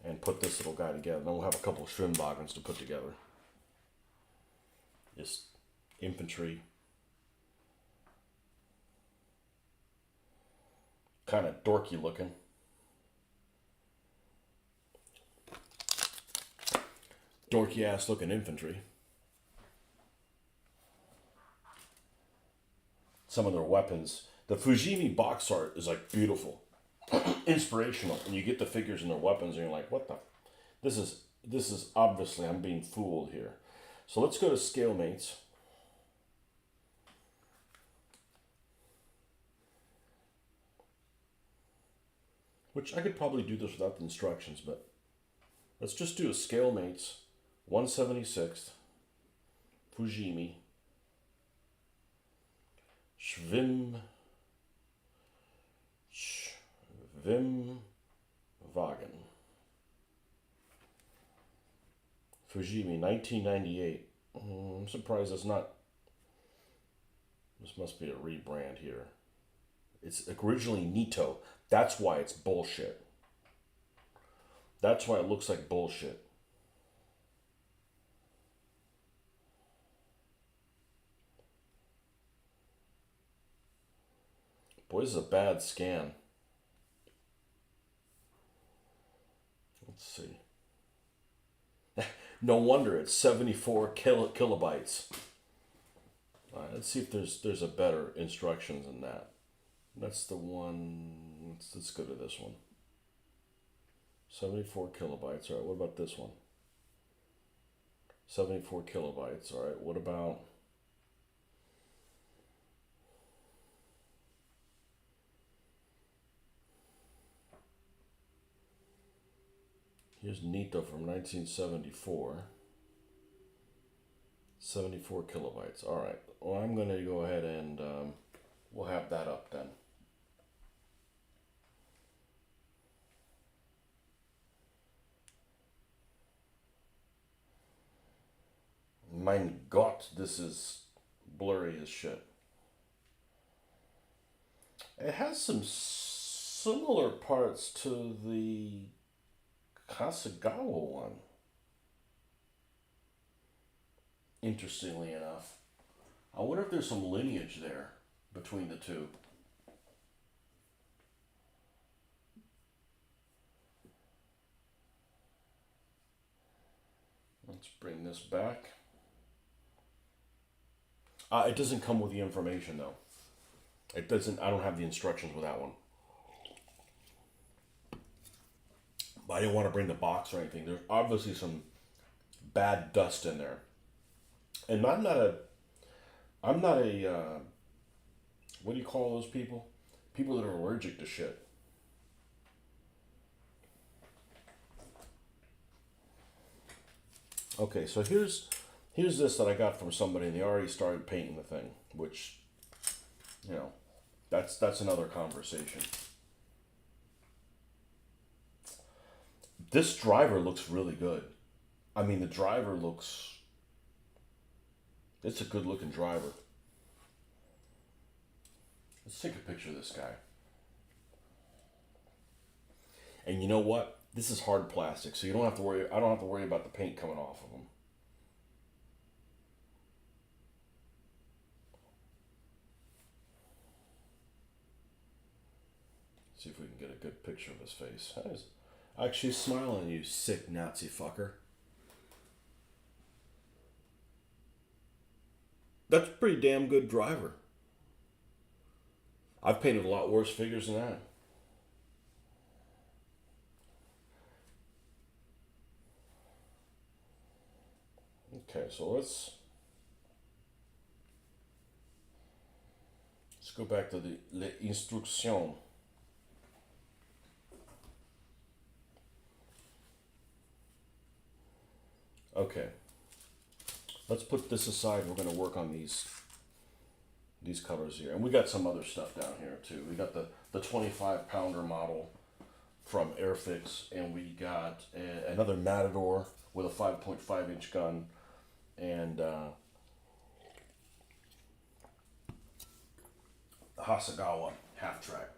And put this little guy together. Then we'll have a couple of Schwimmwagens to put together. Just infantry. Kind of dorky looking. Dorky ass looking infantry. Some of their weapons. The Fujimi box art is like beautiful. Inspirational. And you get the figures and their weapons and you're like, what the? This is obviously, I'm being fooled here. So let's go to Scalemates. Which I could probably do this without the instructions, but let's just do a Scalemates 1/76 Fujimi Schwimmwagen Fujimi 1998. I'm surprised it's not. This must be a rebrand here. It's originally Nito. That's why it's bullshit. That's why it looks like bullshit. Boy, this is a bad scan. Let's see. No wonder it's 74 kilobytes. All right, let's see if there's a better instructions than that. That's the one. Let's go to this one. 74 kilobytes. All right, what about this one? 74 kilobytes. All right, what about... Here's Nito from 1974. 74 kilobytes. All right. Well, I'm going to go ahead and we'll have that up then. Mein Gott, this is blurry as shit. It has some similar parts to the Kasagawa one. Interestingly enough. I wonder if there's some lineage there between the two. Let's bring this back. It doesn't come with the information though. It doesn't, I don't have the instructions with that one. But I didn't want to bring the box or anything. There's obviously some bad dust in there. And I'm not a, what do you call those people? People that are allergic to shit. Okay, so here's this that I got from somebody, and they already started painting the thing, which, you know, that's another conversation. This driver looks really good. I mean, the driver looks... It's a good looking driver. Let's take a picture of this guy. And you know what? This is hard plastic, so you don't have to worry. I don't have to worry about the paint coming off of them. See if we can get a good picture of his face. He's actually smiling, you sick Nazi fucker. That's a pretty damn good driver. I've painted a lot worse figures than that. Okay, so let's... go back to the les instructions. Okay. Let's put this aside. We're going to work on these colors here. And we got some other stuff down here too. We got the 25 pounder model from Airfix, and we got another Matador with a 5.5 inch gun, and Hasegawa half track,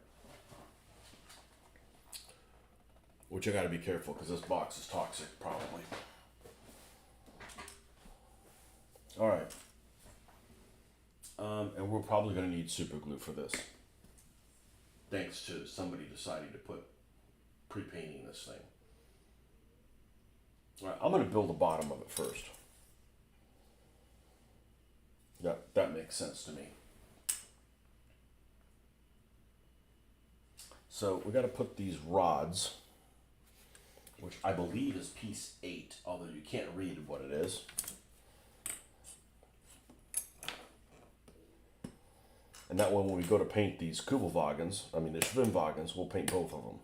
which I got to be careful because this box is toxic probably. All right. And we're probably going to need super glue for this, thanks to somebody deciding to put pre-painting this thing. All right, I'm going to build the bottom of it first. Yeah, that makes sense to me. So we got to put these rods, which I believe is piece 8, although you can't read what it is. And that way when we go to paint these Kubelwagens, the Schwimmwagens, we'll paint both of them.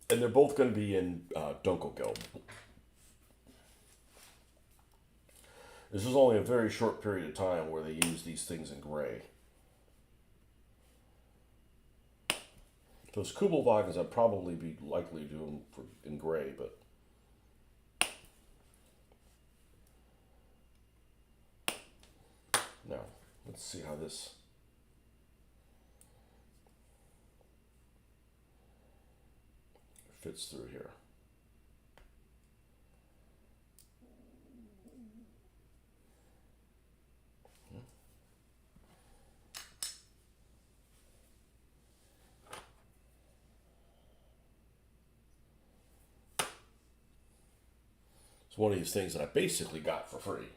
And they're both going to be in Dunkelgelb. This is only a very short period of time where they use these things in gray. Those Kubelwagens I'd probably be likely doing in gray, but now let's see how this fits through here. It's one of these things that I basically got for free.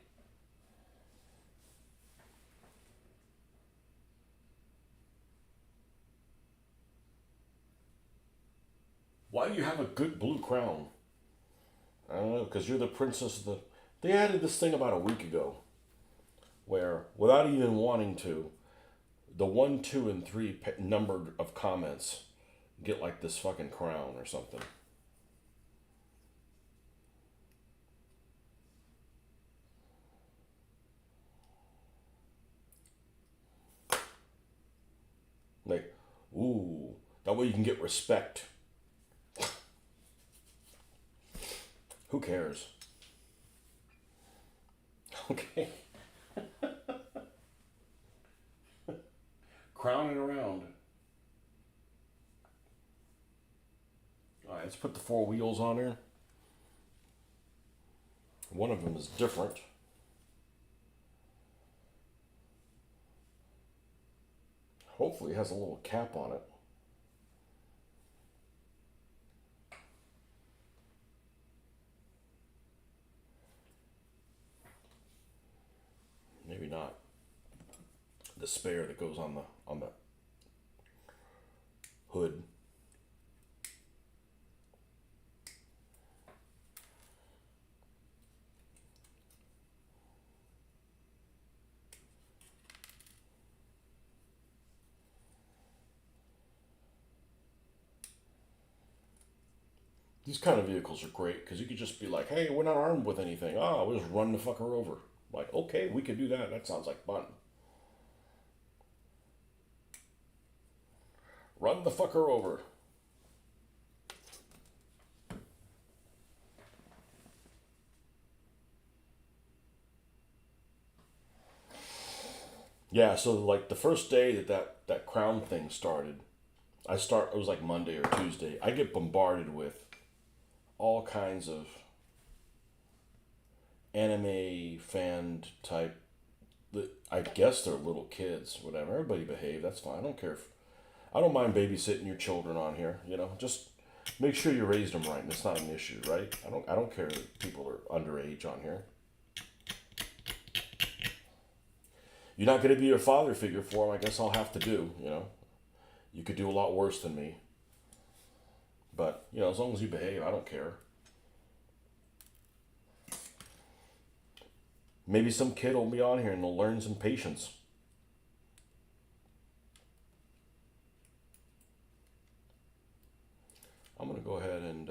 Why do you have a good blue crown? I don't know, because you're the princess of the... They added this thing about a week ago, where, without even wanting to, the 1, 2, and 3 numbered of comments get like this fucking crown or something. Like, ooh, that way you can get respect. Who cares? Okay. Crowning around. All right, let's put the 4 wheels on here. One of them is different. Hopefully it has a little cap on it. Maybe not. The spare that goes on the hood. These kind of vehicles are great because you could just be like, hey, we're not armed with anything. Ah, we'll just run the fucker over. Like, okay, we can do that. That sounds like fun. Run the fucker over. Yeah, so like the first day that crown thing started, it was like Monday or Tuesday. I get bombarded with all kinds of anime fan type. I guess they're little kids, whatever. Everybody behave. That's fine. I don't mind babysitting your children on here. Just make sure you raised them right, and it's not an issue, right? I don't care that people are underage on here. You're not going to be a father figure for them. I guess I'll have to do. You could do a lot worse than me. But as long as you behave, I don't care. Maybe some kid will be on here and they'll learn some patience. gonna go ahead and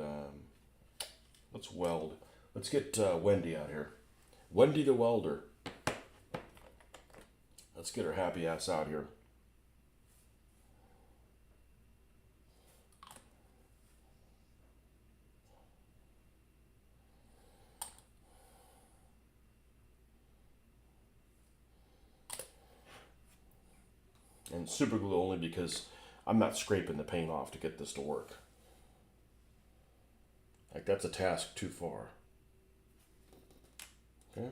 let's weld. Let's get Wendy out here. Wendy the welder. Let's get her happy ass out here. And super glue only because I'm not scraping the paint off to get this to work. Like, that's a task too far. Okay.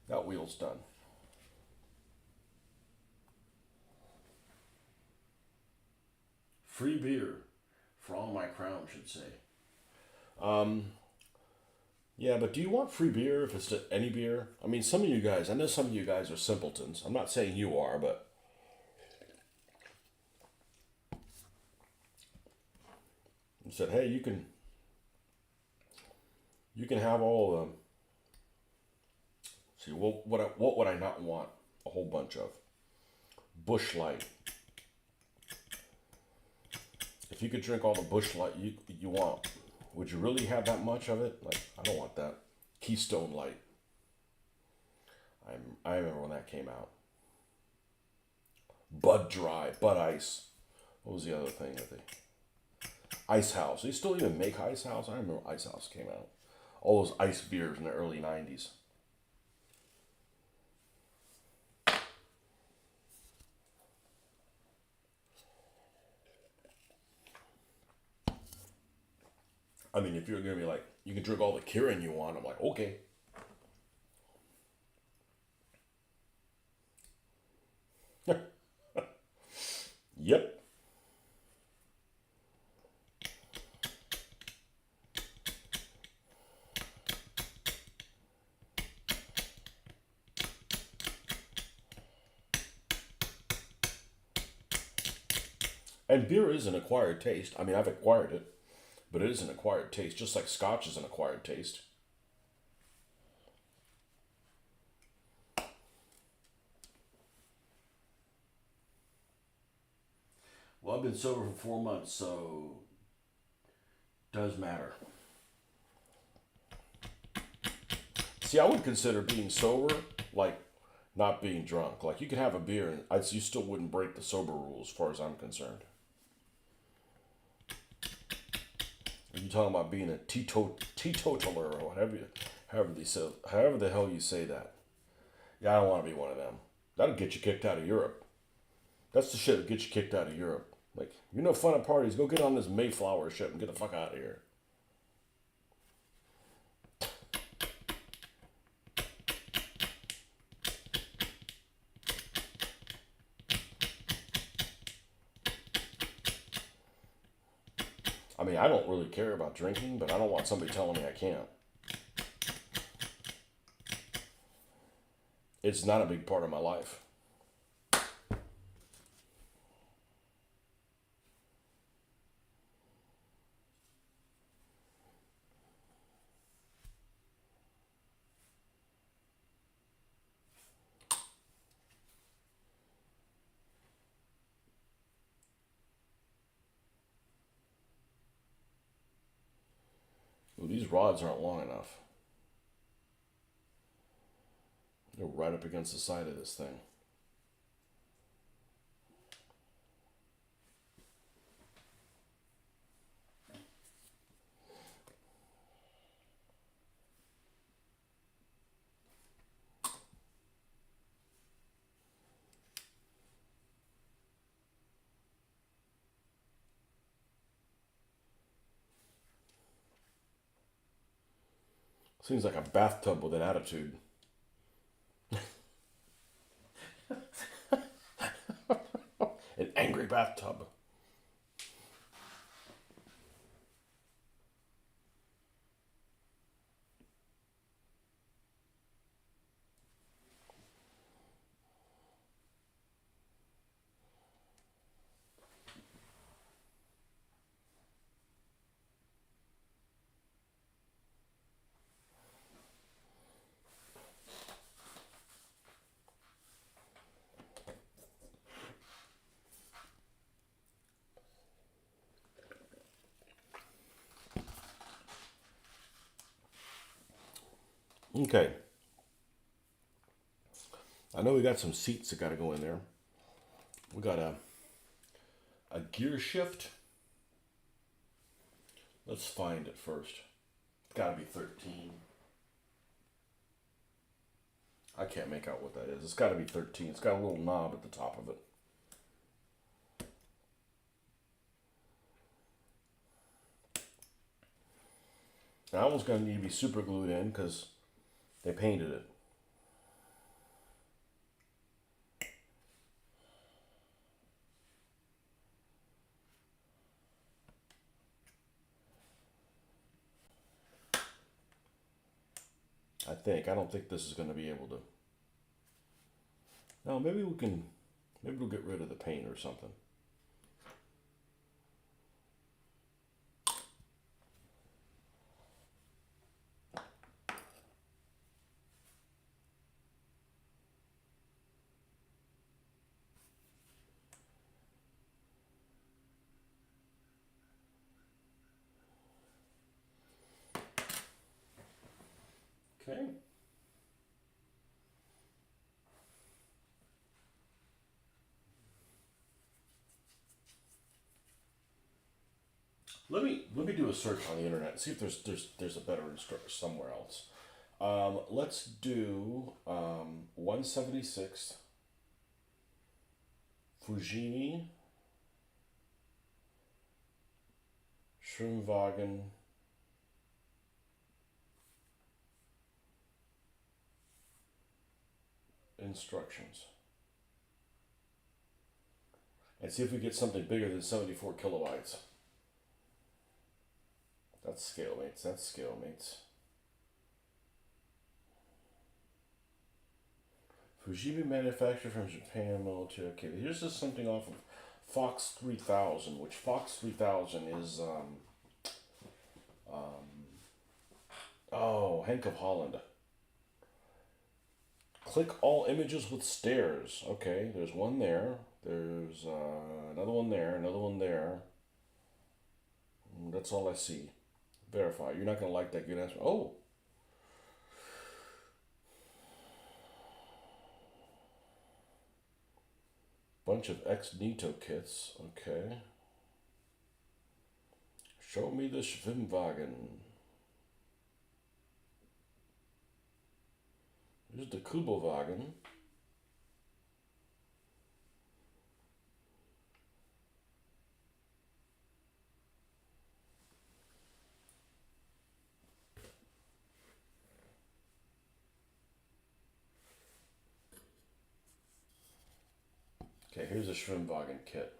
That wheel's done. Free beer for all my crown, should say. Yeah, but do you want free beer if it's any beer? I mean, some of you guys, I know some of you guys are simpletons. I'm not saying you are, but you said, hey, you can have all of them. See, what would I not want? A whole bunch of Busch Light. If you could drink all the Busch Light you want, would you really have that much of it? Like, I don't want that. Keystone Light. I remember when that came out. Bud Dry, Bud Ice. What was the other thing that they? Ice House. They still even make Ice House? I remember Ice House came out. All those ice beers in the early 90s. I mean, if you're going to be like, you can drink all the Kirin you want, I'm like, okay. Yep. And beer is an acquired taste. I mean, I've acquired it, but it is an acquired taste, just like Scotch is an acquired taste. Well, I've been sober for 4 months, so it does matter. See, I would consider being sober like not being drunk. Like, you can have a beer and you still wouldn't break the sober rules, as far as I'm concerned. Are you talking about being a teetotaler or however the hell you say that? Yeah, I don't want to be one of them. That'll get you kicked out of Europe. That's the shit that gets you kicked out of Europe. Like, you're no fun at parties. Go get on this Mayflower ship and get the fuck out of here. I mean, I don't really care about drinking, but I don't want somebody telling me I can't. It's not a big part of my life. Ooh, these rods aren't long enough. They're right up against the side of this thing. Seems like a bathtub with an attitude. An angry bathtub. Okay. I know we got some seats that got to go in there. We got a gear shift. Let's find it first. It's got to be 13. I can't make out what that is. It's got to be 13. It's got a little knob at the top of it. That one's going to need to be super glued in because they painted it. I think. I don't think this is going to be able to. No, maybe we can. Maybe we'll get rid of the paint or something. Okay. Let me do a search on the internet and see if there's a better instructor somewhere else. Let's do 176 Fujimi Schwimmwagen instructions and see if we get something bigger than 74 kilobytes. That's scale mates. That's scale mates. Fujimi manufactured from Japan military. Okay, here's just something off of Fox 3000, which Fox 3000 is oh, Henk of Holland. Click all images with stairs. Okay, there's one there. There's another one there. Another one there. That's all I see. Verify. You're not gonna like that good answer. Oh. Bunch of ex-Nito kits. Okay. Show me the Schwimmwagen. Here's the Kubowagen. Okay, here's a Schwimmwagen kit.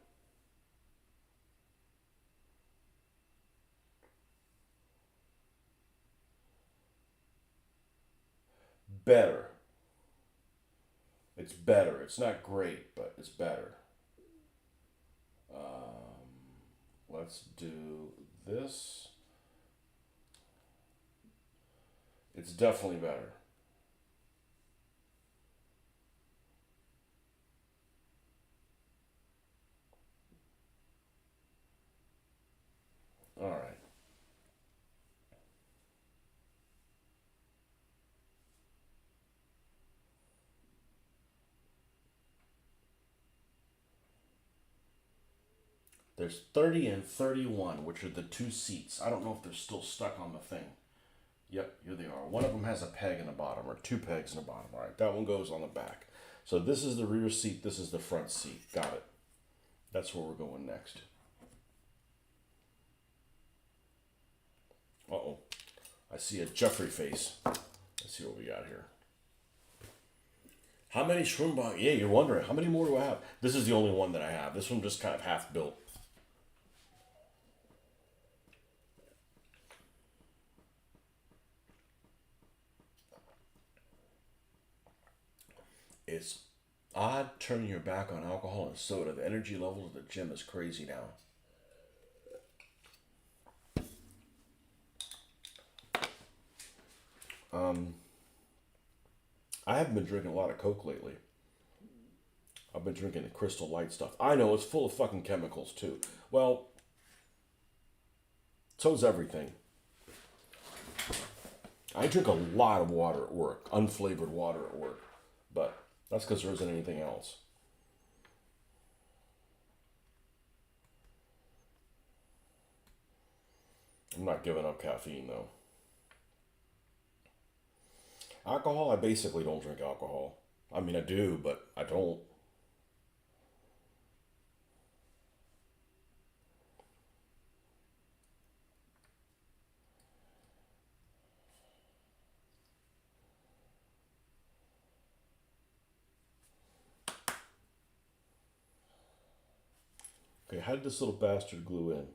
Better. It's better. It's not great, but it's better. Let's do this. It's definitely better. All right. There's 30 and 31, which are the two seats. I don't know if they're still stuck on the thing. Yep, here they are. One of them has a peg in the bottom, or two pegs in the bottom. All right, that one goes on the back. So this is the rear seat. This is the front seat. Got it. That's where we're going next. Uh-oh. I see a Jeffrey face. Let's see what we got here. How many Schwimmwagen? Yeah, you're wondering, how many more do I have? This is the only one that I have. This one just kind of half built. It's odd turning your back on alcohol and soda. The energy level at the gym is crazy now. I haven't been drinking a lot of Coke lately. I've been drinking the Crystal Light stuff. I know, it's full of fucking chemicals too. Well, so's everything. I drink a lot of water at work, unflavored water at work, but that's because there isn't anything else. I'm not giving up caffeine though. Alcohol, I basically don't drink alcohol. I mean, I do, but I don't. Okay, how did this little bastard glue in?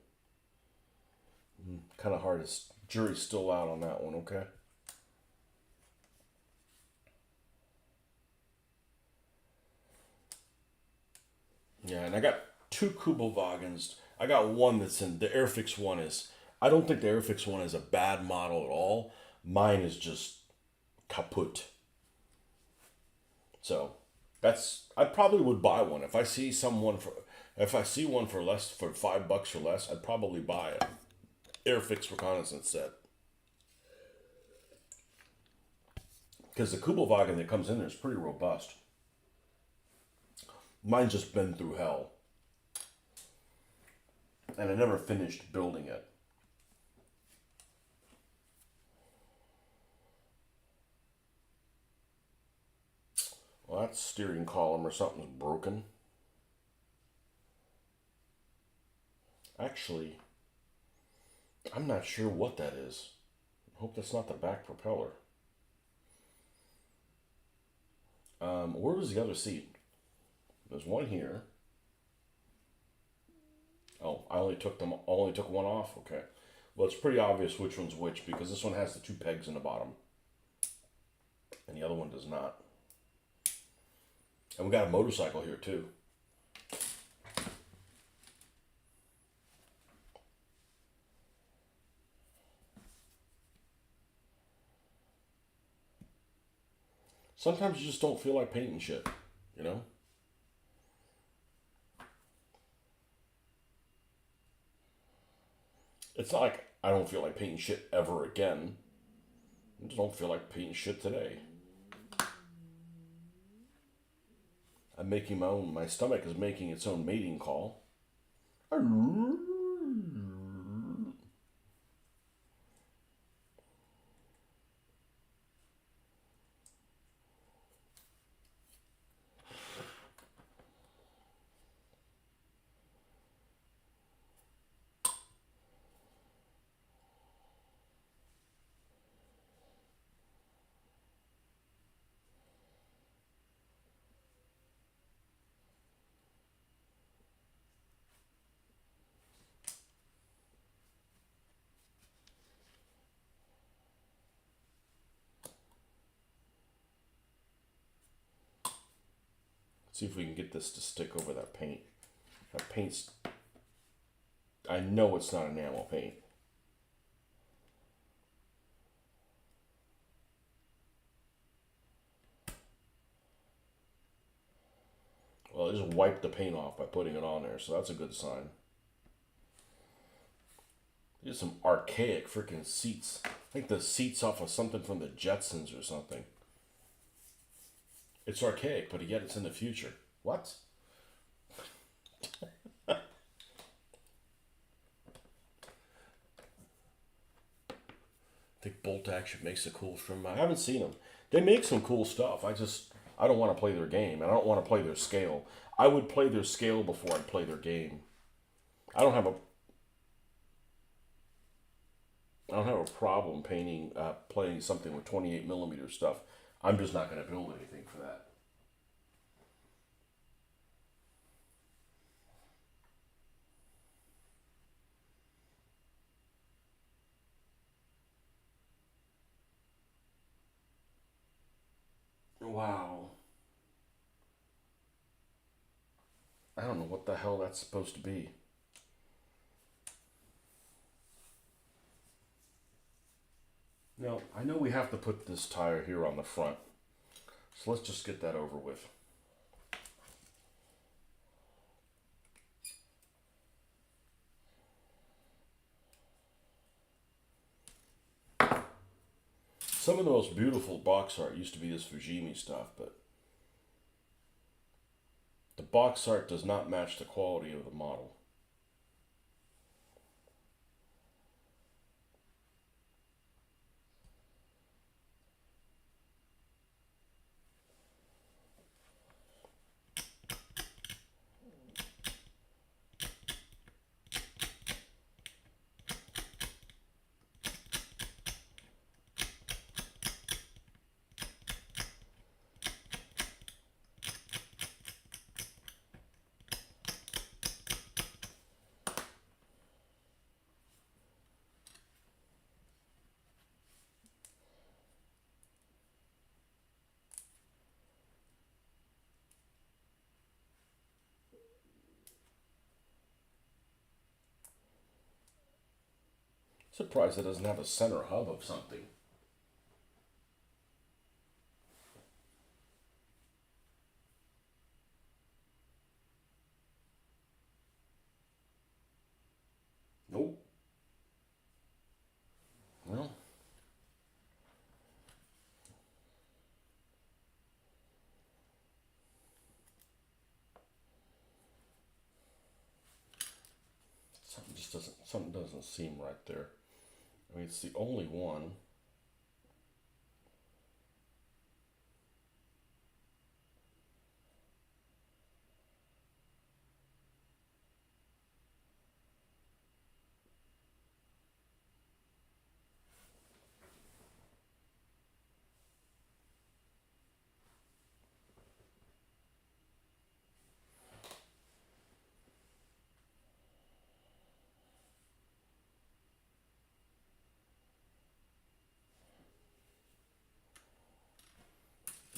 Kind of hard. Jury's still out on that one, okay? Yeah, and I got two Kubelwagens. I got one that's in the Airfix one is. I don't think the Airfix one is a bad model at all. Mine is just kaput. So I probably would buy one if I see someone for if I see one for less for $5 or less. I'd probably buy it. Airfix reconnaissance set. Because the Kubelwagen that comes in there is pretty robust. Mine's just been through hell. And I never finished building it. Well, that steering column or something's broken. Actually, I'm not sure what that is. I hope that's not the back propeller. Where was the other seat? There's one here. Oh, I only took one off. Okay. Well, it's pretty obvious which one's which because this one has the two pegs in the bottom, and the other one does not. And we got a motorcycle here too. Sometimes you just don't feel like painting shit, you know? It's not like I don't feel like painting shit ever again. I just don't feel like painting shit today. I'm making my stomach is making its own mating call. See if we can get this to stick over that paint. That paint's... I know it's not enamel paint. Well, I just wiped the paint off by putting it on there, so that's a good sign. These are some archaic freaking seats. I think the seat's off of something from the Jetsons or something. It's archaic, but yet it's in the future. What? I think Bolt Action makes a cool trim. I haven't seen them. They make some cool stuff. I don't want to play their game, and I don't want to play their scale. I would play their scale before I'd play their game. I don't have a problem playing something with 28mm stuff. I'm just not going to build anything for that. Wow. I don't know what the hell that's supposed to be. Now, I know we have to put this tire here on the front. So let's just get that over with. Some of the most beautiful box art used to be this Fujimi stuff, but the box art does not match the quality of the model. Surprised it doesn't have a center hub of something. Nope. Well, something doesn't seem right there. I mean, it's the only one.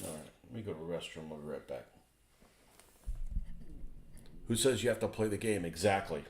All right, let me go to the restroom. I'll be right back. Who says you have to play the game? Exactly.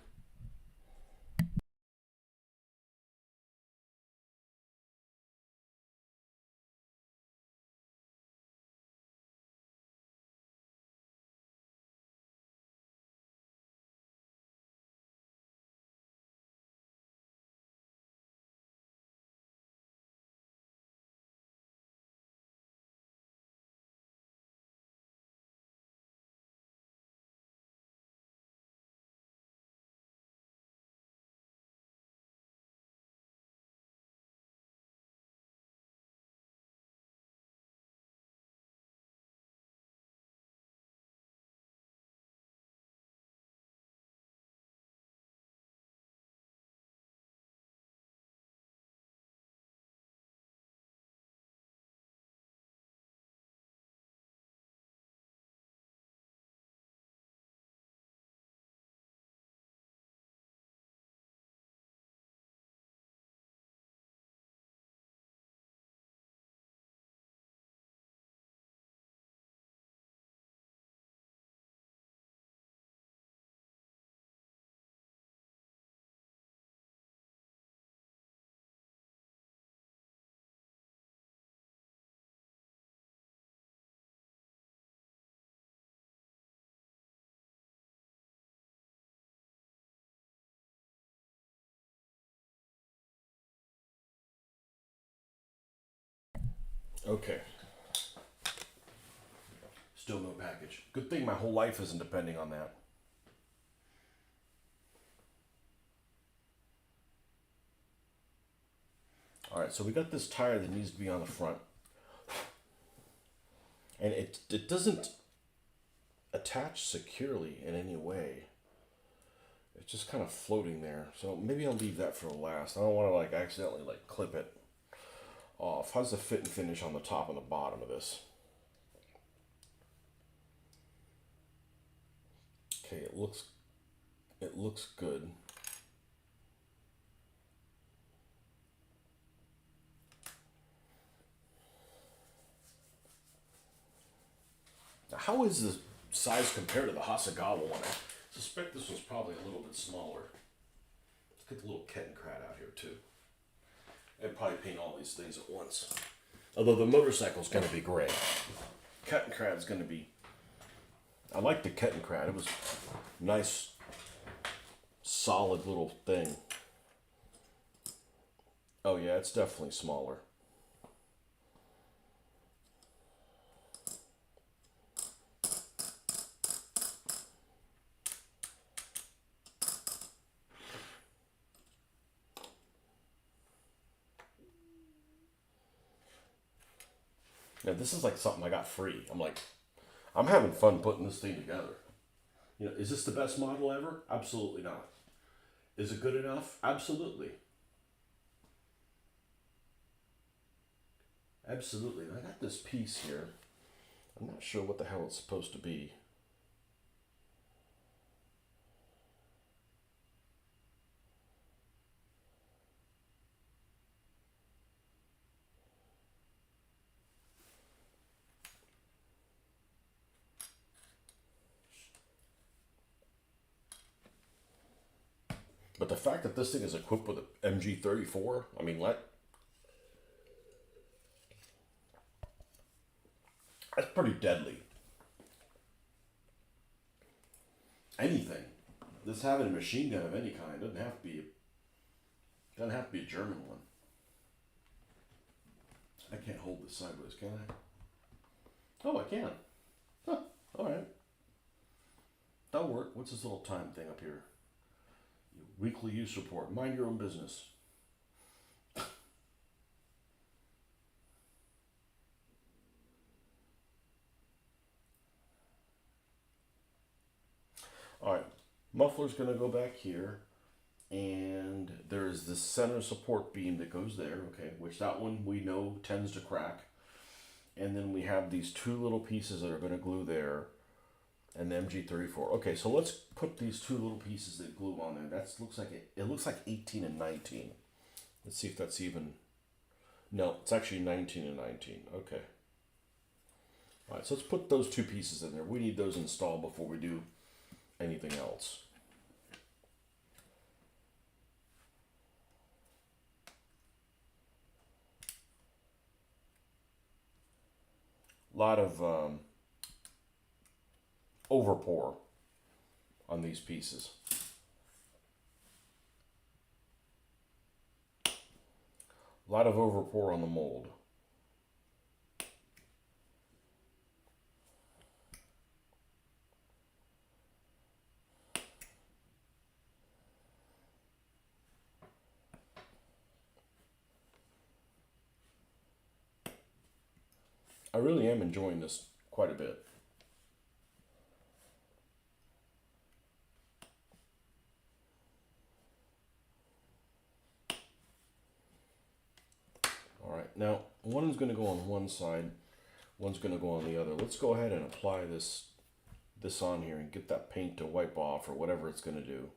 Okay. Still no package. Good thing my whole life isn't depending on that. All right, so we got this tire that needs to be on the front, and it doesn't attach securely in any way. It's just kind of floating there. So maybe I'll leave that for last. I don't want to like accidentally like clip it off. How's the fit and finish on the top and the bottom of this? Okay, it looks good. Now, how is the size compared to the Hasagawa one? I suspect this one's probably a little bit smaller. Let's get the little Kettenkrad out here too. I'd probably paint all these things at once. Although the motorcycle's going to be gray. Kettenkrad's going to be... I like the Kettenkrad. It was a nice, solid little thing. Oh yeah, it's definitely smaller. Now this is like something I got free. I'm having fun putting this thing together. Is this the best model ever? Absolutely not. Is it good enough? Absolutely. Absolutely. I got this piece here. I'm not sure what the hell it's supposed to be. But the fact that this thing is equipped with an MG34, I mean, that's pretty deadly. Anything. This having a machine gun of any kind doesn't have to be a German one. I can't hold this sideways, can I? Oh, I can. Huh. All right. That'll work. What's this little time thing up here? Weekly use report. Mind your own business. All right. Muffler's going to go back here. And there's this center support beam that goes there, okay, which that one we know tends to crack. And then we have these two little pieces that are going to glue there, and the MG34. Okay, so let's put these two little pieces that glue on there. That looks like it looks like 18 and 19. Let's see if that's even. No, it's actually 19 and 19. Okay. All right, so let's put those two pieces in there. We need those installed before we do anything else. A lot of overpour on these pieces. A lot of overpour on the mold. I really am enjoying this quite a bit. All right, now one's going to go on one side, one's going to go on the other. Let's go ahead and apply this on here and get that paint to wipe off or whatever it's going to do.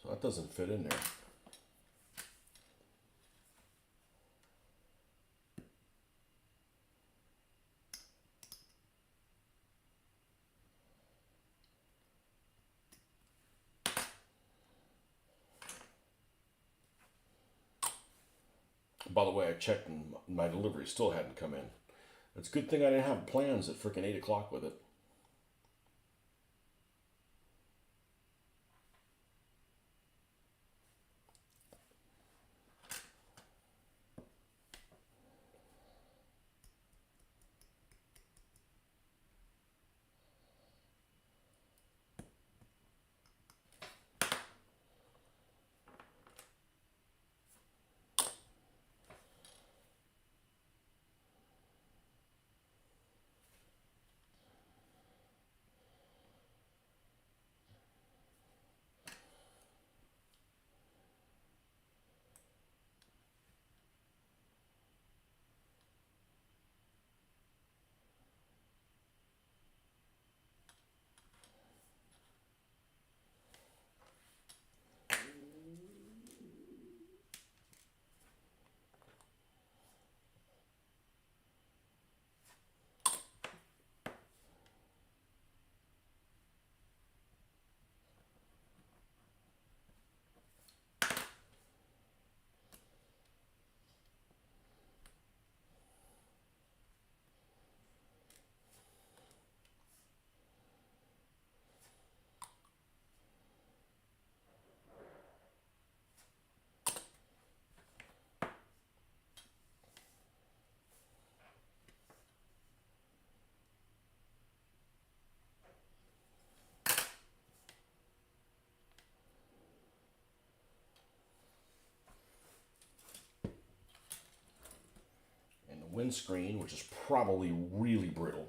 So that doesn't fit in there. By the way, I checked and my delivery still hadn't come in. It's a good thing I didn't have plans at freaking 8 o'clock with it. windscreen, which is probably really brittle.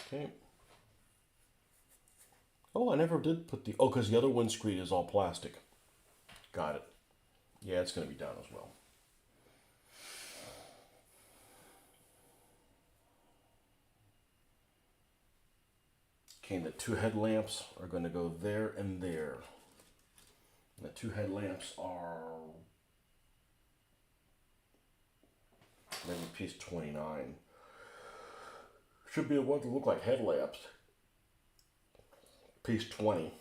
Okay. Oh, I never did put the... Oh, because the other windscreen is all plastic. Got it. Yeah, it's going to be down as well. Okay, the two headlamps are going to go there and there. The two headlamps are maybe piece 29. Should be what to look like headlamps. Piece 20.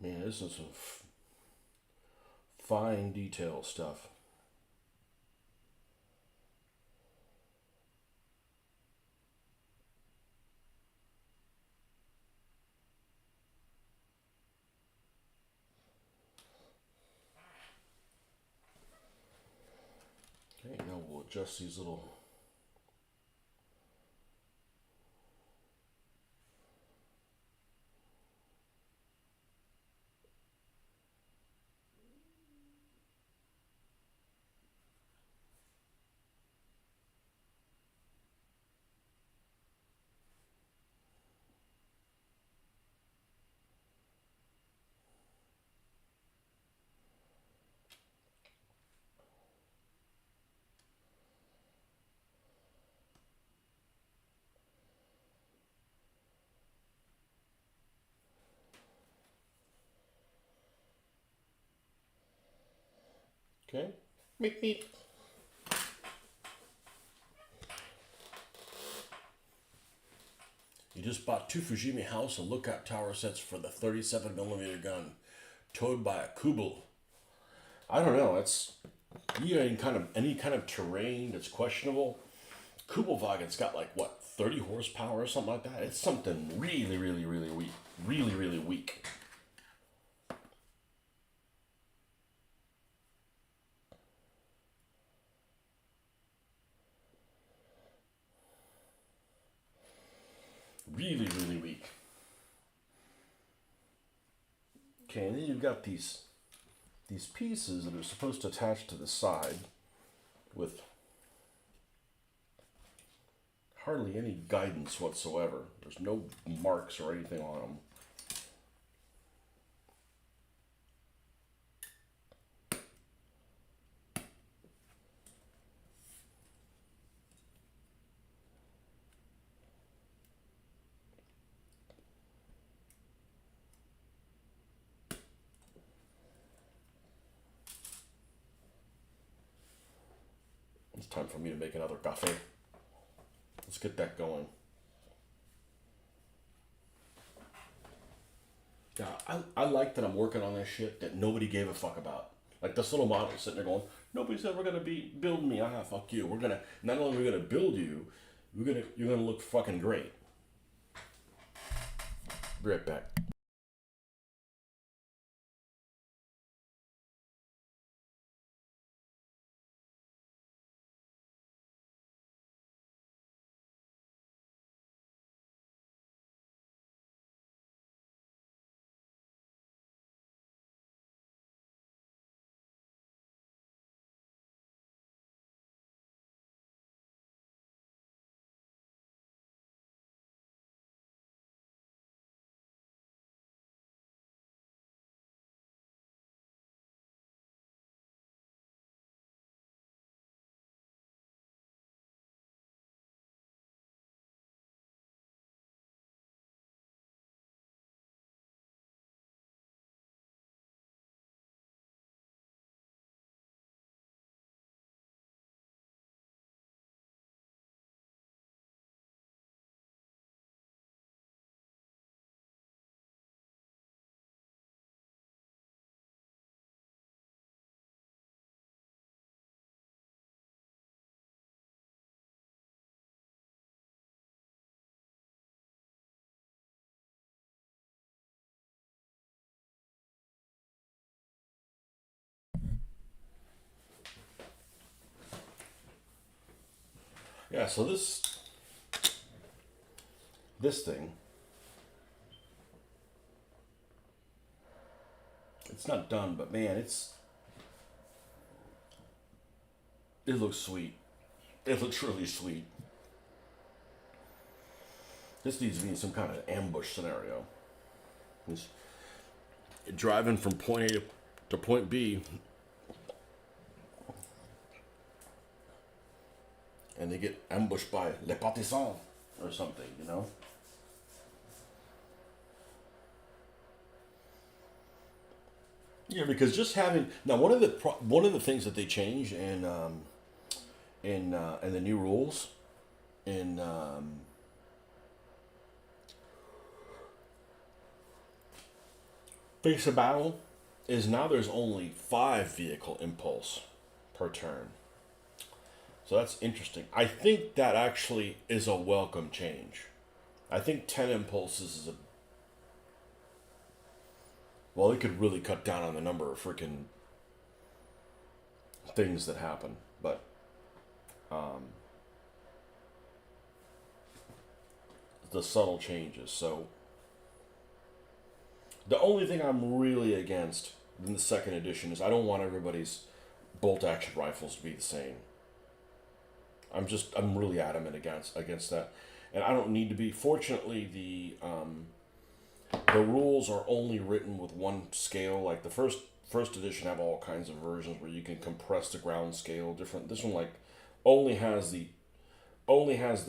Man, this is some fine detail stuff. Okay, now we'll adjust these little... Okay. Meep meep. You just bought 2 Fujimi house and lookout tower sets for the 37mm gun, towed by a Kubel. I don't know. It's you got any kind of terrain that's questionable. Kubelwagen's got like what 30 horsepower or something like that. It's something really, really, really weak. Really, really weak. Really, really weak. Okay, and then you've got these pieces that are supposed to attach to the side with hardly any guidance whatsoever. There's no marks or anything on them. It's time for me to make another cafe. Let's get that going. Yeah, I like that I'm working on this shit that nobody gave a fuck about. Like this little model sitting there going, nobody's ever gonna be build me. Ah, fuck you. We're gonna not only are we gonna build you, you're gonna look fucking great. Be right back. Yeah, so this thing, it's not done, but man, it looks sweet. It looks really sweet. This needs to be in some kind of ambush scenario. It's driving from point A to point B, and they get ambushed by les partisans or something, you know. Yeah, because just having now one of the things that they changed in the new rules in Face of Battle is now there's only 5 vehicle impulse per turn. So that's interesting. I think that actually is a welcome change. I think 10 impulses is a well, it could really cut down on the number of freaking things that happen, but the subtle changes. So the only thing I'm really against in the second edition is I don't want everybody's bolt action rifles to be the same. I'm really adamant against that, and I don't need to be. Fortunately, the rules are only written with one scale. Like the first edition have all kinds of versions where you can compress the ground scale different. This one like only has the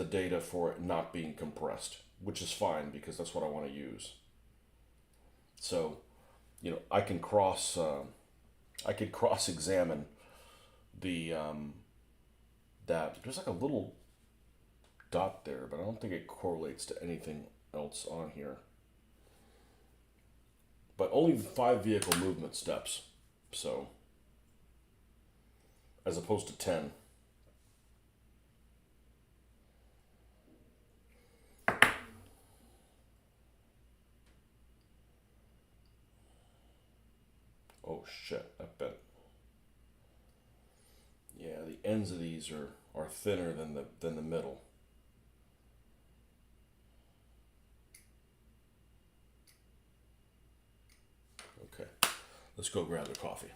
data for it not being compressed, which is fine because that's what I want to use. So, I can cross examine the that there's like a little dot there, but I don't think it correlates to anything else on here. But only 5 vehicle movement steps, so as opposed to 10. Oh shit, I bet. Yeah, the ends of these are thinner than the middle. Okay, let's go grab the coffee,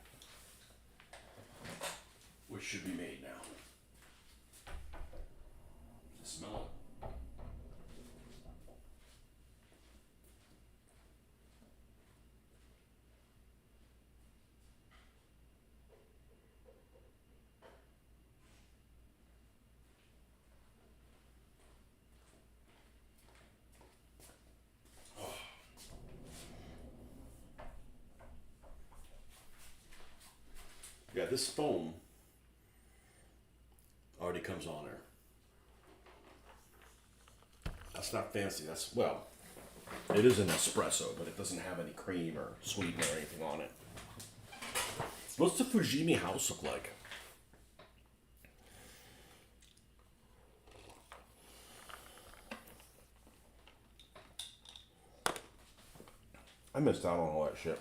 which should be made now. Smell it. Yeah, this foam already comes on there. That's not fancy. That's, well, it is an espresso, but it doesn't have any cream or sweetener or anything on it. What's the Fujimi house look like? I missed out on all that shit.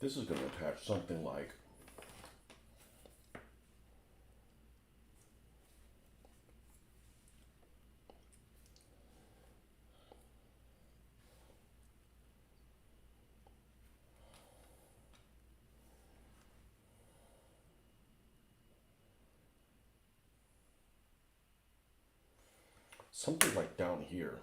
This is going to attach something like down here.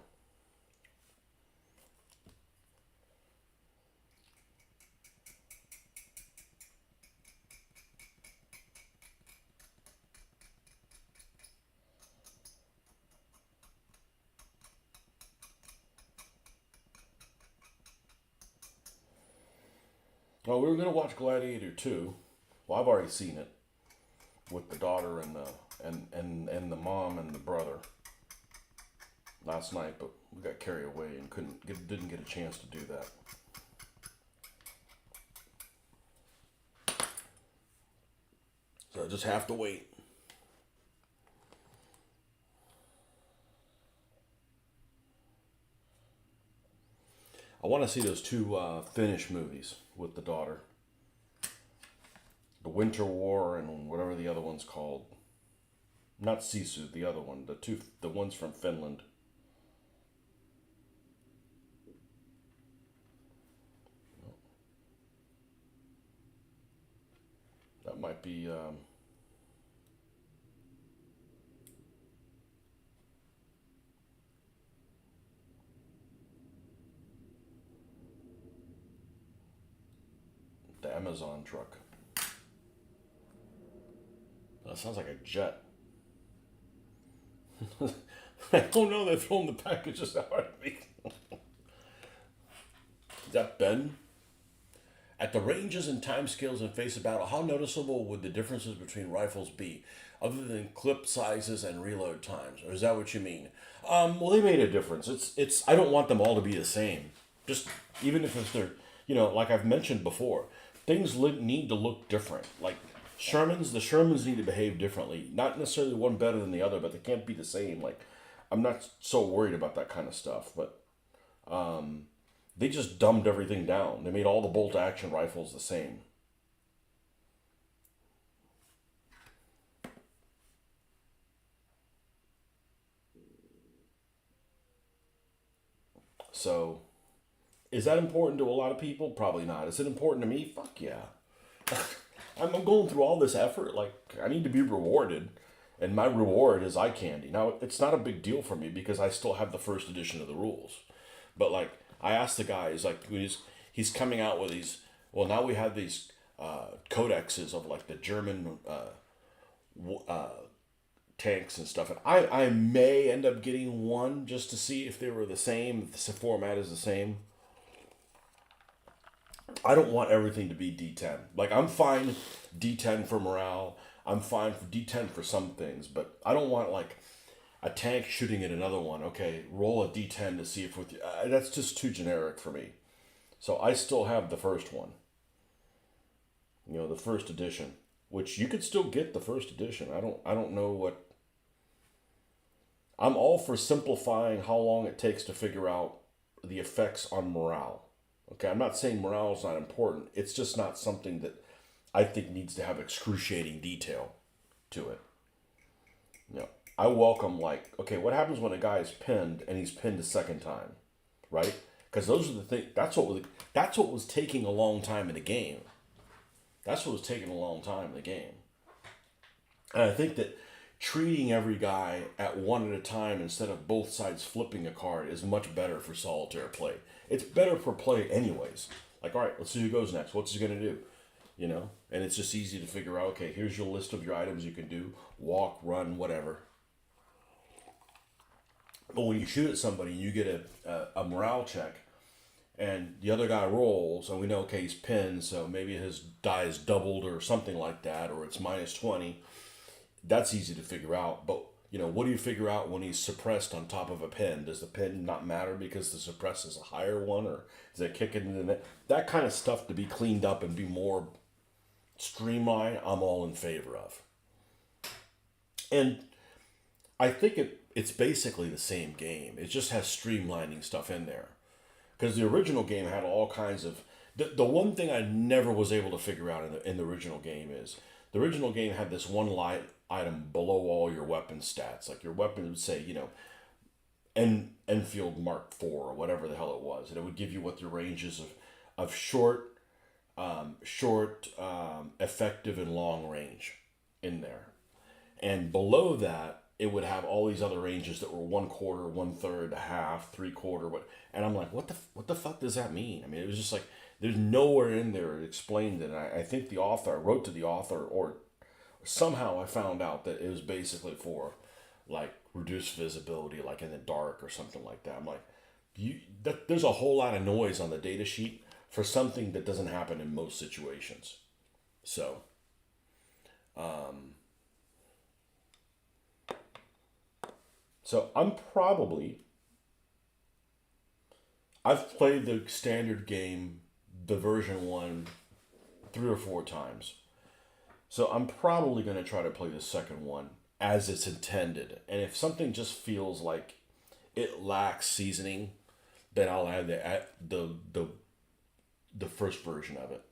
Oh, we were going to watch Gladiator 2. Well, I've already seen it with the daughter and the mom and the brother last night, but we got carried away and didn't get a chance to do that. So I just have to wait. I want to see those two Finnish movies with the daughter. The Winter War and whatever the other one's called. Not Sisu, the other one. The ones from Finland. That might be the Amazon truck. That sounds like a jet. Oh no, they're throwing the packages out at me. Is that Ben? At the ranges and timescales in face of battle, how noticeable would the differences between rifles be, other than clip sizes and reload times? Or is that what you mean? Well, they made a difference. It's. I don't want them all to be the same. Just even if they're, like I've mentioned before, things need to look different. Like the Shermans need to behave differently. Not necessarily one better than the other, but they can't be the same. Like, I'm not so worried about that kind of stuff, but they just dumbed everything down. They made all the bolt action rifles the same. So, is that important to a lot of people? Probably not. Is it important to me? Fuck yeah. I'm going through all this effort. Like, I need to be rewarded. And my reward is eye candy. Now, it's not a big deal for me because I still have the first edition of the rules. But, like, I asked the guys, like, he's coming out with these, well, now we have these codexes of, like, the German tanks and stuff. And I may end up getting one just to see if they were the same, if the format is the same. I don't want everything to be D10. Like, I'm fine D10 for morale. I'm fine for D10 for some things, but I don't want, like, a tank shooting at another one. Okay, roll a D10 to see if with you. That's just too generic for me. So I still have the first one. You know, the first edition, which you could still get the first edition. I don't know what. I'm all for simplifying how long it takes to figure out the effects on morale. Okay, I'm not saying morale is not important. It's just not something that I think needs to have excruciating detail to it. You know, I welcome, like, okay, what happens when a guy is pinned and he's pinned a second time, right? Because those are the things. That's what was taking a long time in the game. That's what was taking a long time in the game. And I think that treating every guy at one at a time instead of both sides flipping a card is much better for solitaire play. It's better for play anyways. Like, all right, let's see who goes next. What's he going to do? You know? And it's just easy to figure out, okay, here's your list of your items you can do. Walk, run, whatever. But when you shoot at somebody and you get a morale check, and the other guy rolls, and we know, okay, he's pinned, so maybe his die is doubled or something like that, or it's minus 20. That's easy to figure out. But, you know, what do you figure out when he's suppressed on top of a pin? Does the pin not matter because the suppress is a higher one, or is it kicking in the net? That kind of stuff to be cleaned up and be more streamlined, I'm all in favor of. And I think it's basically the same game. It just has streamlining stuff in there. Because the original game had all kinds of... The one thing I never was able to figure out in the original game is... The original game had this one item below all your weapon stats. Like, your weapon would say, you know, Enfield Mark IV or whatever the hell it was. And it would give you what the ranges of short, effective, and long range in there. And below that, it would have all these other ranges that were 1/4, 1/3, a half, 3/4, what, and I'm like, what the fuck does that mean? I mean, it was just like, there's nowhere in there it explained it. And I think the author, I wrote to the author, or somehow I found out that it was basically for, like, reduced visibility, like in the dark or something like that. I'm like, there's a whole lot of noise on the data sheet for something that doesn't happen in most situations. So, I've played the standard game, the version 1, 3 or 4 times. So I'm probably going to try to play the second one as it's intended. And if something just feels like it lacks seasoning, then I'll add the first version of it.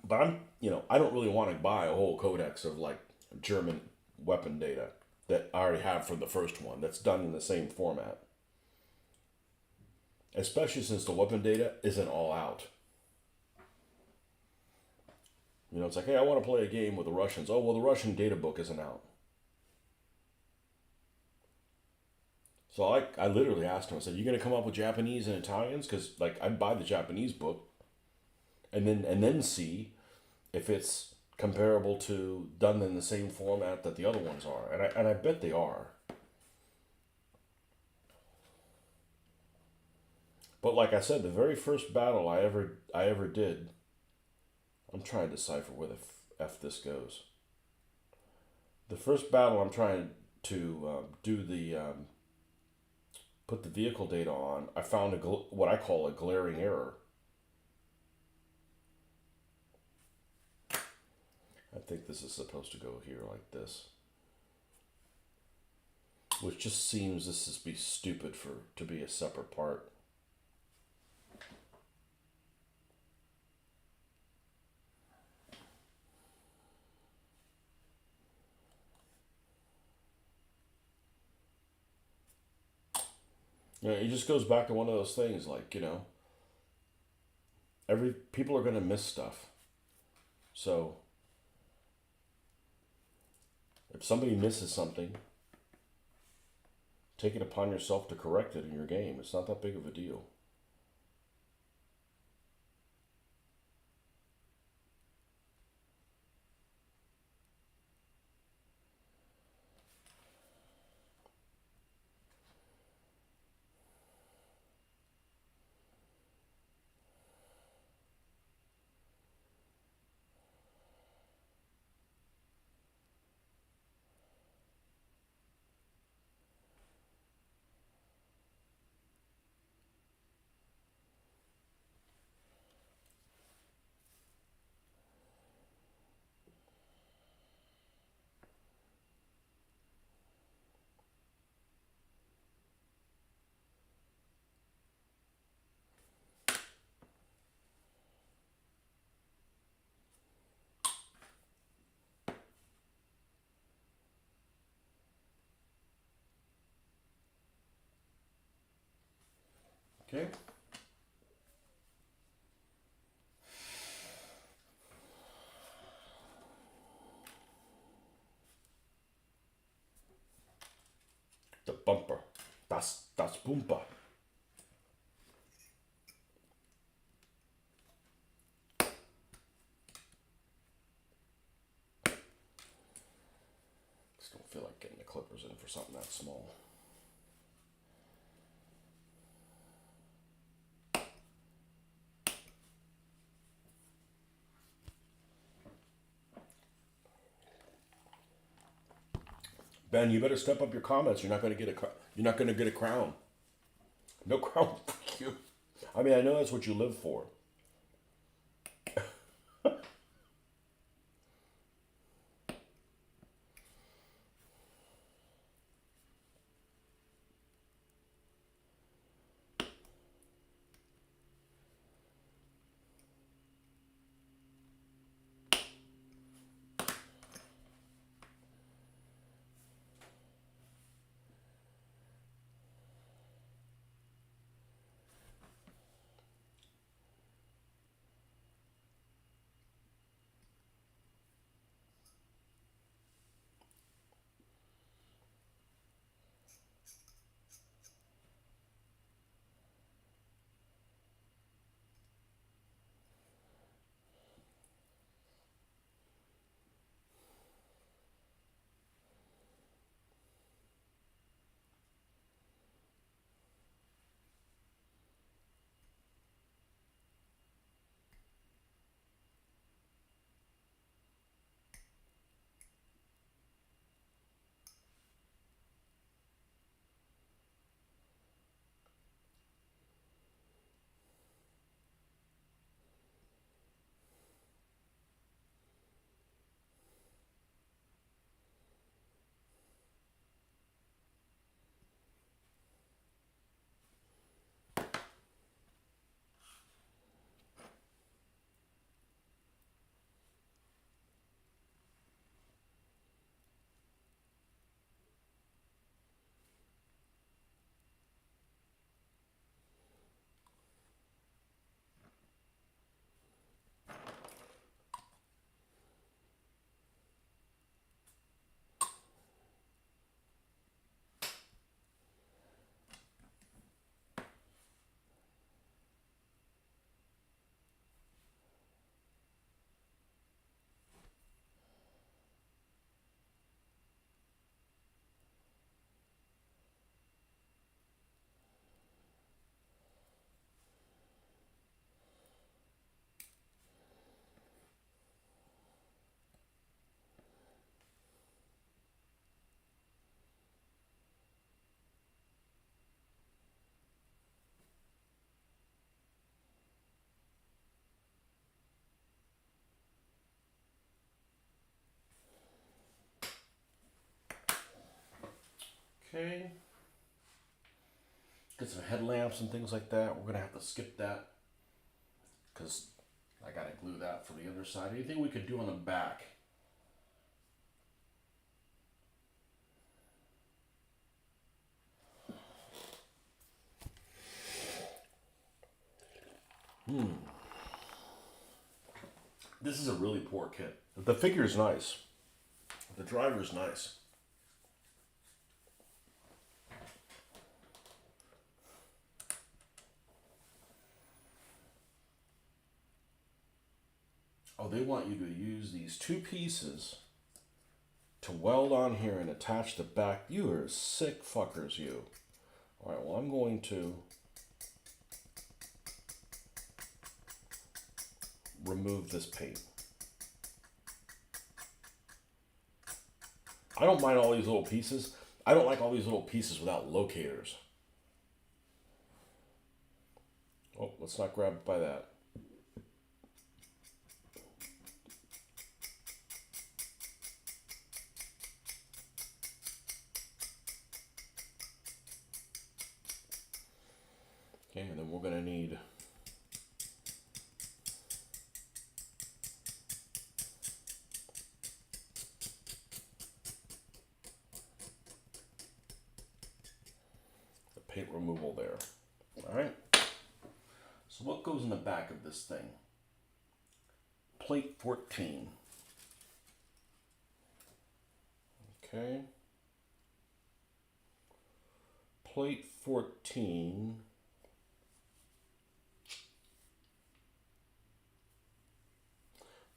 But I don't really want to buy a whole codex of, like, German weapon data that I already have from the first one that's done in the same format. Especially since the weapon data isn't all out. You know, it's like, hey, I want to play a game with the Russians. Oh, well, the Russian data book isn't out. So I literally asked him, I said, you going to come up with Japanese and Italians? Because, like, I'd buy the Japanese book and then see if it's comparable to done in the same format that the other ones are. And I bet they are. But like I said, the very first battle I ever did, I'm trying to decipher where the F this goes. The first battle I'm trying to put the vehicle data on, I found what I call a glaring error. I think this is supposed to go here like this. Which just seems this is be stupid to be a separate part. You know, it just goes back to one of those things, like, you know, people are going to miss stuff. So if somebody misses something, take it upon yourself to correct it in your game. It's not that big of a deal. Okay. The bumper. Das Bumper. Just don't feel like getting the clippers in for something that small. Ben, you better step up your comments. You're not going to get a crown. No crown for you. I mean, I know that's what you live for. Okay. Get some headlamps and things like that. We're going to have to skip that because I got to glue that for the other side. Anything we could do on the back? This is a really poor kit. The figure is nice. The driver is nice. Oh, they want you to use these two pieces to weld on here and attach the back. You are sick fuckers, you. All right, well, I'm going to remove this paint. I don't mind all these little pieces. I don't like all these little pieces without locators. Oh, let's not grab by that. Okay, and then we're going to need the paint removal there. All right. So what goes in the back of this thing? Plate 14. Okay. Plate 14.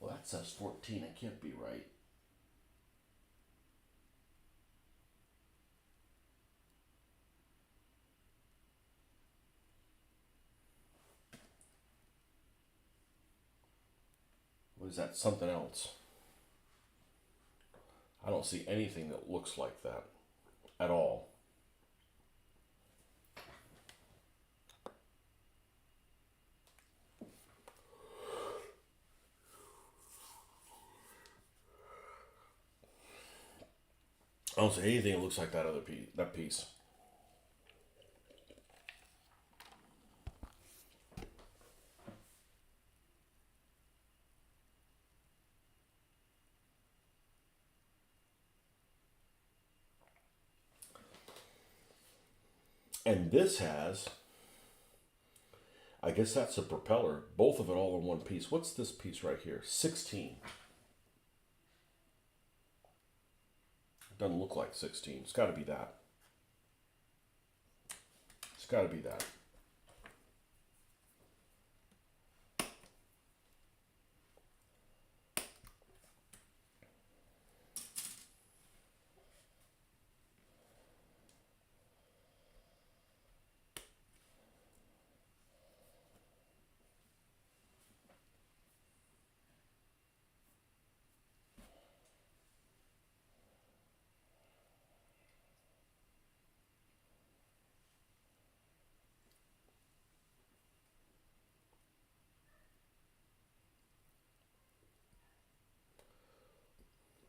Well, that says 14. It can't be right. What is that? Something else. I don't see anything that looks like that at all. I don't see anything that looks like that other piece. That piece. And this has, I guess that's a propeller. Both of it all in one piece. What's this piece right here? 16. Doesn't look like 16. It's got to be that. It's got to be that.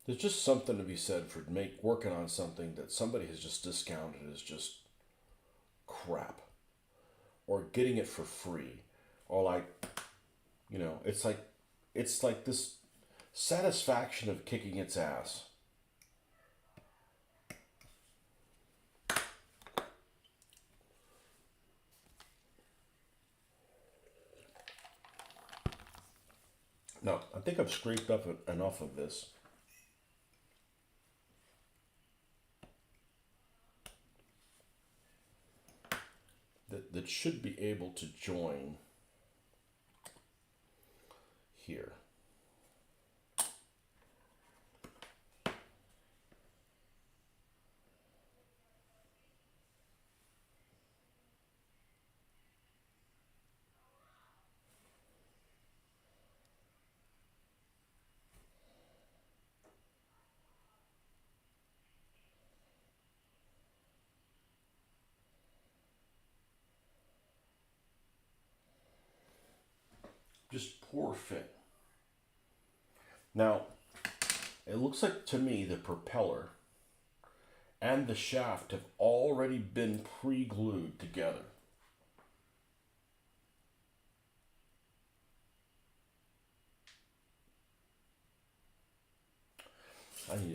There's just something to be said for working on something that somebody has just discounted as just crap, or getting it for free, or like, it's like this satisfaction of kicking its ass. No, I think I've scraped up enough of this. That should be able to join here. Just poor fit. Now, it looks like to me the propeller and the shaft have already been pre-glued together.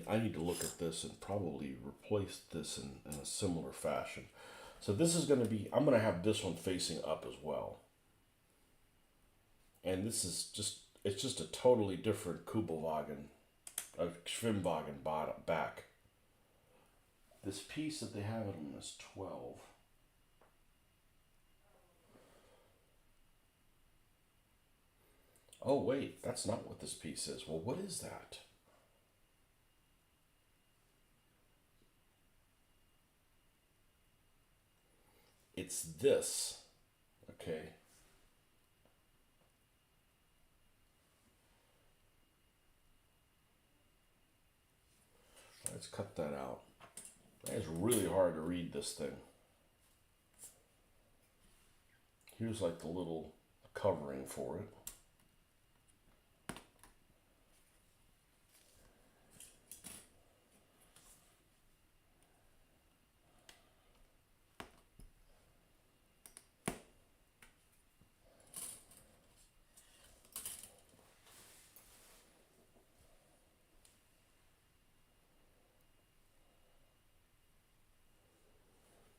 I need to look at this and probably replace this in a similar fashion. So this is going to be, I'm going to have this one facing up as well. And this is just, it's just a totally different Kugelwagen, a Schwimmwagen back. This piece that they have it on is 12. Oh wait, that's not what this piece is. Well, what is that? It's this. Okay. Let's cut that out. It's really hard to read this thing. Here's like the little covering for it.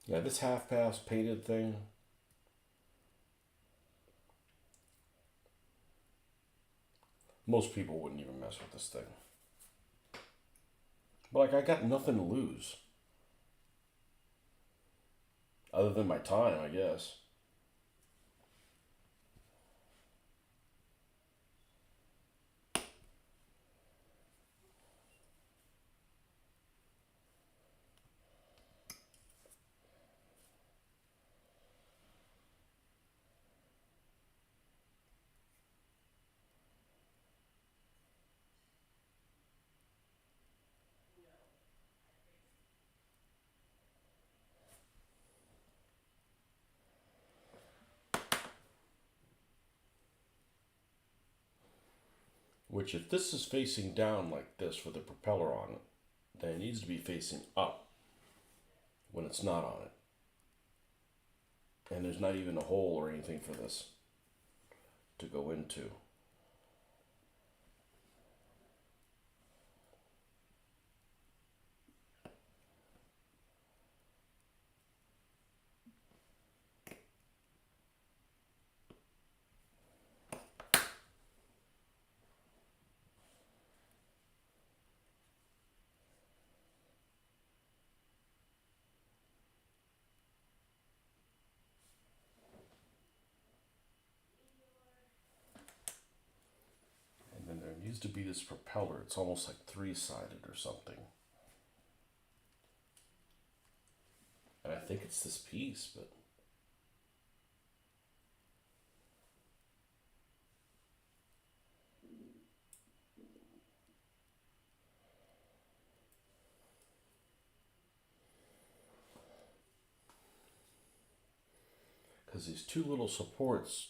Yeah, this half-pass painted thing, Most people wouldn't even mess with this thing. But like, I got nothing to lose. Other than my time, I guess. Which, if this is facing down like this with the propeller on it, then it needs to be facing up when it's not on it. And there's not even a hole or anything for this to go into. And then there needs to be this propeller. It's almost like three-sided or something. And I think it's this piece, but because these two little supports,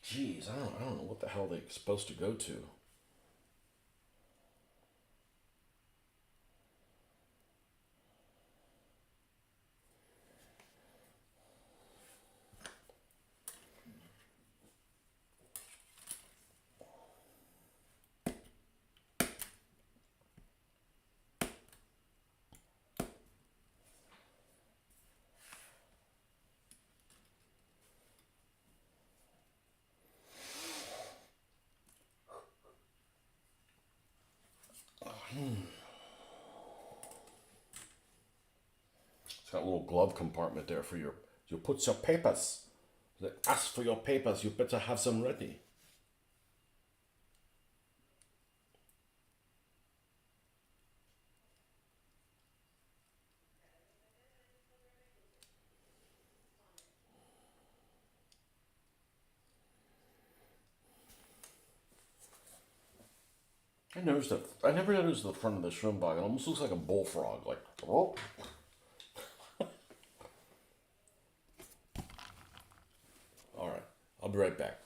geez, I don't know what the hell they're supposed to go to. It's got a little glove compartment there for you put your papers. They ask for your papers, you better have some ready. I noticed that. I never noticed the front of the shrimp bag. It almost looks like a bullfrog. Like, oh. All right. I'll be right back.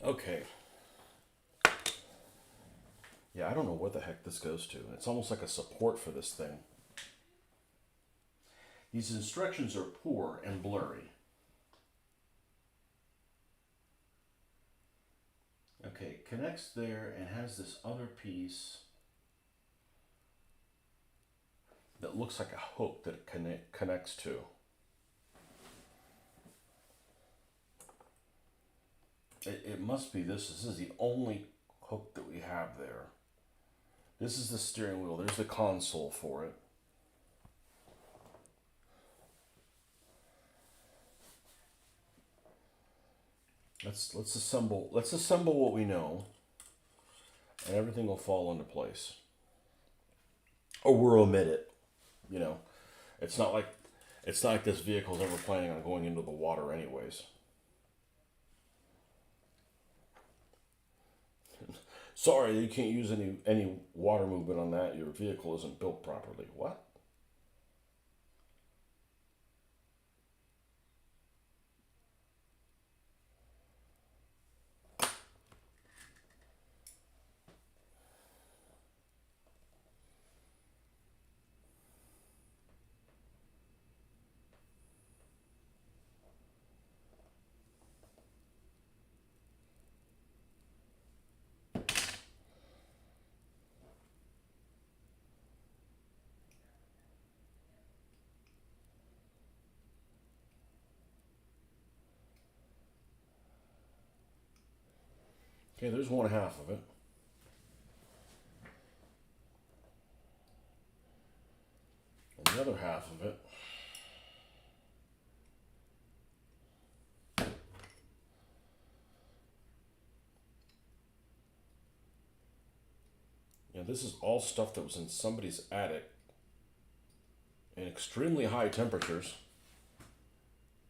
Okay. Yeah, I don't know what the heck this goes to. It's almost like a support for this thing. These instructions are poor and blurry. Okay, connects there and has this other piece that looks like a hook that it connects to. It must be this. This is the only hook that we have there. This is the steering wheel. There's the console for it. Let's assemble what we know, and everything will fall into place. Or we'll omit it. You know, it's not like this vehicle's ever planning on going into the water anyways. Sorry, you can't use any water movement on that. Your vehicle isn't built properly. What? Okay, there's one half of it. And the other half of it. Yeah, this is all stuff that was in somebody's attic in extremely high temperatures.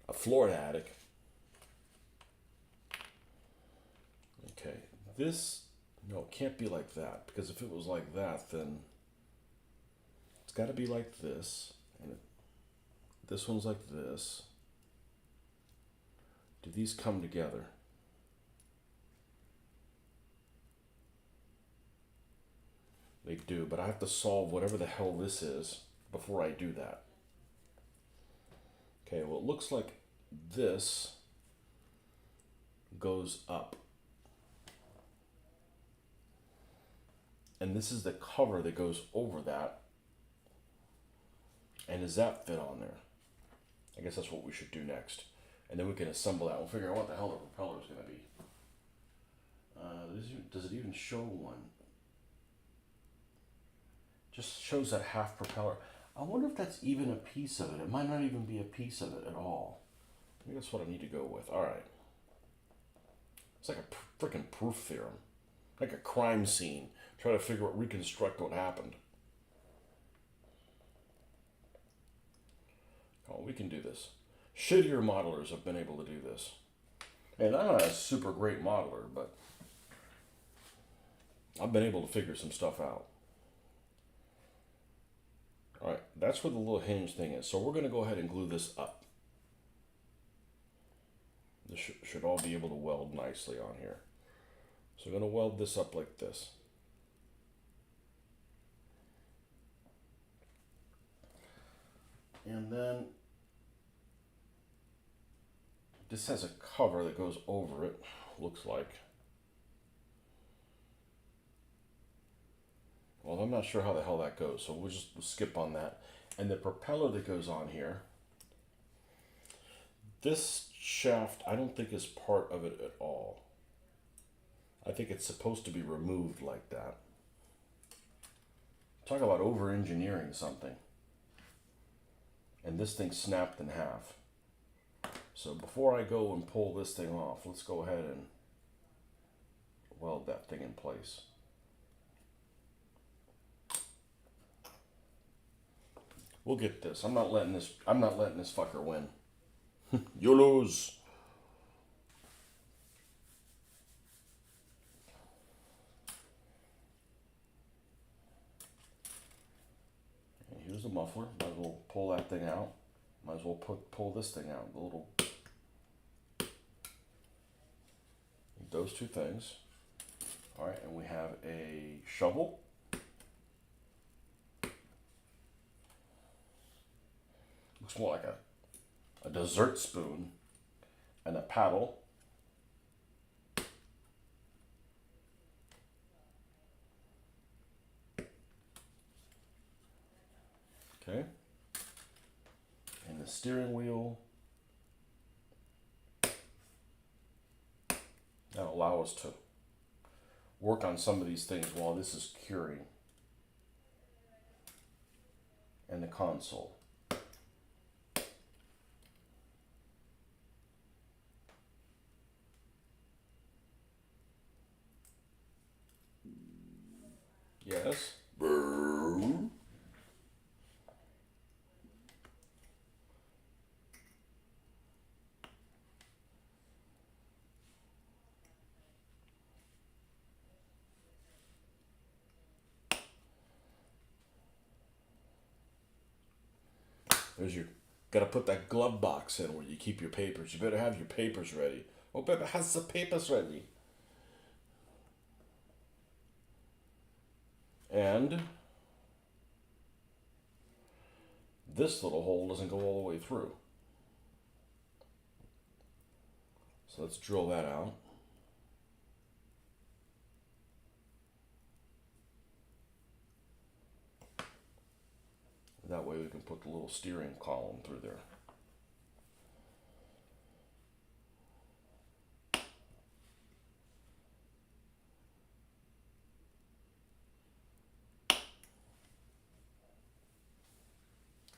A Florida attic. Okay, this, no, it can't be like that, because if it was like that, then it's got to be like this, and this one's like this. Do these come together? They do, but I have to solve whatever the hell this is before I do that. Okay, well, it looks like this goes up. And this is the cover that goes over that. And does that fit on there? I guess that's what we should do next. And then we can assemble that. We'll figure out what the hell the propeller is going to be. Does it even show one? Just shows that half propeller. I wonder if that's even a piece of it. It might not even be a piece of it at all. I think that's what I need to go with. All right. It's like a freaking proof theorem. Like a crime scene. Try to reconstruct what happened. Oh, we can do this. Shittier modelers have been able to do this. And I'm not a super great modeler, but I've been able to figure some stuff out. All right, that's where the little hinge thing is. So we're going to go ahead and glue this up. This should all be able to weld nicely on here. So I'm going to weld this up like this. And then this has a cover that goes over it, looks like. Well, I'm not sure how the hell that goes, so we'll skip on that. And the propeller that goes on here, this shaft I don't think is part of it at all. I think it's supposed to be removed like that. Talk about over-engineering something. And this thing snapped in half. So before I go and pull this thing off, let's go ahead and weld that thing in place. We'll get this. I'm not letting this fucker win. You lose. And here's the muffler. Might as well pull that thing out. Might as well pull this thing out. The little those two things. All right, and we have a shovel. Looks more like a dessert spoon, and a paddle. Okay. And the steering wheel. That'll allow us to work on some of these things while this is curing. And the console. Yes. There's your. Gotta put that glove box in where you keep your papers. You better have your papers ready. Oh, baby has the papers ready. And this little hole doesn't go all the way through. So let's drill that out. That way we can put the little steering column through there.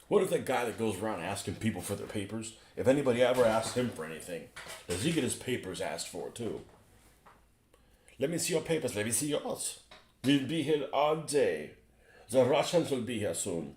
What if that guy that goes around asking people for their papers, if anybody ever asks him for anything, does he get his papers asked for too? Let me see your papers, let me see yours. We'll be here all day. The Russians will be here soon.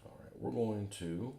All right, we're going to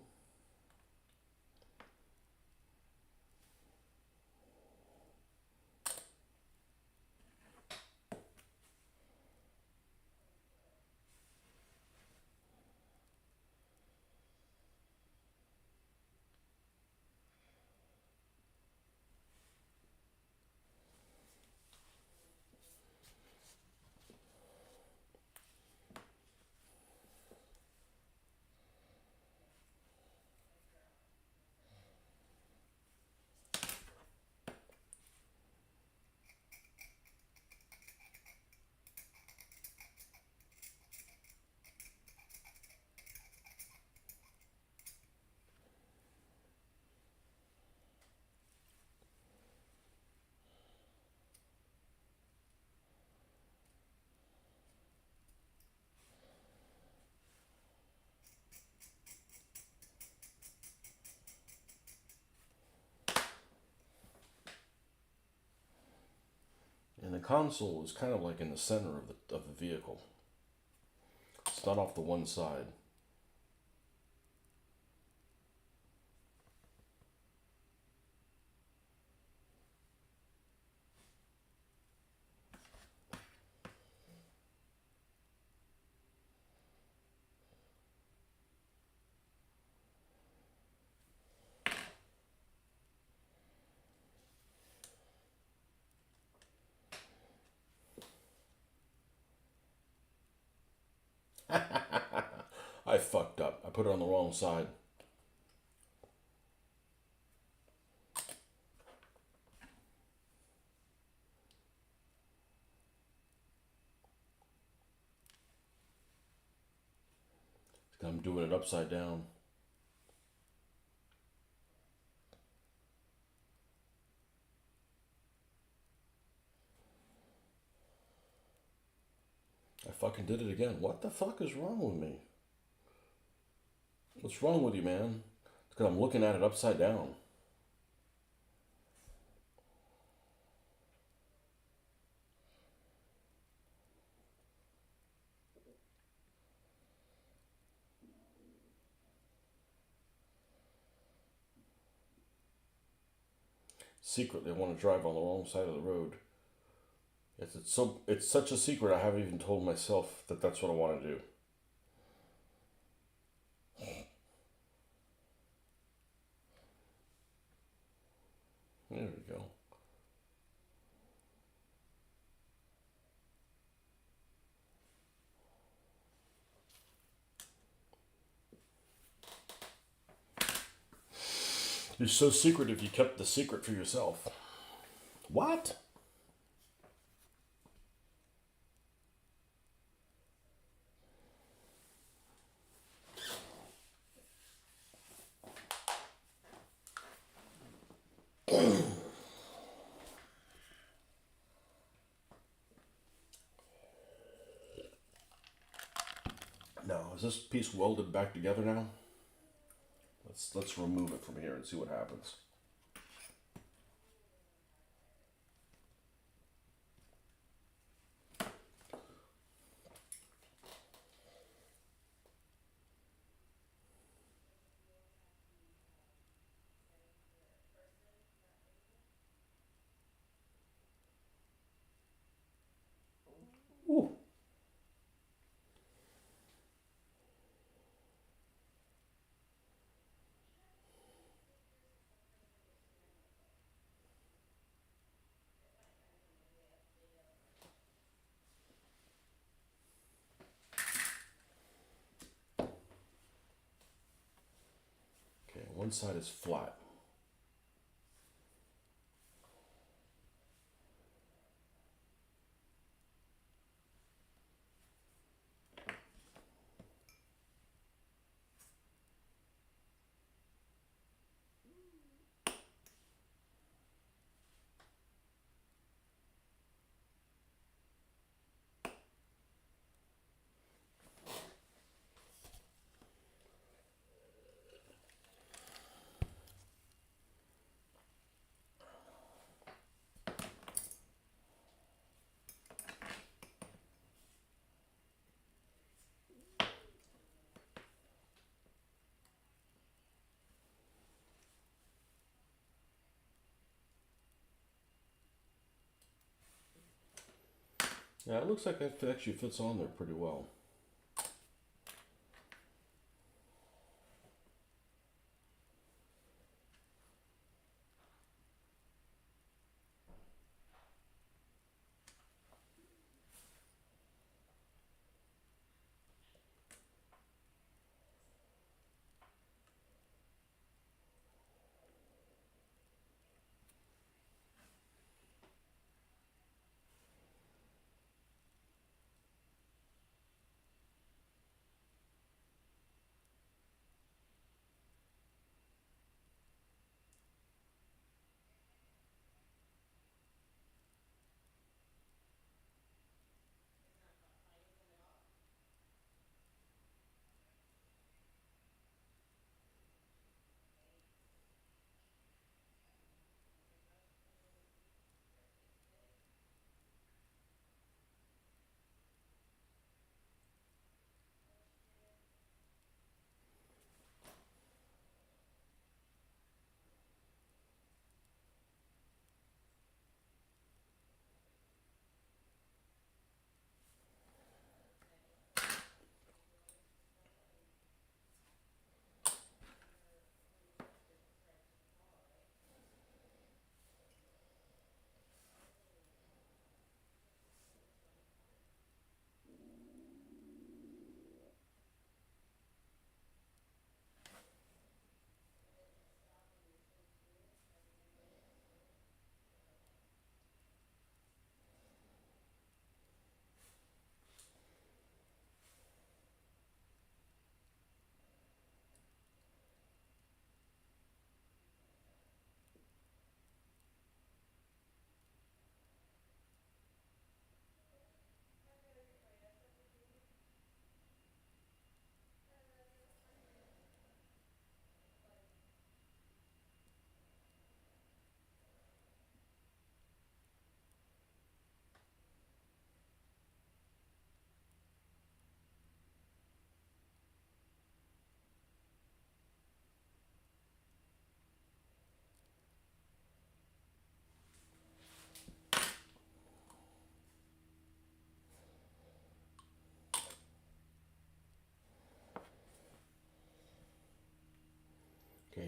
and the console is kind of like in the center of the vehicle. It's not off the one side. I fucked up. I put it on the wrong side. I'm doing it upside down. I fucking did it again. What the fuck is wrong with me? What's wrong with you, man? It's because I'm looking at it upside down. Secretly, I want to drive on the wrong side of the road. It's such a secret. I haven't even told myself that that's what I want to do. There we go. You're so secretive. You kept the secret for yourself. What? Now, is this piece welded back together now? Let's remove it from here and see what happens. Ooh. Okay, one side is flat. Yeah, it looks like that actually fits on there pretty well.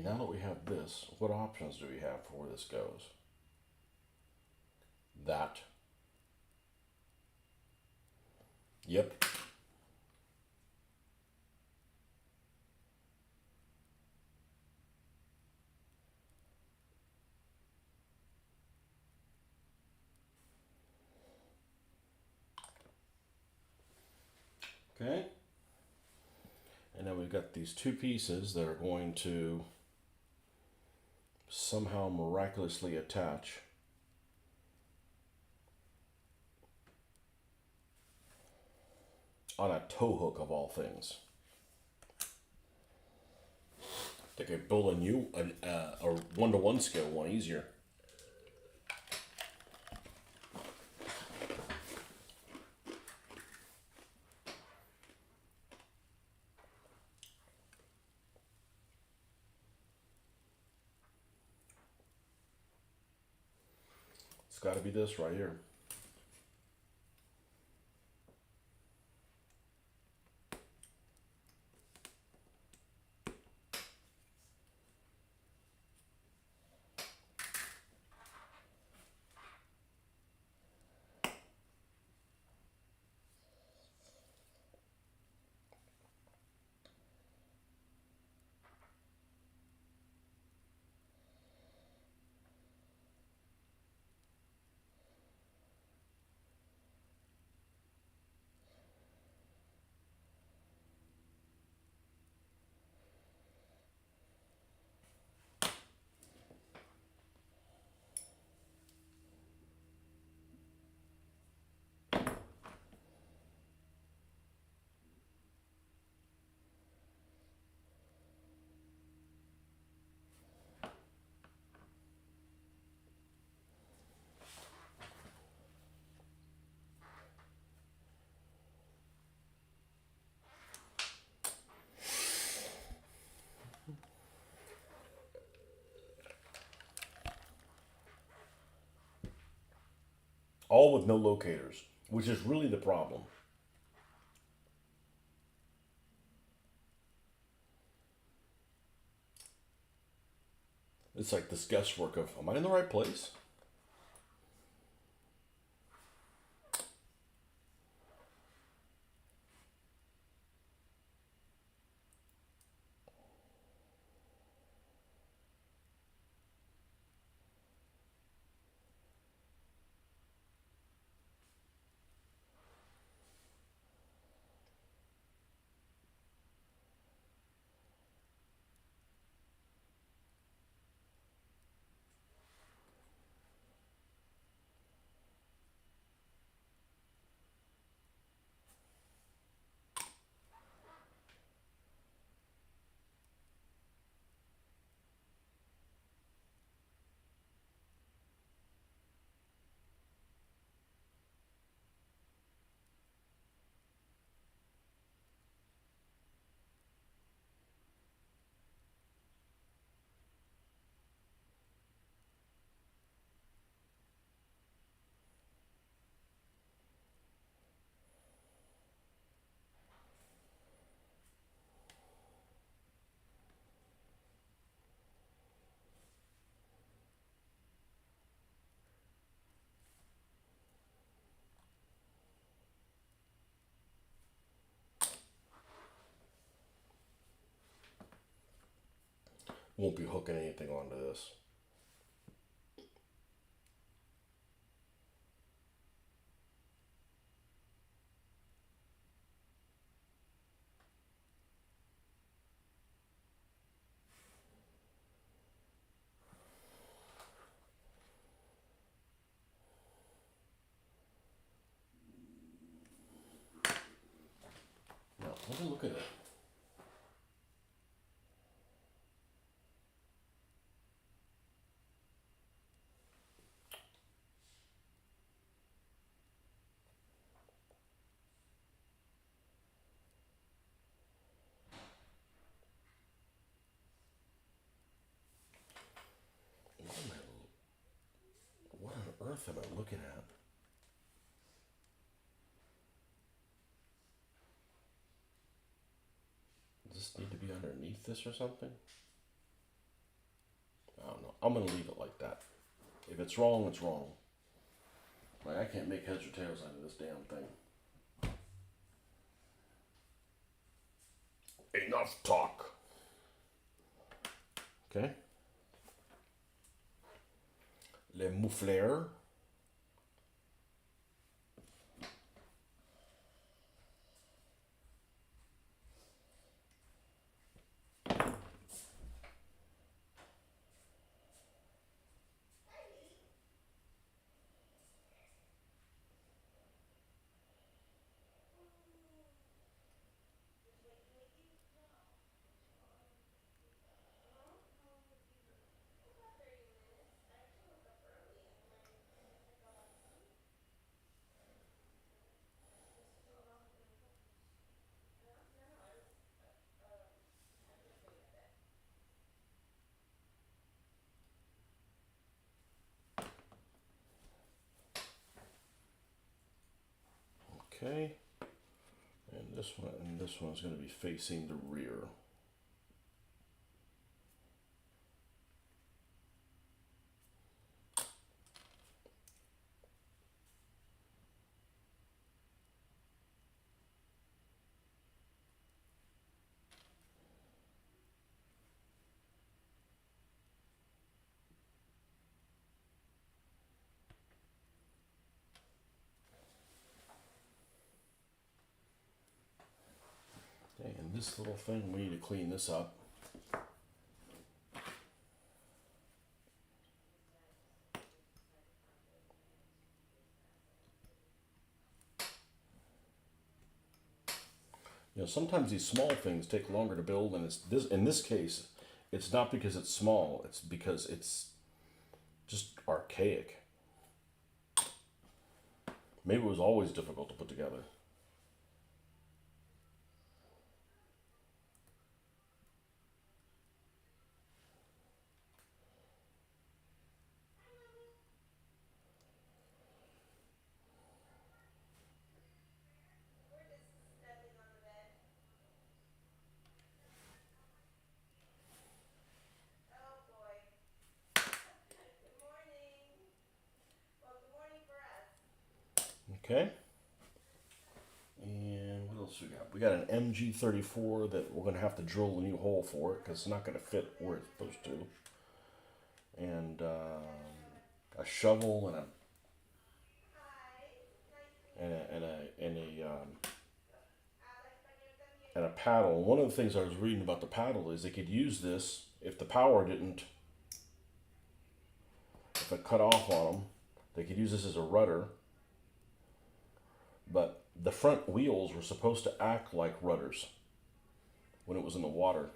Okay, now that we have this, what options do we have for where this goes? That. Yep. Okay. And then we've got these two pieces that are going to somehow miraculously attach on a tow hook of all things. I think I build a one-to-one scale one easier. It's got to be this right here. All with no locators, which is really the problem. It's like this guesswork of, am I in the right place? Won't be hooking anything onto this. Now, let me look at it. What on earth am I looking at? Does this need to be underneath this or something? I'm gonna leave it like that. If it's wrong, it's wrong. Like I can't make heads or tails out of this damn thing. Enough talk. Okay. Le moufleur. Okay. And this one's going to be facing the rear. Okay, and this little thing, we need to clean this up. You know, sometimes these small things take longer to build, and it's this. In this case, it's not because it's small; it's because it's just archaic. Maybe it was always difficult to put together. Okay. And what else we got? We got an MG34 that we're going to have to drill a new hole for it because it's not going to fit where it's supposed to. And a shovel and a paddle. One of the things I was reading about the paddle is they could use this if the power didn't, if it cut off on them, they could use this as a rudder. But the front wheels were supposed to act like rudders when it was in the water.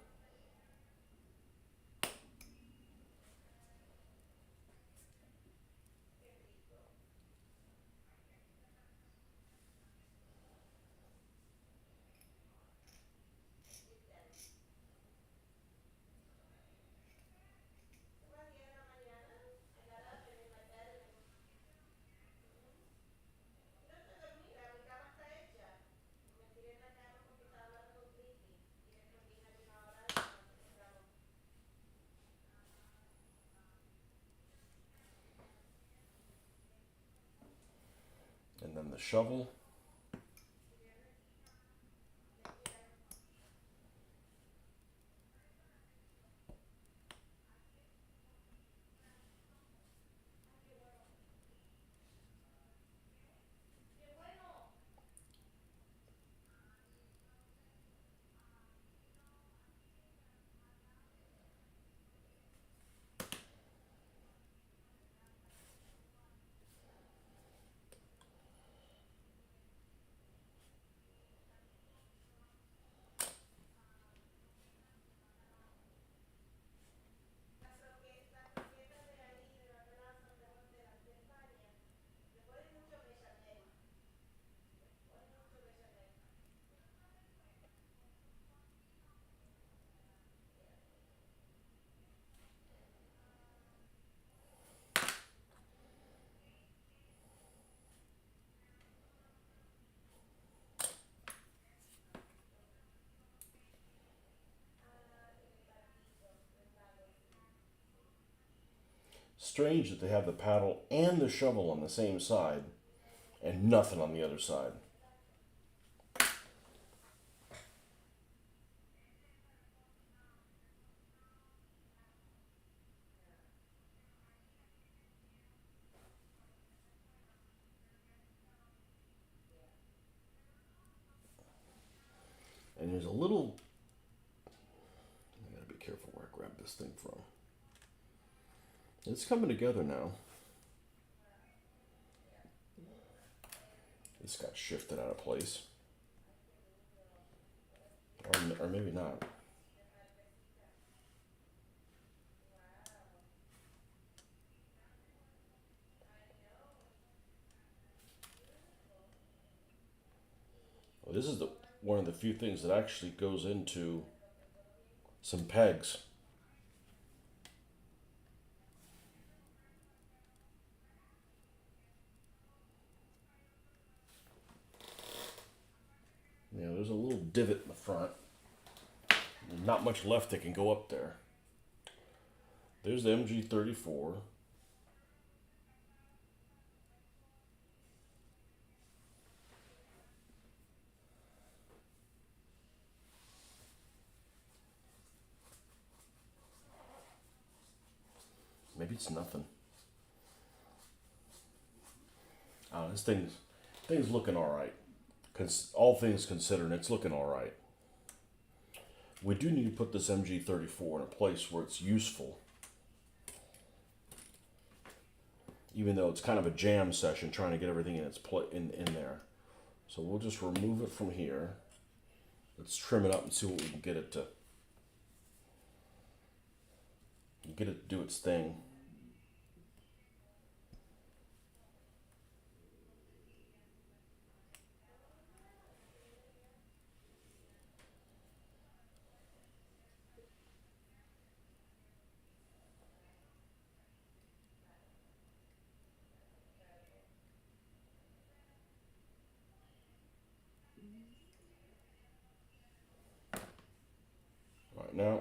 And then the shovel. Strange that they have the paddle and the shovel on the same side and nothing on the other side. And there's a little. I gotta be careful where I grab this thing from. It's coming together now. This got shifted out of place. Or maybe not. Well, this is one of the few things that actually goes into some pegs. There's a little divot in the front. There's not much left that can go up there. There's the MG34. Maybe it's nothing. This thing's looking all right. All things considered, it's looking all right. We do need to put this MG34 in a place where it's useful. Even though it's kind of a jam session trying to get everything in its in there. So we'll just remove it from here. Let's trim it up and see what we can get it to do its thing. All right, now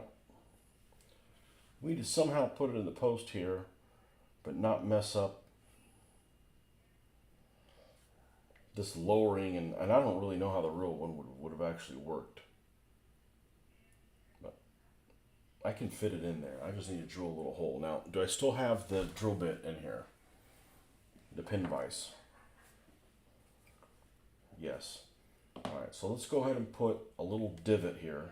we need to somehow put it in the post here, but not mess up this lowering, and I don't really know how the real one would have actually worked. But I can fit it in there. I just need to drill a little hole. Now, do I still have the drill bit in here? The pin vise? Yes. Alright, so let's go ahead and put a little divot here.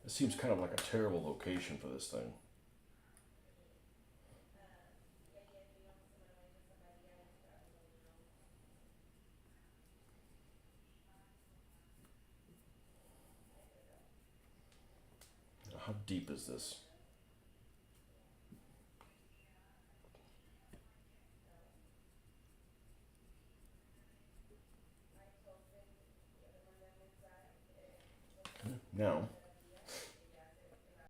This seems kind of like a terrible location for this thing. How deep is this? Okay. Now,